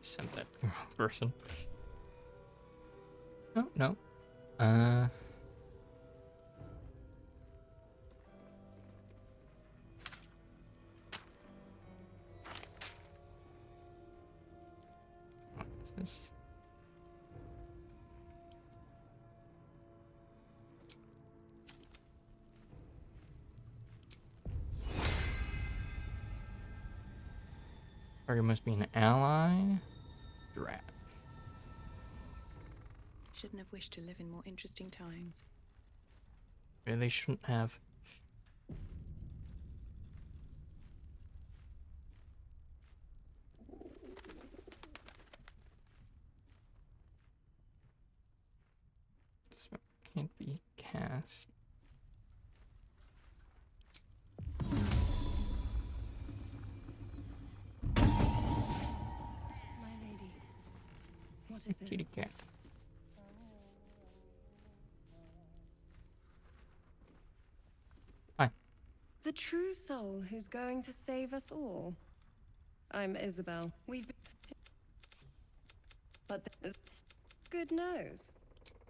Sent that to the wrong person. Oh, no. What is this? Target must be an ally. Rat. Shouldn't have wished to live in more interesting times. Really shouldn't have. So can't be cast. My lady, what is it? Kitty cat. Hi. The true soul who's going to save us all. I'm Isabel. We've been... But good knows.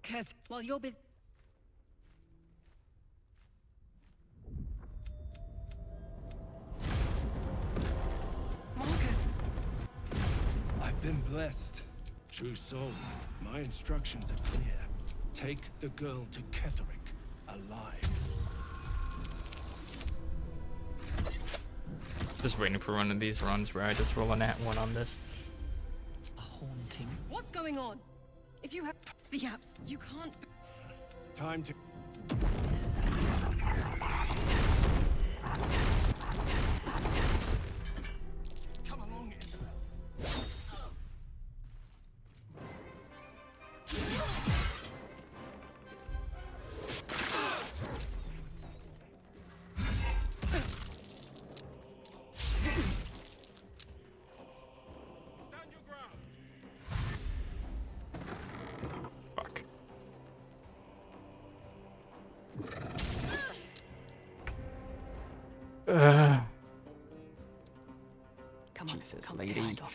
Keth, while you're busy... Marcus! I've been blessed. True soul, my instructions are clear. Take the girl to Ketherick, alive. Just waiting for one of these runs where I just roll a nat 1 on this. A haunting. What's going on? If you have the apps, you can't... Time to... Come along, Isabel. Fuck. Come on, Jesus, can't lady. stay idle.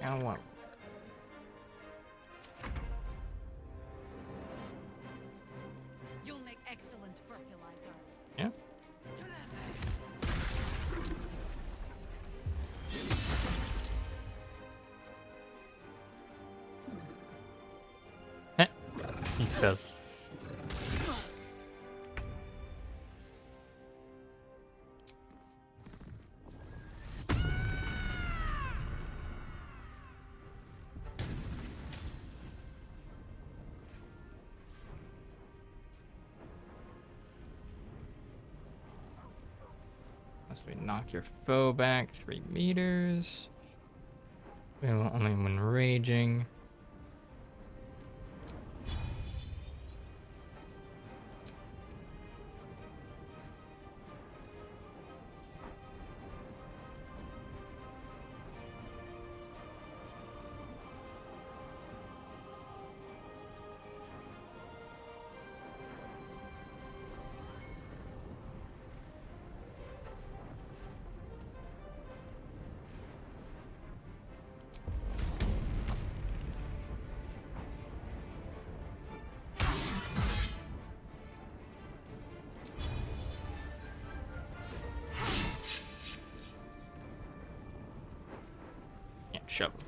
I don't want. You'll make excellent fertilizer. Yeah. Heh. He fell. Unless we knock your foe back 3 meters. We will only when raging. Yeah, shove him.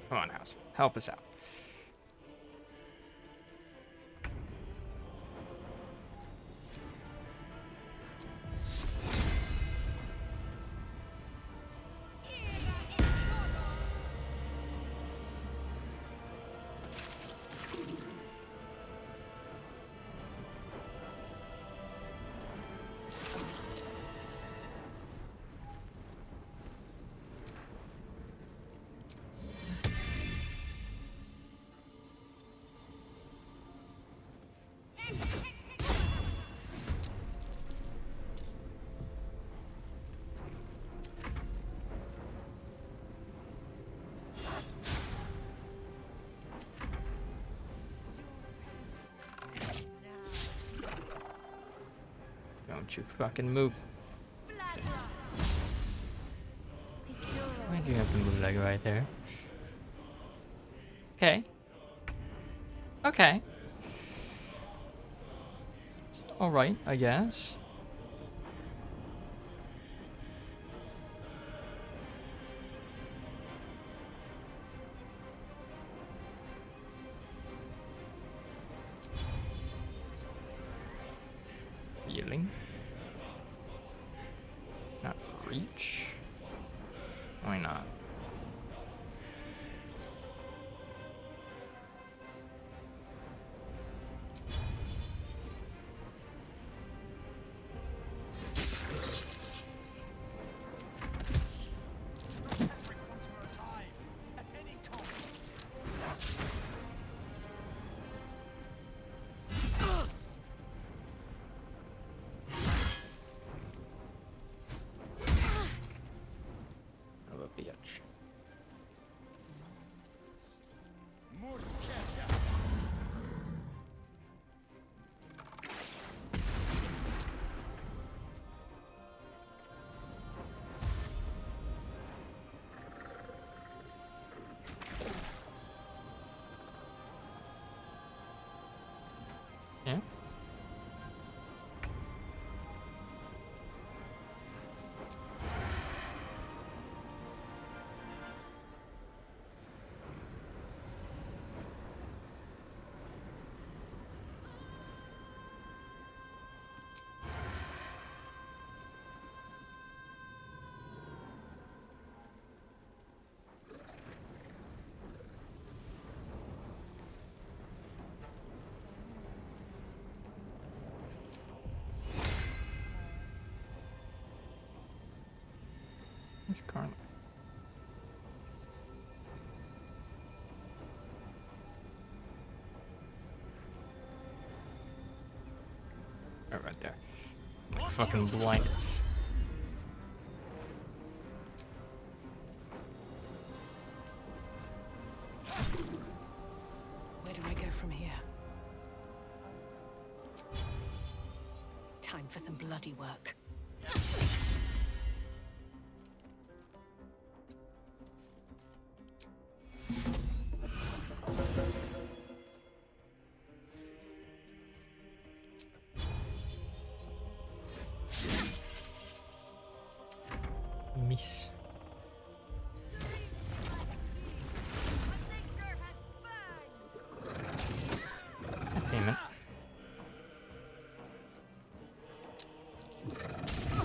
Come on, House. Help us out. Don't you fucking move. Why'd you have to move like right there? Okay. Okay. It's alright, I guess. Healing. Not reach. Why not? Of a bitch. Yeah. Where's Carla? Oh, right there. Like fucking blind. Where do I go from here? for some bloody work. Miss. Damn it.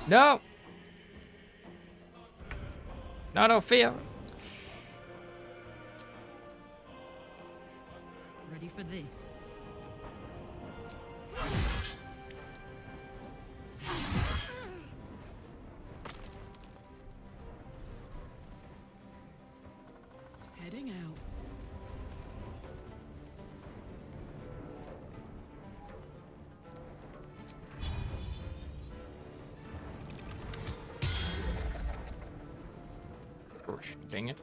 No! No fear. Ready for this? Heading out. Gosh, dang it.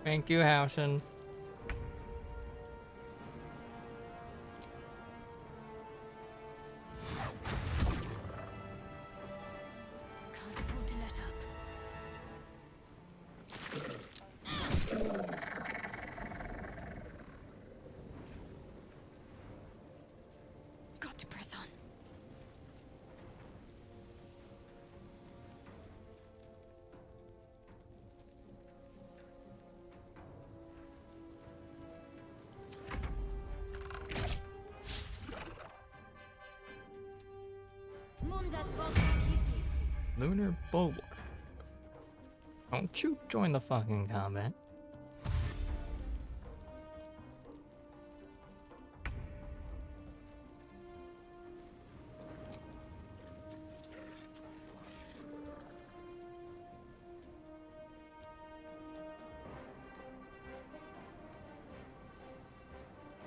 Thank you, Housen. Can't afford to let up. Got to press on. Lunar Bulwark. Don't you join the fucking combat.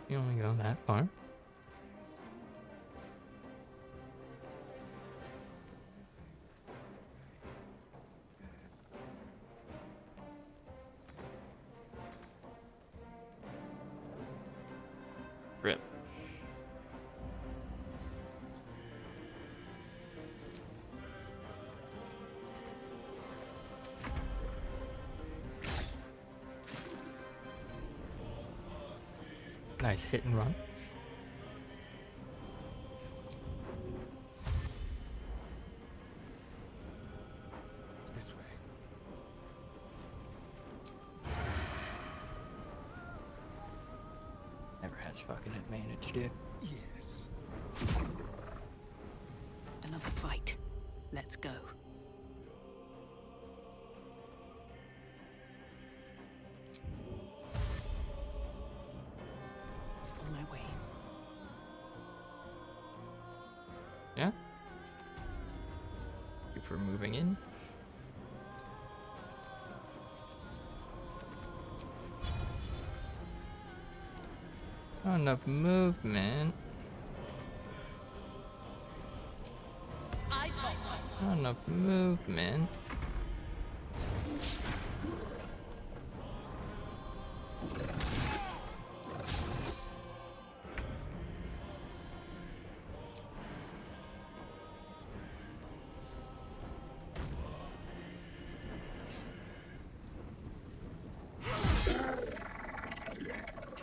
You only go that far. Rip. Nice hit and run. This way. Never has fucking advantage, dude. Yes. Another fight. Let's go. On my way. Yeah. Thank you for moving in. Not enough movement. Not enough movement.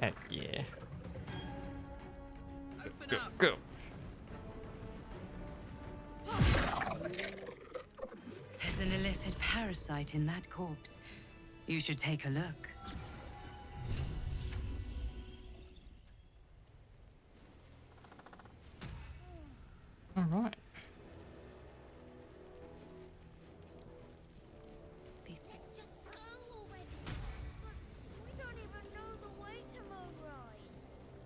Heck yeah. Go, go. There's an illithid parasite in that corpse. You should take a look. All right. Let's just go already. But we don't even know the way to Moonrise.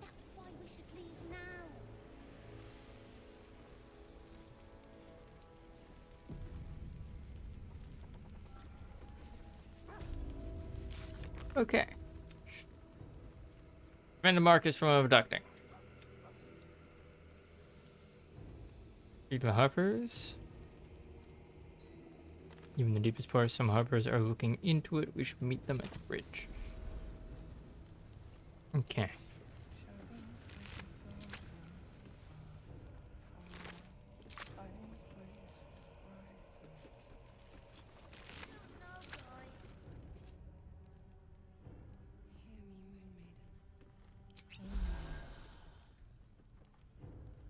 That's why we should leave now. Okay. Prevent the Marcus from abducting. Feed the Harpers. Even the deepest part, some Harpers are looking into it. We should meet them at the bridge. Okay.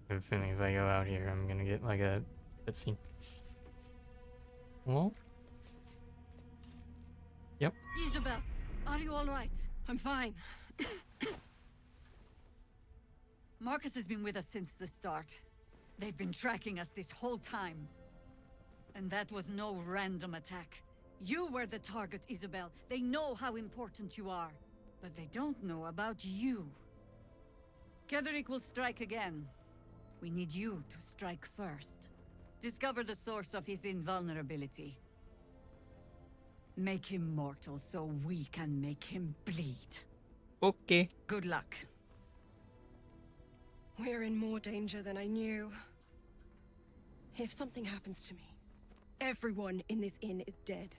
I have a feeling if I go out here, I'm gonna get like a cutscene. Well. Yep. Isabel, are you all right? I'm fine. Marcus has been with us since the start. They've been tracking us this whole time. And that was no random attack. You were the target, Isabel. They know how important you are. But they don't know about you. Ketherick will strike again. We need you to strike first. Discover the source of his invulnerability. Make him mortal so we can make him bleed. Okay. Good luck. We're in more danger than I knew. If something happens to me, everyone in this inn is dead.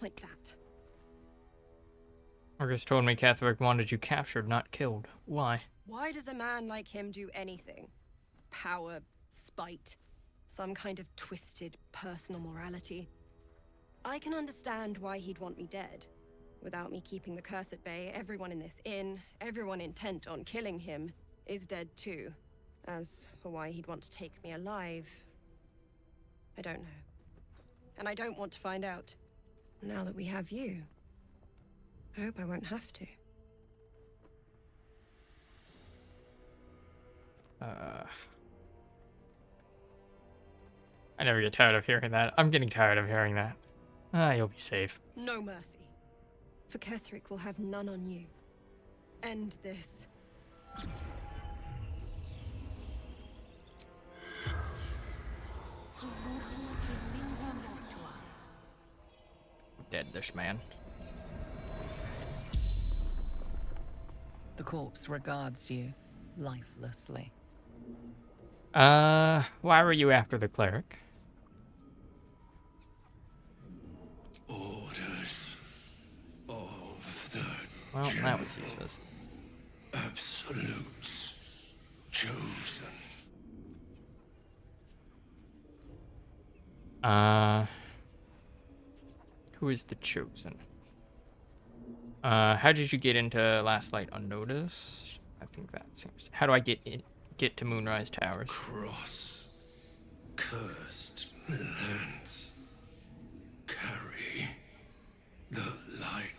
Like that. Marcus told me Ketherick wanted you captured, not killed. Why? Why does a man like him do anything? Power, spite, some kind of twisted personal morality. I can understand why he'd want me dead. Without me keeping the curse at bay, everyone in this inn, everyone intent on killing him, is dead too. As for why he'd want to take me alive, I don't know. And I don't want to find out. Now that we have you, I hope I won't have to. I never get tired of hearing that. I'm getting tired of hearing that. You'll be safe. No mercy. For Ketherick will have none on you. End this. Dead, this man. The corpse regards you lifelessly. Why were you after the cleric? Orders of the Well, that was useless. Absolutes chosen. Who is the chosen? How did you get into Last Light unnoticed? I think that seems. How do I get to Moonrise Towers? Cross cursed lands carry the light.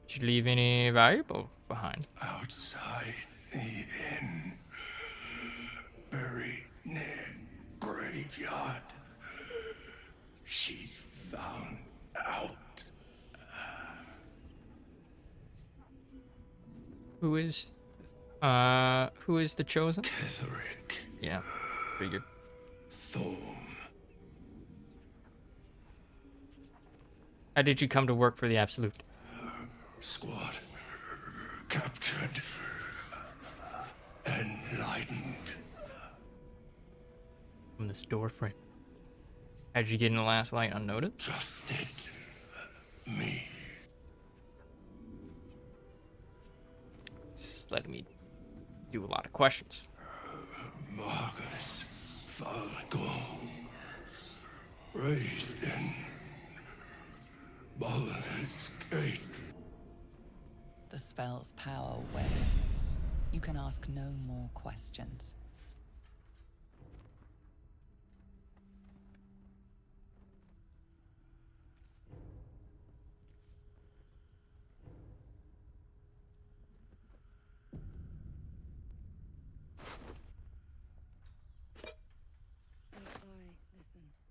Did you leave any valuable behind? Outside the inn, buried near graveyard, she found out. Who is the chosen? Ketherick. Yeah, figured. Thorn. How did you come to work for the Absolute? Squad captured, enlightened. From this door frame. How did you get in the Last Light unnoticed? Trusted me. This is letting me do a lot of questions. Marcus Falcon, raised in Baldur's Gate. The spell's power wanes. You can ask no more questions.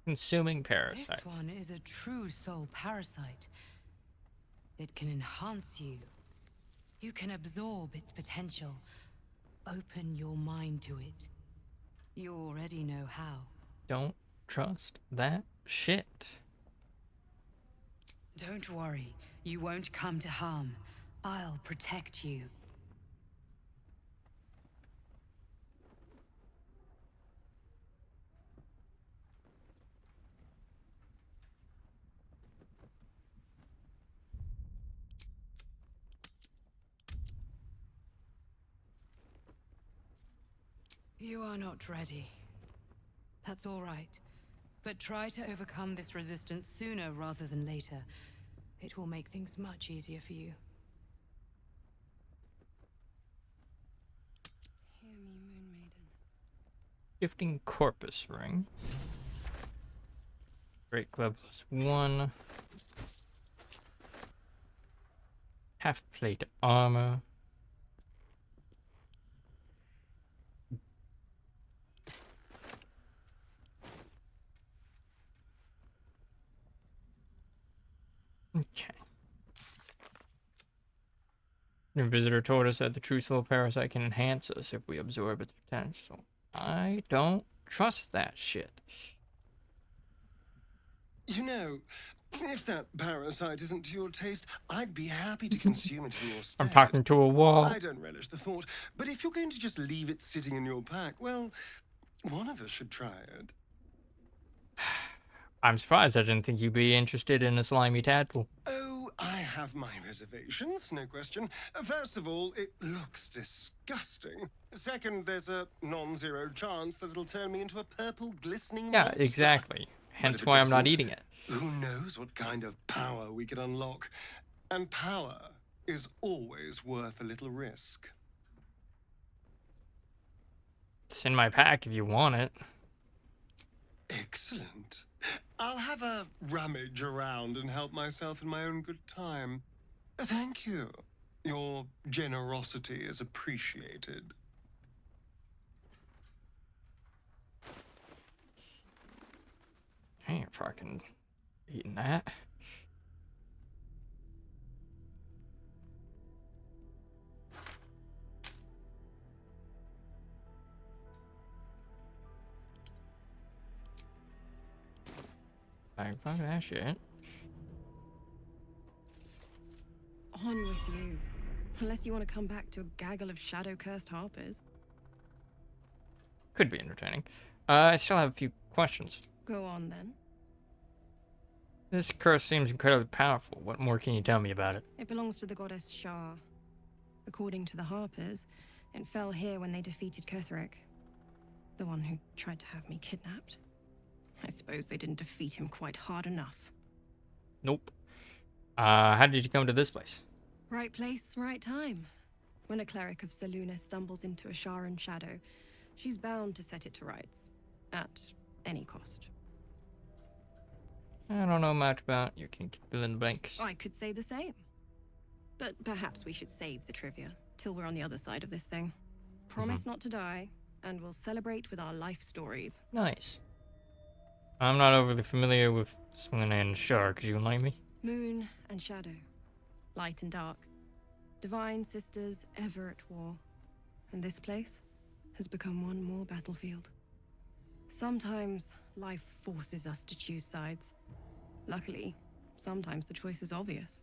Consuming parasites. This one is a true soul parasite. It can enhance you. You can absorb its potential. Open your mind to it. You already know how. Don't trust that shit. Don't worry. You won't come to harm. I'll protect you. You are not ready. That's all right. But try to overcome this resistance sooner rather than later. It will make things much easier for you. Hear me, Moon Maiden. Shifting Corpus Ring. Great Club +1. Half plate armor. Okay. Your visitor told us that the true soul parasite can enhance us if we absorb its potential. I don't trust that shit. You know, if that parasite isn't to your taste, I'd be happy to consume it in your stead. I'm talking to a wall. I don't relish the thought, but if you're going to just leave it sitting in your pack, well, one of us should try it. I'm surprised. I didn't think you'd be interested in a slimy tadpole. Oh, I have my reservations, no question. First of all, it looks disgusting. Second, there's a non-zero chance that it'll turn me into a purple glistening Yeah, monster. exactly. But Hence if it why I'm not doesn't, eating it. Who knows what kind of power we could unlock? And power is always worth a little risk. It's in my pack if you want it. Excellent. I'll have a rummage around and help myself in my own good time. Thank you. Your generosity is appreciated. I ain't fucking eating that. Like, fuck that shit. On with you. Unless you want to come back to a gaggle of shadow-cursed harpers. Could be entertaining. I still have a few questions. Go on, then. This curse seems incredibly powerful. What more can you tell me about it? It belongs to the goddess Shah. According to the harpers, it fell here when they defeated Ketheric, the one who tried to have me kidnapped. I suppose they didn't defeat him quite hard enough. Nope. How did you come to this place? Right place, right time. When a cleric of Selûne stumbles into a Sharan shadow, she's bound to set it to rights. At any cost. I don't know much about. You can fill in the blanks. I could say the same. But perhaps we should save the trivia till we're on the other side of this thing. Promise not to die, and we'll celebrate with our life stories. Nice. I'm not overly familiar with Selûne and Shar. Could you enlighten me? Moon and shadow. Light and dark. Divine sisters ever at war. And this place has become one more battlefield. Sometimes life forces us to choose sides. Luckily, sometimes the choice is obvious.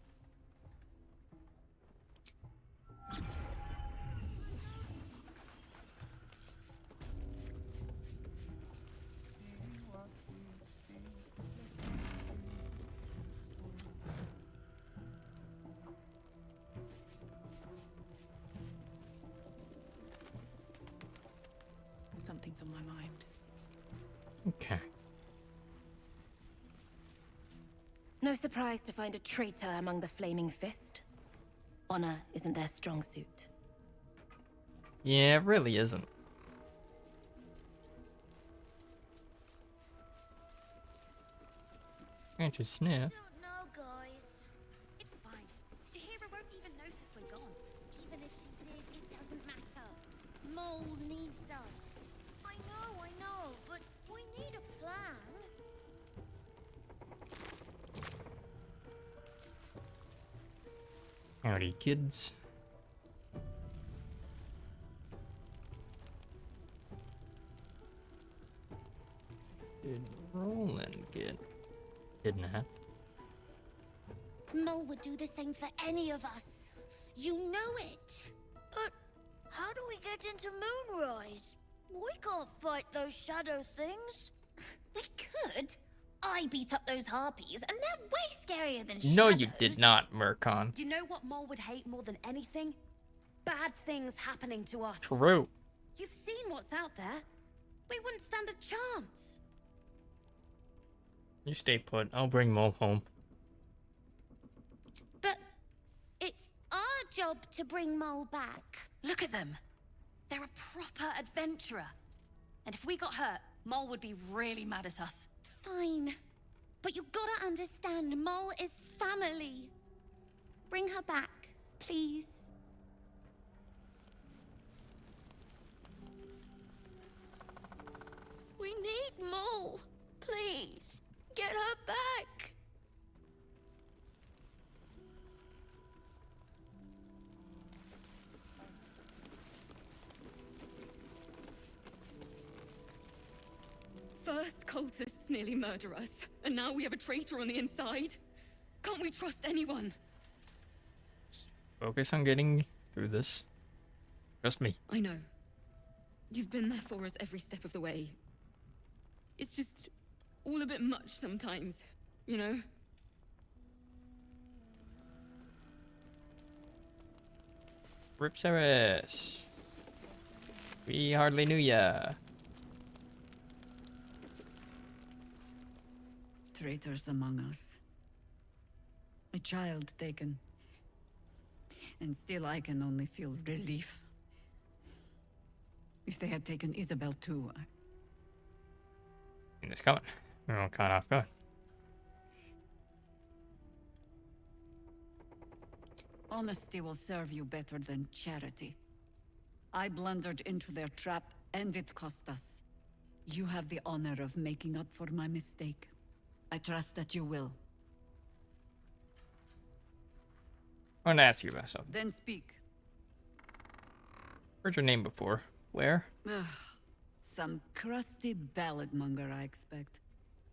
Something's on my mind. Okay. No surprise to find a traitor among the Flaming Fist. Honor isn't their strong suit. Yeah, it really isn't. Can't you sniff? No, guys. It's fine. Jahira won't even notice we're gone. Even if she did, it doesn't matter. Mole needs us. I know, but we need a plan. Howdy, kids. Did Roland get kidnapped? Mole would do the same for any of us. You know it. But how do we get into Moonrise? We can't fight those shadow things. We could. I beat up those harpies, and they're way scarier than No, shadows. you did not, Murkon. You know what Mole would hate more than anything? Bad things happening to us. True. You've seen what's out there. We wouldn't stand a chance. You stay put. I'll bring Mo home. But it's our job to bring Mole back. Look at them. They're a proper adventurer. And if we got hurt, Mole would be really mad at us. Fine. But you gotta understand, Mole is family. Bring her back, please. We need Mole. Please, get her back. First, cultists nearly murder us, and now we have a traitor on the inside. Can't we trust anyone? Focus on getting through this. Trust me. I know. You've been there for us every step of the way. It's just all a bit much sometimes, you know? Ripsaris. We hardly knew ya. Traitors among us. A child taken. And still I can only feel relief. If they had taken Isabel too, It's coming. We're all caught off guard. honesty will serve you better than charity. I blundered into their trap, and it cost us. You have the honor of making up for my mistake. I trust that you will. I want to ask you about something. Then speak. Heard your name before. Where? Ugh, some crusty ballad monger, I expect.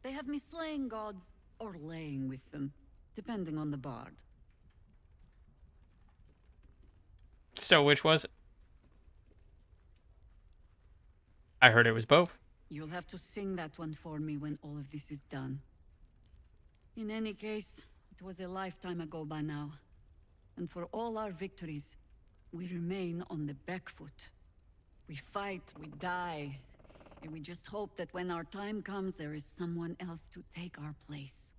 They have me slaying gods or laying with them, depending on the bard. So which was it? I heard it was both. You'll have to sing that one for me when all of this is done. In any case, it was a lifetime ago by now. And for all our victories, we remain on the back foot. We fight, we die, and we just hope that when our time comes, there is someone else to take our place.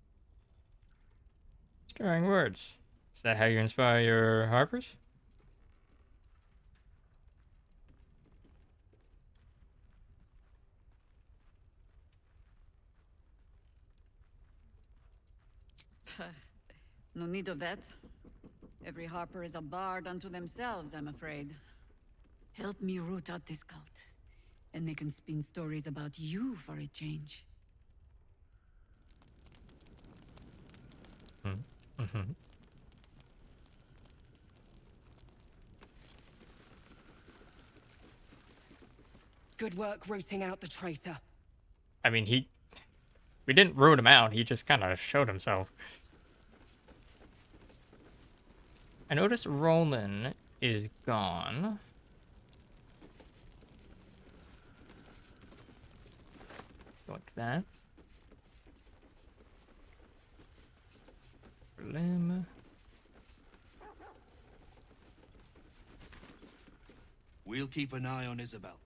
Stirring words. Is that how you inspire your harpers? No need of that. Every harper is a bard unto themselves, I'm afraid. Help me root out this cult, and they can spin stories about you for a change. Mm-hmm. Good work rooting out the traitor. I mean, we didn't root him out. He just kind of showed himself. I noticed Roland is gone. Like that. Limb. We'll keep an eye on Isabel.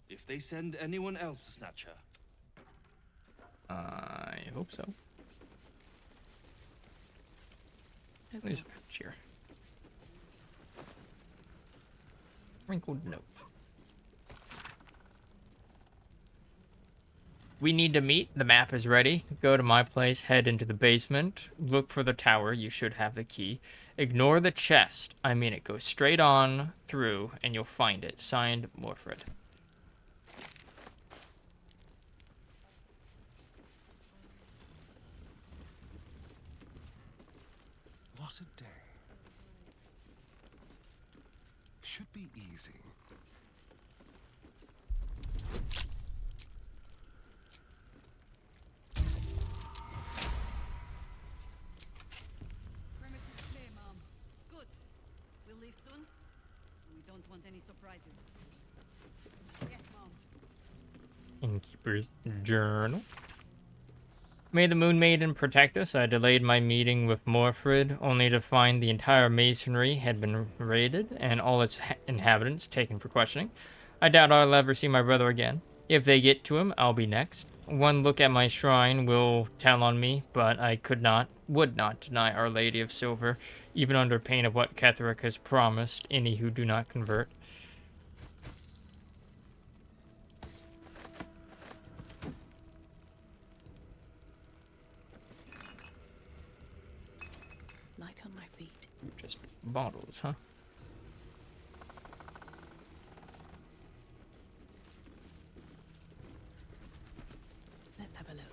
If they send anyone else to snatch her. I hope so. There's a cheer. Wrinkled note. We need to meet. The map is ready. Go to my place, head into the basement, look for the tower. You should have the key. Ignore the chest. I mean it. Go straight on through and you'll find it. Signed, Morfred. What a day. Should be easy. don't want any surprises. Yes, Mom. Innkeeper's journal. May the Moon Maiden protect us. I delayed my meeting with Morfrid, only to find the entire masonry had been raided and all its inhabitants taken for questioning. I doubt I'll ever see my brother again. If they get to him, I'll be next. One look at my shrine will tell on me, but I would not deny Our Lady of Silver, even under pain of what Ketheric has promised any who do not convert. Light on my feet. Just bottles, huh? Let's have a look.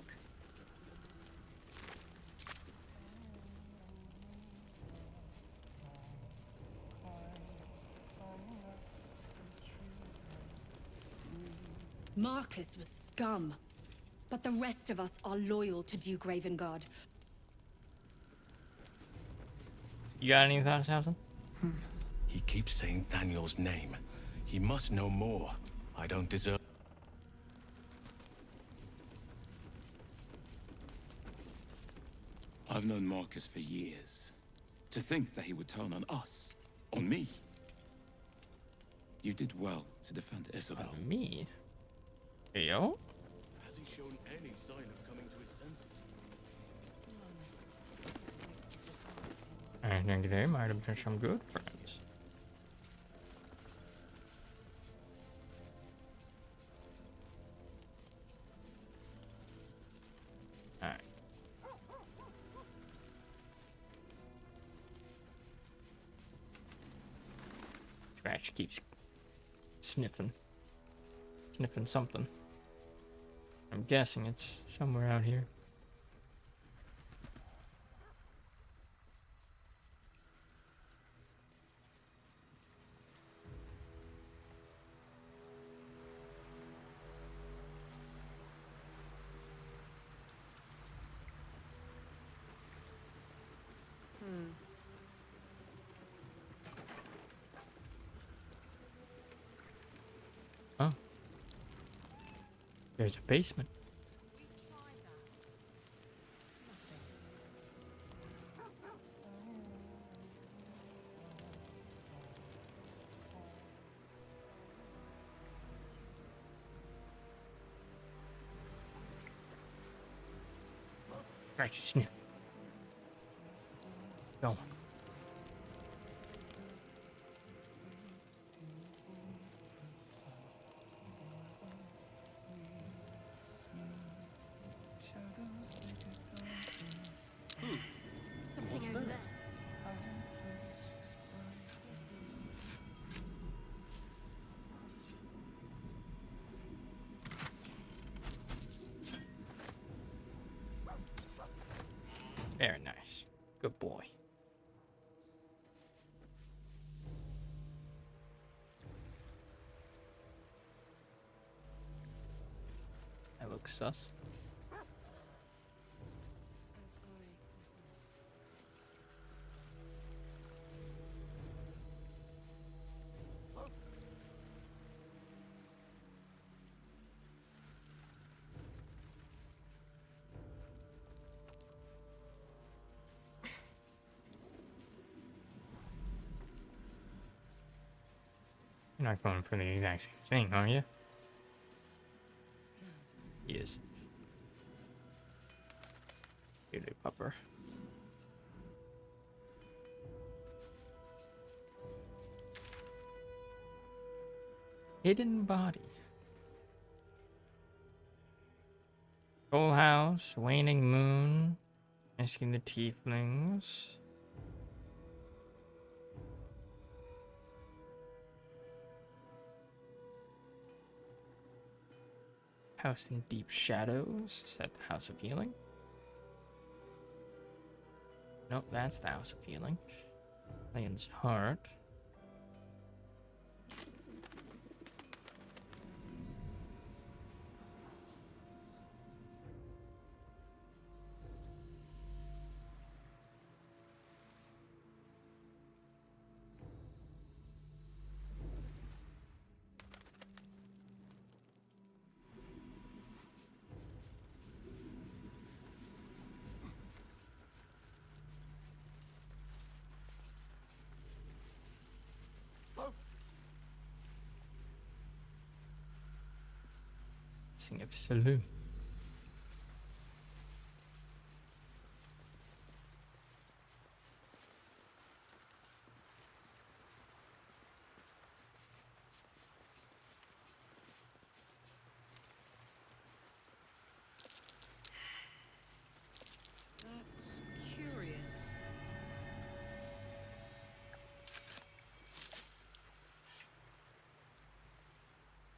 Marcus was scum, but the rest of us are loyal to Duke Ravengard. You got any thoughts, Housen? He keeps saying Daniel's name. He must know more. I don't deserve... I've known Marcus for years. To think that he would turn on us, on me. You did well to defend Isabel. On me? Yo? Has he shown any sign of coming to his senses? I think they might have been some good friends. Alright. Scratch keeps sniffing something. I'm guessing it's somewhere out here. Oh. There's a basement. Right, sniff. Go. Something over there. Very nice. Good boy. That looks sus. You're not going for the exact same thing, are you? Yes. Doodly pupper. Hidden body. Full house, waning moon, asking the tieflings. House in deep shadows. Is that the house of healing? Nope, that's the house of healing. Lion's heart. Crossing of Saloon. That's curious.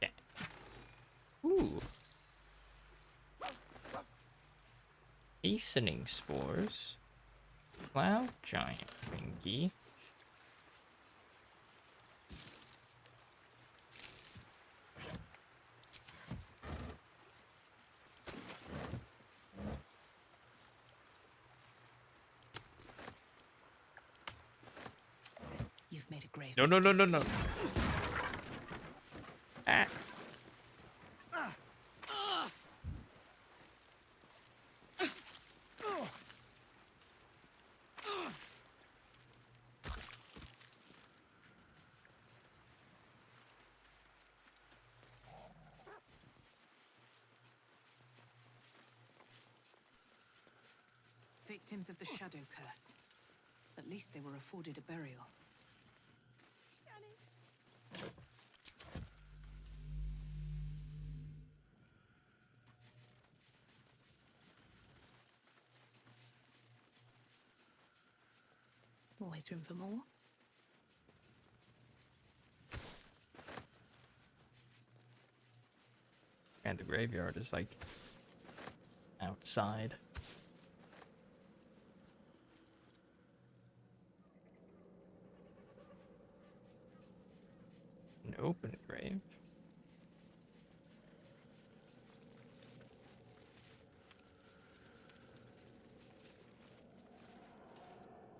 Yeah. Ooh. Hastening spores. Cloud giant thingy. You've made a grave. No, no, no, no, no. Ah. Victims of the Shadow Curse. At least they were afforded a burial. Always room for more. And the graveyard is like outside. An open grave.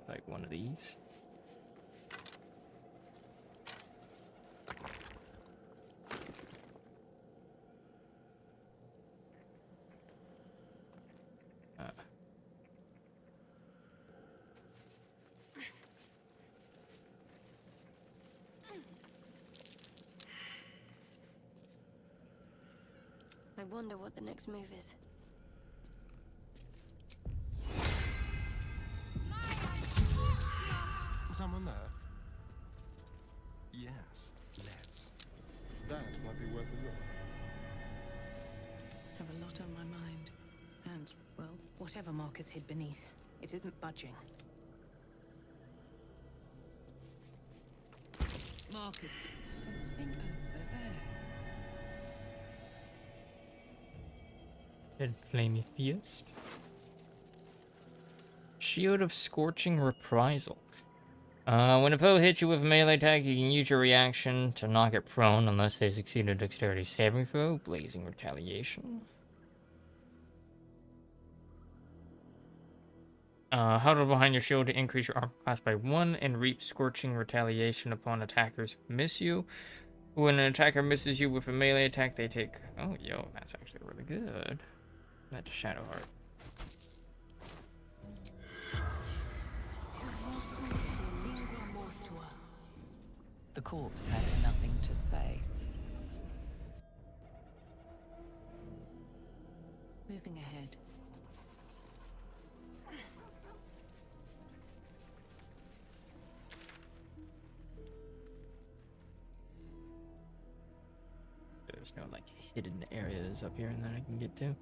Like one of these. I wonder what the next move is. Someone there? Yes, let's. That might be worth a look. Have a lot on my mind. And, well, whatever Marcus hid beneath, it isn't budging. Marcus, something over there. Dead Flamey Fist. Shield of Scorching Reprisal. When a foe hits you with a melee attack, you can use your reaction to knock it prone unless they succeed a dexterity saving throw. Blazing Retaliation. Huddle behind your shield to increase your armor class by 1 and reap Scorching Retaliation upon attackers who miss you. When an attacker misses you with a melee attack, they take... Oh, yo, that's actually really good. That's Shadow Heart. The corpse has nothing to say. Moving ahead. There's no, like, hidden areas up here and that I can get to.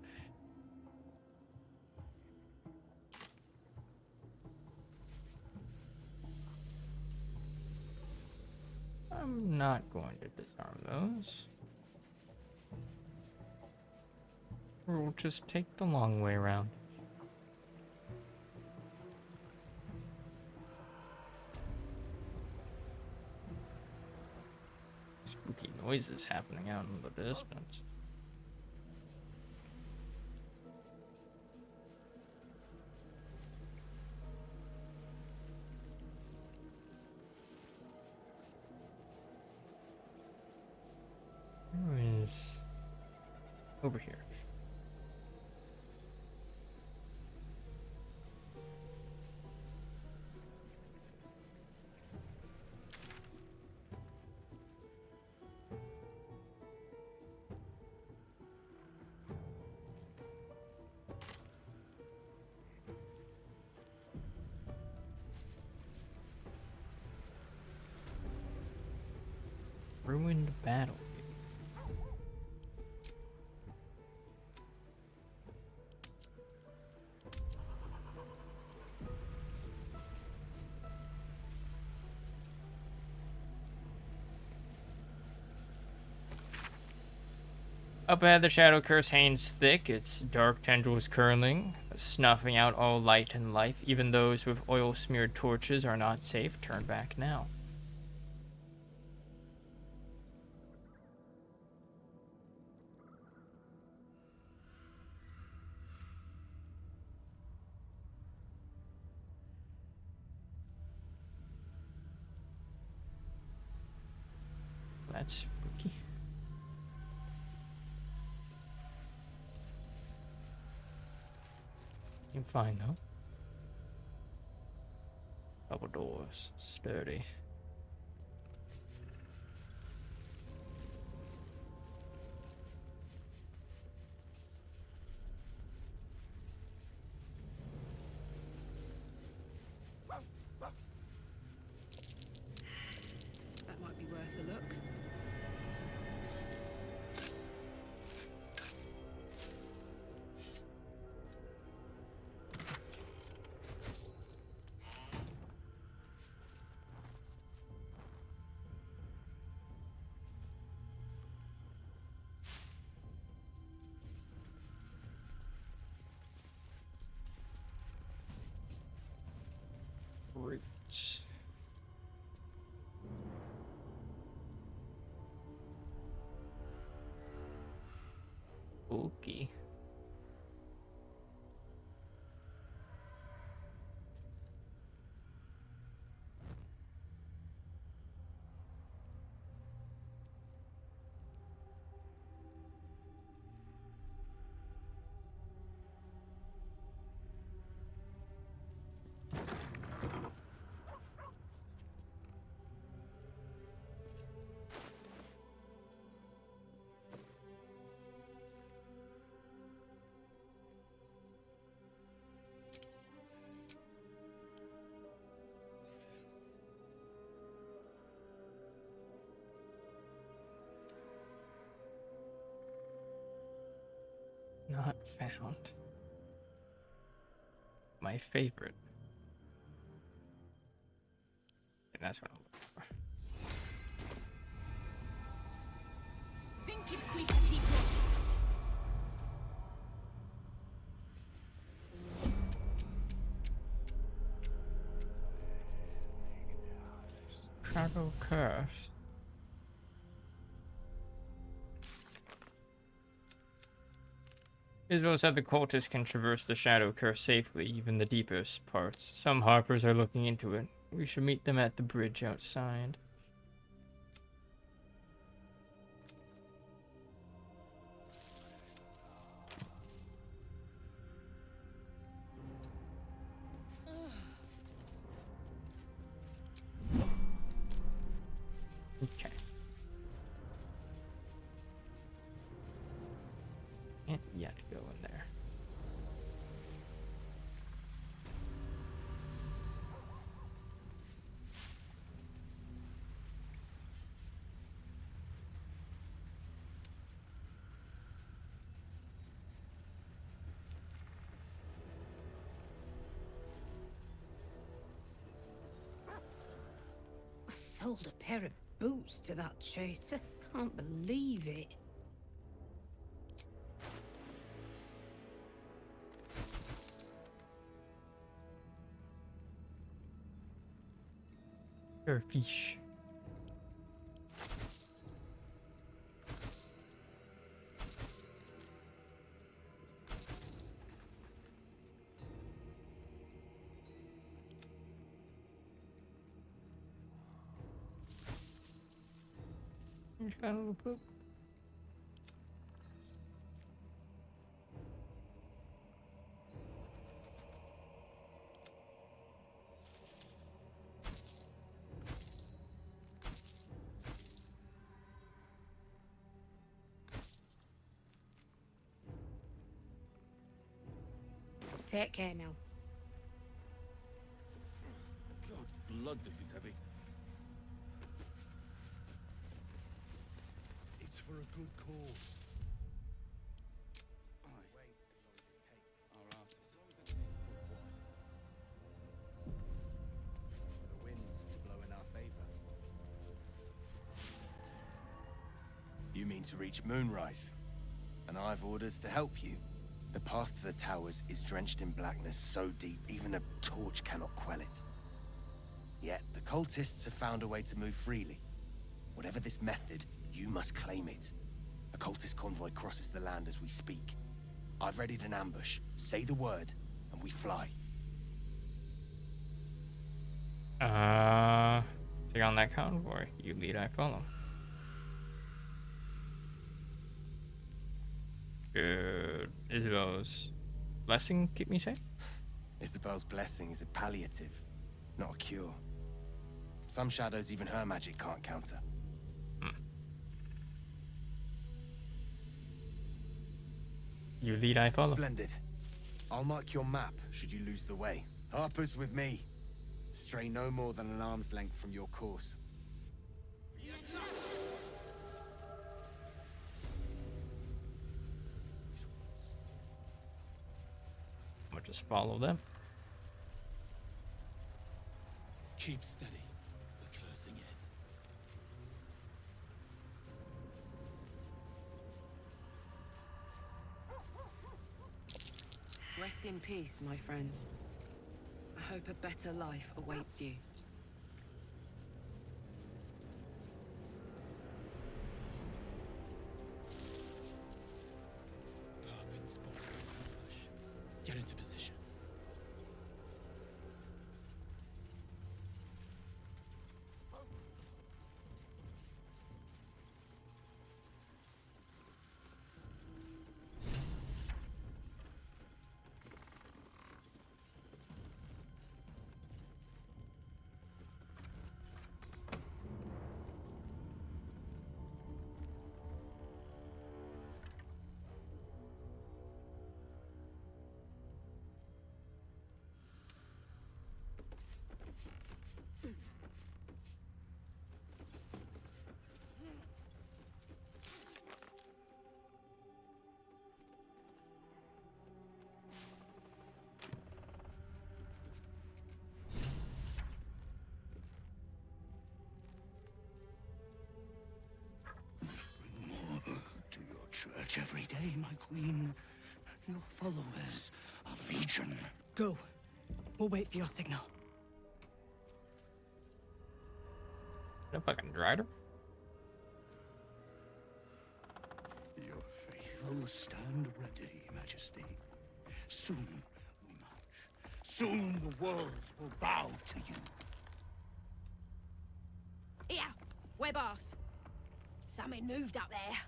I'm not going to disarm those. We'll just take the long way around. Spooky noises happening out in the distance. Who is over here? Ruined battle. Up ahead, the shadow curse hangs thick, its dark tendrils curling, snuffing out all light and life. Even those with oil-smeared torches are not safe. Turn back now. That's spooky. You're fine though. Double doors, sturdy. That might be worth a look. Roots. Spooky. Not found. My favorite. And that's what I'm looking for. Shadow curse. Isabel said the cultists can traverse the shadow curse safely, even the deepest parts. Some harpers are looking into it. We should meet them at the bridge outside. Okay. Can't yet go in there. I sold a pair of boots to that traitor. Can't believe it. Fish. Just got a little poop. Take care now. God's blood, this is heavy. for a good cause. For the winds to blow in our favor. You mean to reach Moonrise? And I've orders to help you. The path to the towers is drenched in blackness so deep even a torch cannot quell it. Yet the cultists have found a way to move freely. Whatever this method, you must claim it. A cultist convoy crosses the land as we speak. I've readied an ambush. Say the word, and we fly. Take on that convoy. You lead, I follow. Good. Isabel's blessing keep me safe? Isabel's blessing is a palliative, not a cure. Some shadows even her magic can't counter. You lead, I follow. Splendid. I'll mark your map should you lose the way. Harper's with me. Stray no more than an arm's length from your course. I'll just follow them. Keep steady. We're closing in. Rest in peace, my friends. I hope a better life awaits you. Perfect spot for an ambush. Get into position. To your church every day, my queen. Your followers are legion. Go. We'll wait for your signal. No fucking rider. Your faithful stand ready, Majesty. Soon we march. Soon the world will bow to you. Here, we're boss. Something moved up there.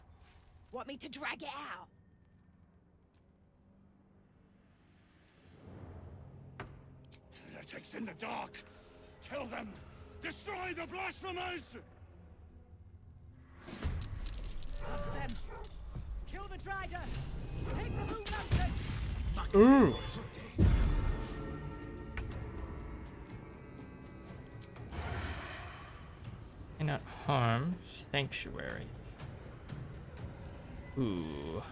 Want me to drag it out? Heretics in the dark. Kill them. Destroy the blasphemers. That's them. Kill the Drider. Take the moon lantern. Ooh. Cannot harm sanctuary. Ooh.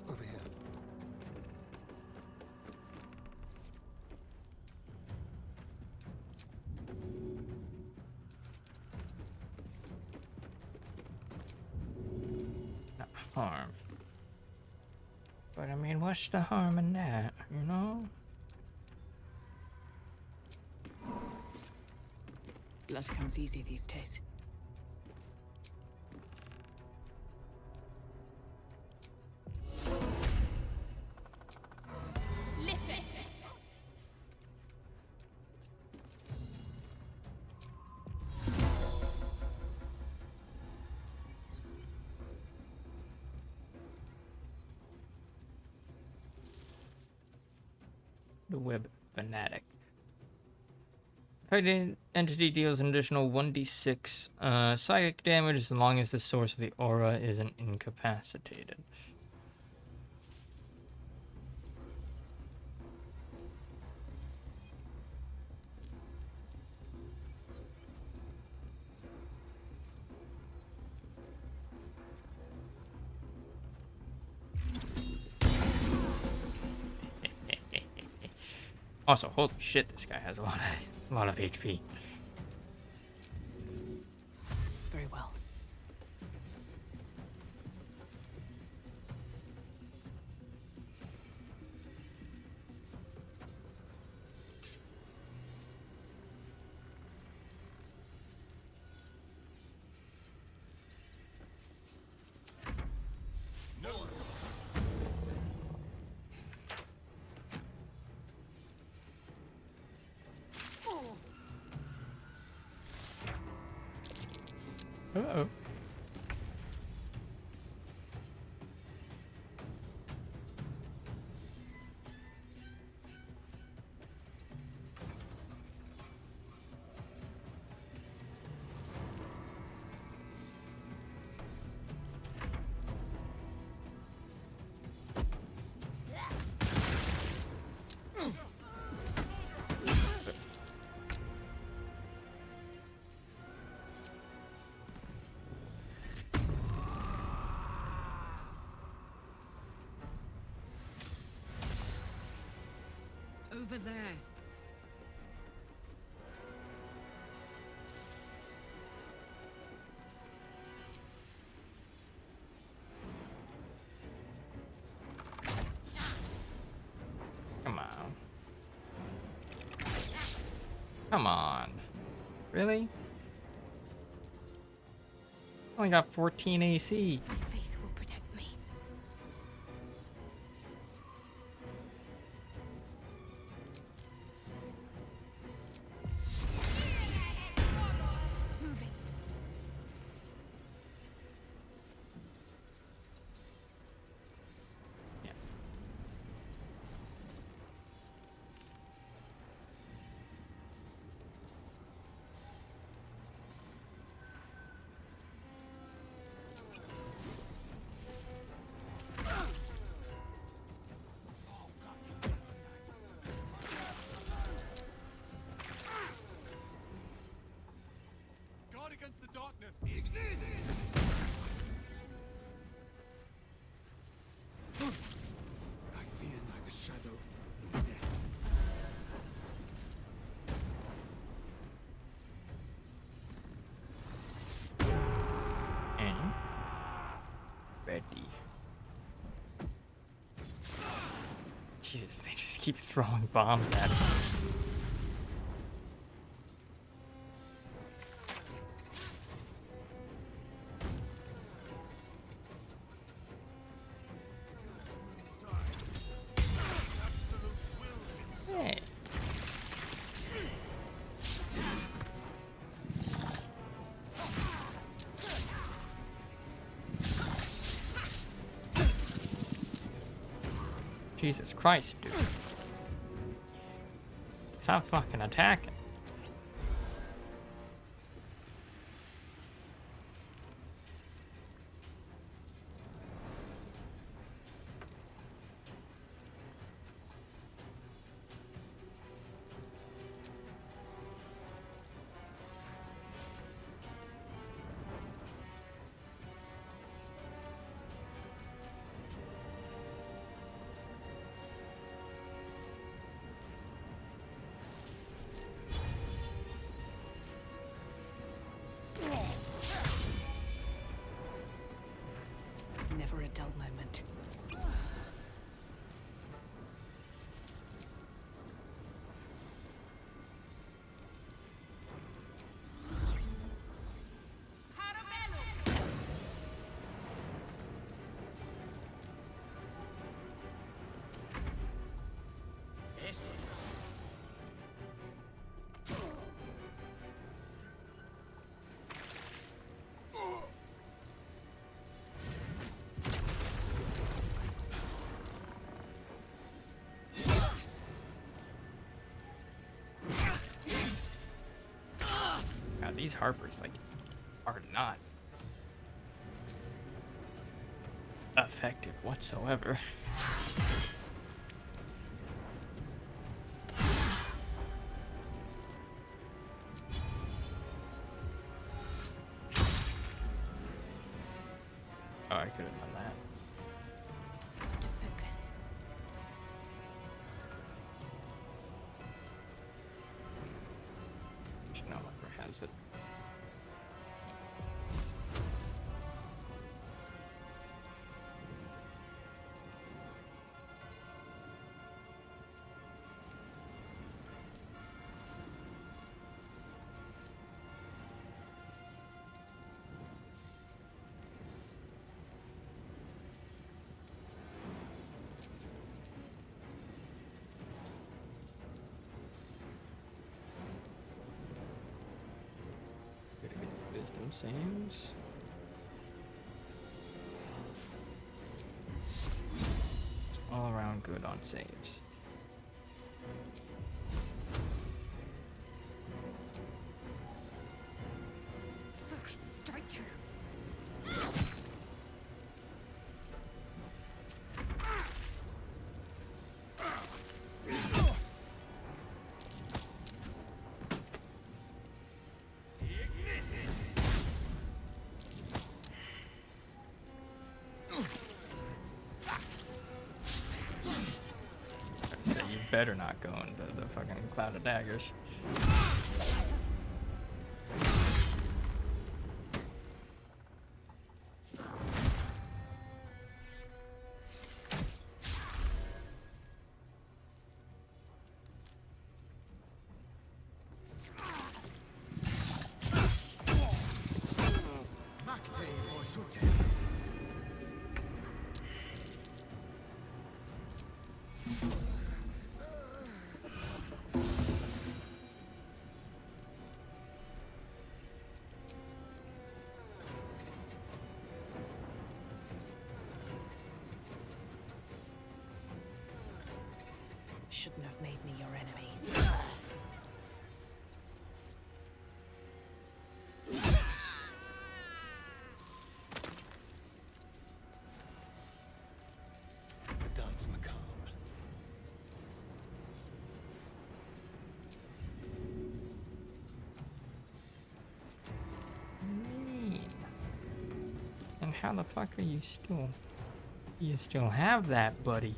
Over here. Not harm. But I mean, what's the harm in that, you know? Blood comes easy these days. Listen. The web fanatic. Affected entity deals an additional 1d6 psychic damage as long as the source of the aura isn't incapacitated. Also, holy shit, this guy has a lot of HP. Very well. Uh-oh. Over there. Come on. Come on. Really? Only got 14 AC. My faith will protect me. Moving. Yeah. Guard against the darkness! I fear neither shadow nor death. And ready. Jesus, they just keep throwing bombs at him. Hey. Jesus Christ, dude. Stop fucking attacking. Never a dull moment. these Harpers, like, are not effective whatsoever. Oh, I could have done that. To focus. No longer has it. Gotta get these wisdom saves. It's all around good on saves. Focus, strike true. I say you better not go into the fucking cloud of daggers. Shouldn't have made me your enemy. The dance macabre. Mean. And how the fuck are you still? You still have that, buddy?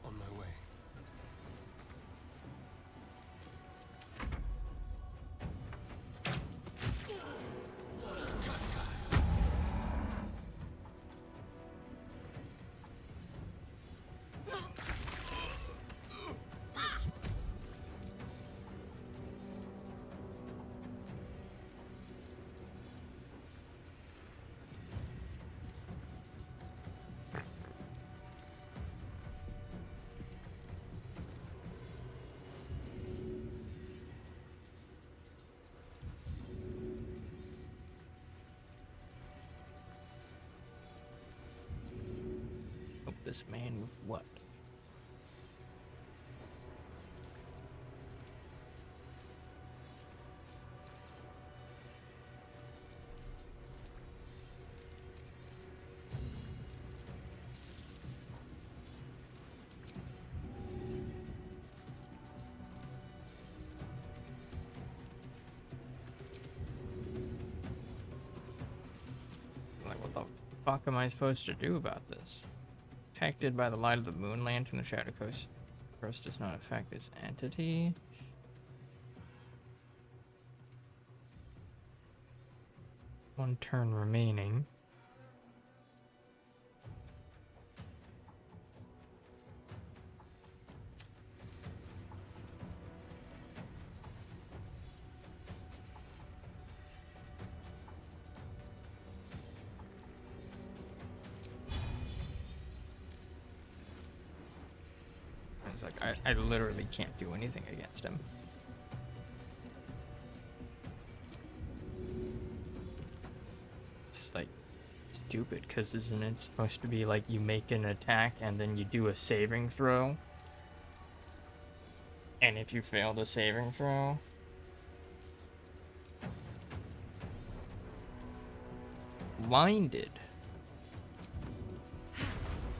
On my way. Help this man with what? Like, what the fuck am I supposed to do about this? Protected by the light of the moon lantern, the shadow coast does not affect this entity. One turn remaining. It's like, I literally can't do anything against him. It's like stupid, because isn't it supposed to be like you make an attack and then you do a saving throw? And if you fail the saving throw, blinded,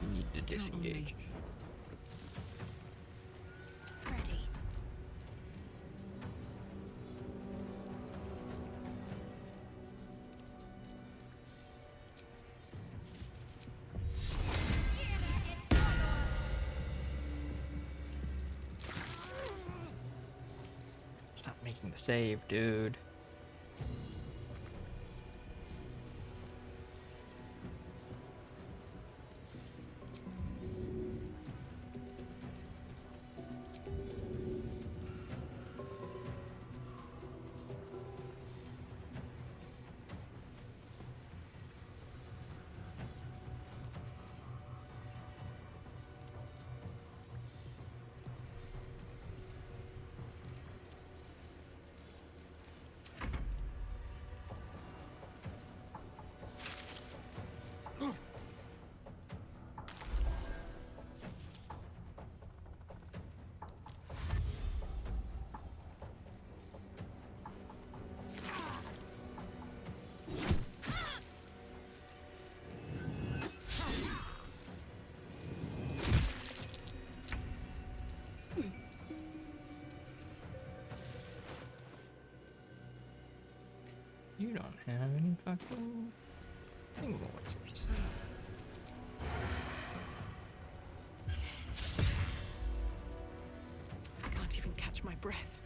you need to disengage. Ready. Stop making the save, dude. You don't have any fucking thing points. I can't even catch my breath.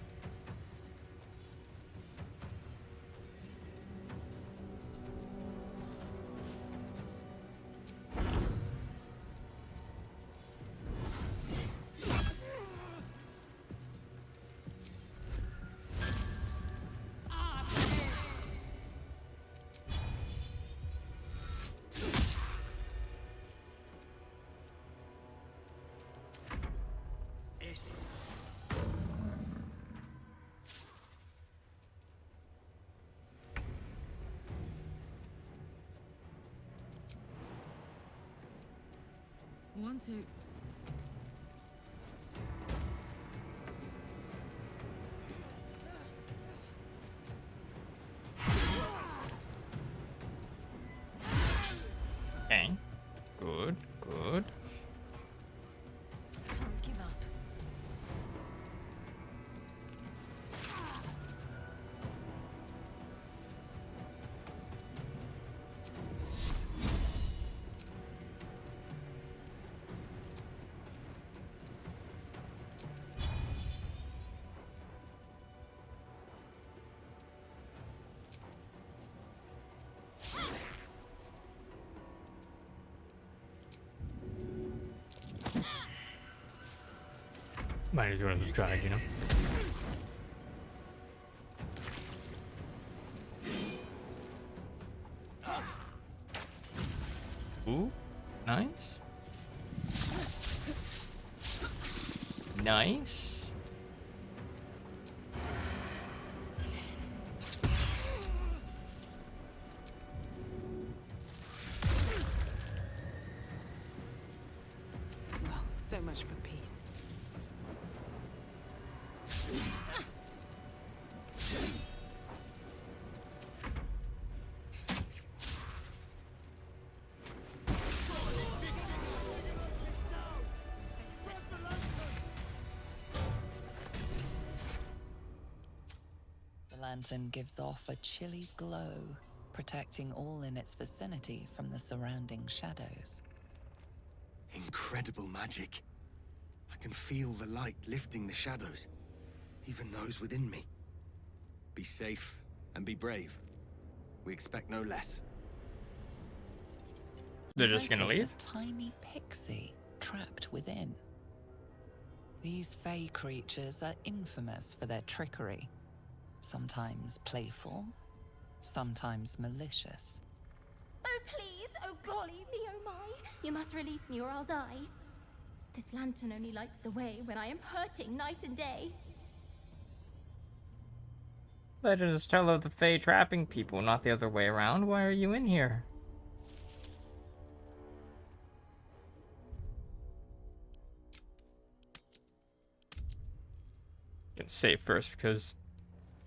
Want to. Okay. Good, good. Can't give up. Might as well have tried, you know? Ooh, nice. Nice. Well, so much for peace. The lantern gives off a chilly glow, protecting all in its vicinity from the surrounding shadows. Incredible magic. I can feel the light lifting the shadows, even those within me. Be safe and be brave. We expect no less. They're just gonna Notice leave? a tiny pixie trapped within. These fey creatures are infamous for their trickery. Sometimes playful, sometimes malicious. Oh, please! Oh, golly me, oh my! You must release me or I'll die. This lantern only lights the way when I am hurting night and day. Legends tell of the Fae trapping people, not the other way around. Why are you in here? I'm gonna save first because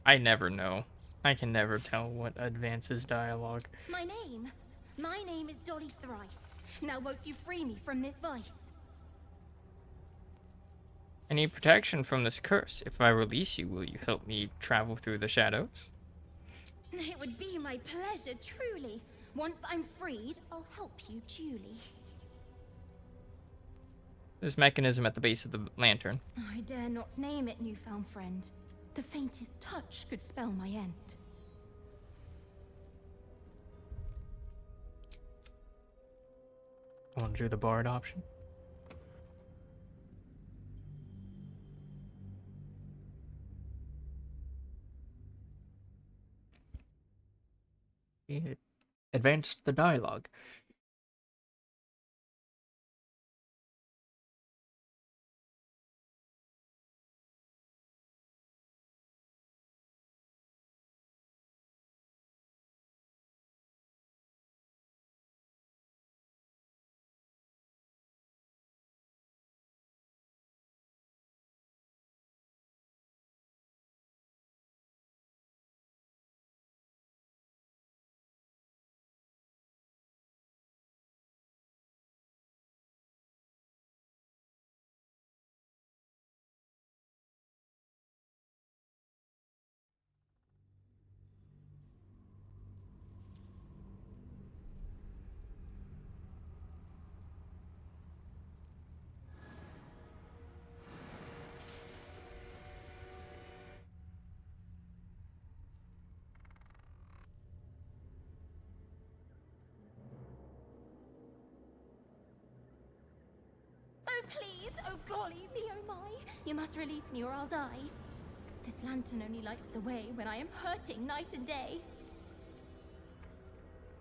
I never know. I can never tell what advances dialogue. My name is Dolly Thrice. Now won't you free me from this vice? I need protection from this curse. If I release you, will you help me travel through the shadows? It would be my pleasure, truly. Once I'm freed, I'll help you duly. There's a mechanism at the base of the lantern. I dare not name it, newfound friend. The faintest touch could spell my end. I want to do the bard option. It advanced the dialogue. Oh please, oh golly me, oh my. You must release me or I'll die. This lantern only lights the way when I am hurting night and day.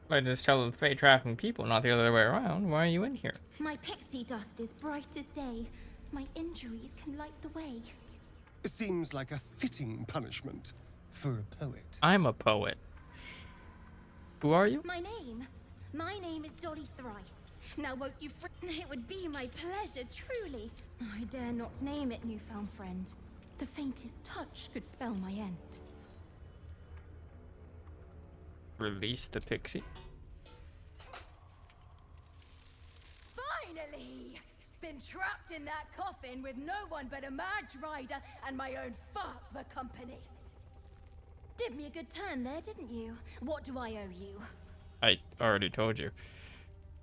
Legends tell of the Fae trapping people, not the other way around. Why are you in here? My pixie dust is bright as day. My injuries can light the way. It seems like a fitting punishment for a poet. I'm a poet. Who are you? My name is Dolly Thrice. Now won't you It would be my pleasure, truly. I dare not name it, newfound friend. The faintest touch could spell my end. Release the pixie. Finally! Been trapped in that coffin with no one but a mad rider and my own farts for company. Did me a good turn there, didn't you? What do I owe you? I already told you.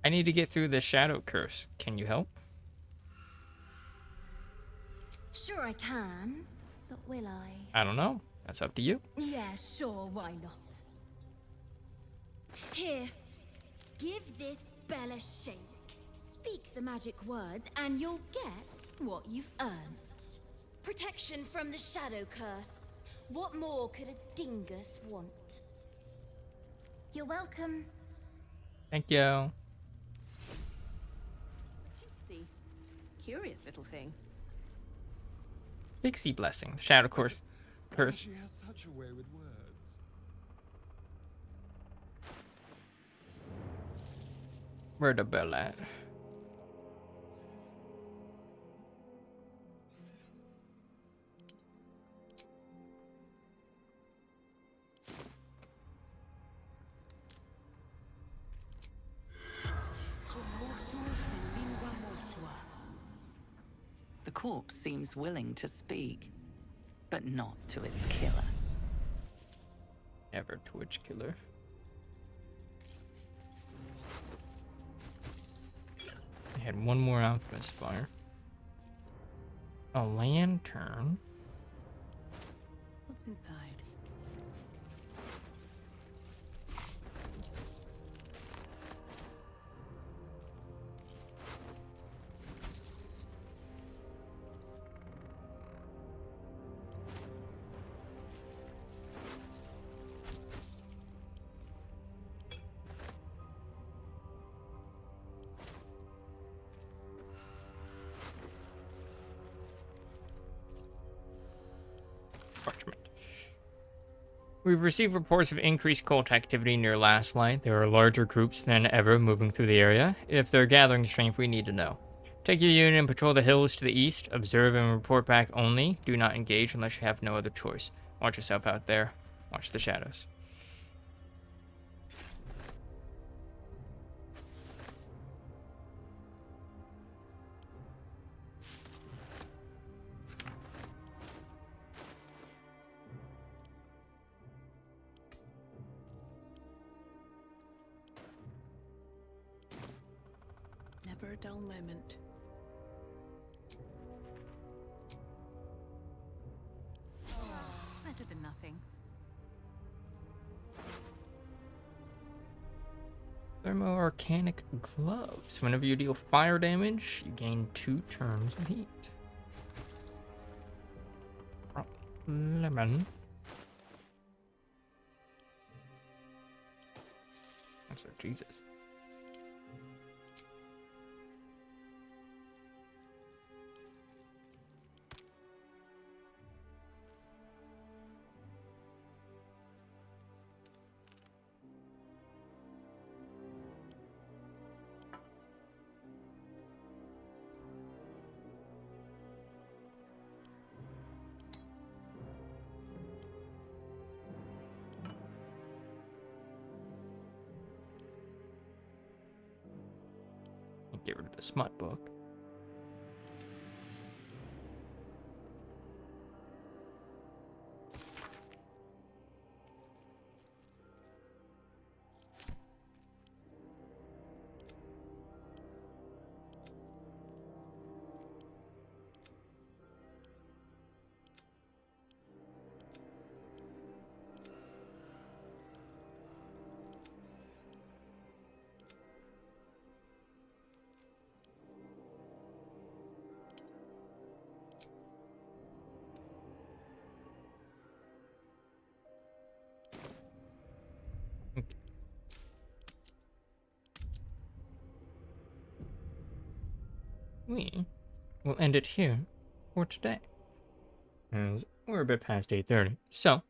I need to get through this shadow curse. Can you help? Sure I can, but will I? I don't know. That's up to you. Yeah, sure, why not? Here, give this bell a shake. Speak the magic words and you'll get what you've earned. Protection from the shadow curse. What more could a dingus want? You're welcome. Thank you. See, curious little thing. Pixie blessing. The shadow curse. She has such a way with words. Where the bell at? The corpse seems willing to speak, but not to its killer. Never Twitch killer. I had one more alchemist fire. A lantern. What's inside? We've received reports of increased cult activity near Last Light. There are larger groups than ever moving through the area. If they're gathering strength, we need to know. Take your unit and patrol the hills to the east. Observe and report back only. Do not engage unless you have no other choice. Watch yourself out there. Watch the shadows. Never a dull moment. Better than nothing. Thermo-Arcanic Gloves. Whenever you deal fire damage, you gain 2 turns of heat. Lemon. Oh, Jesus. Get rid of the smut book. We will end it here for today, as we're a bit past 8:30. So,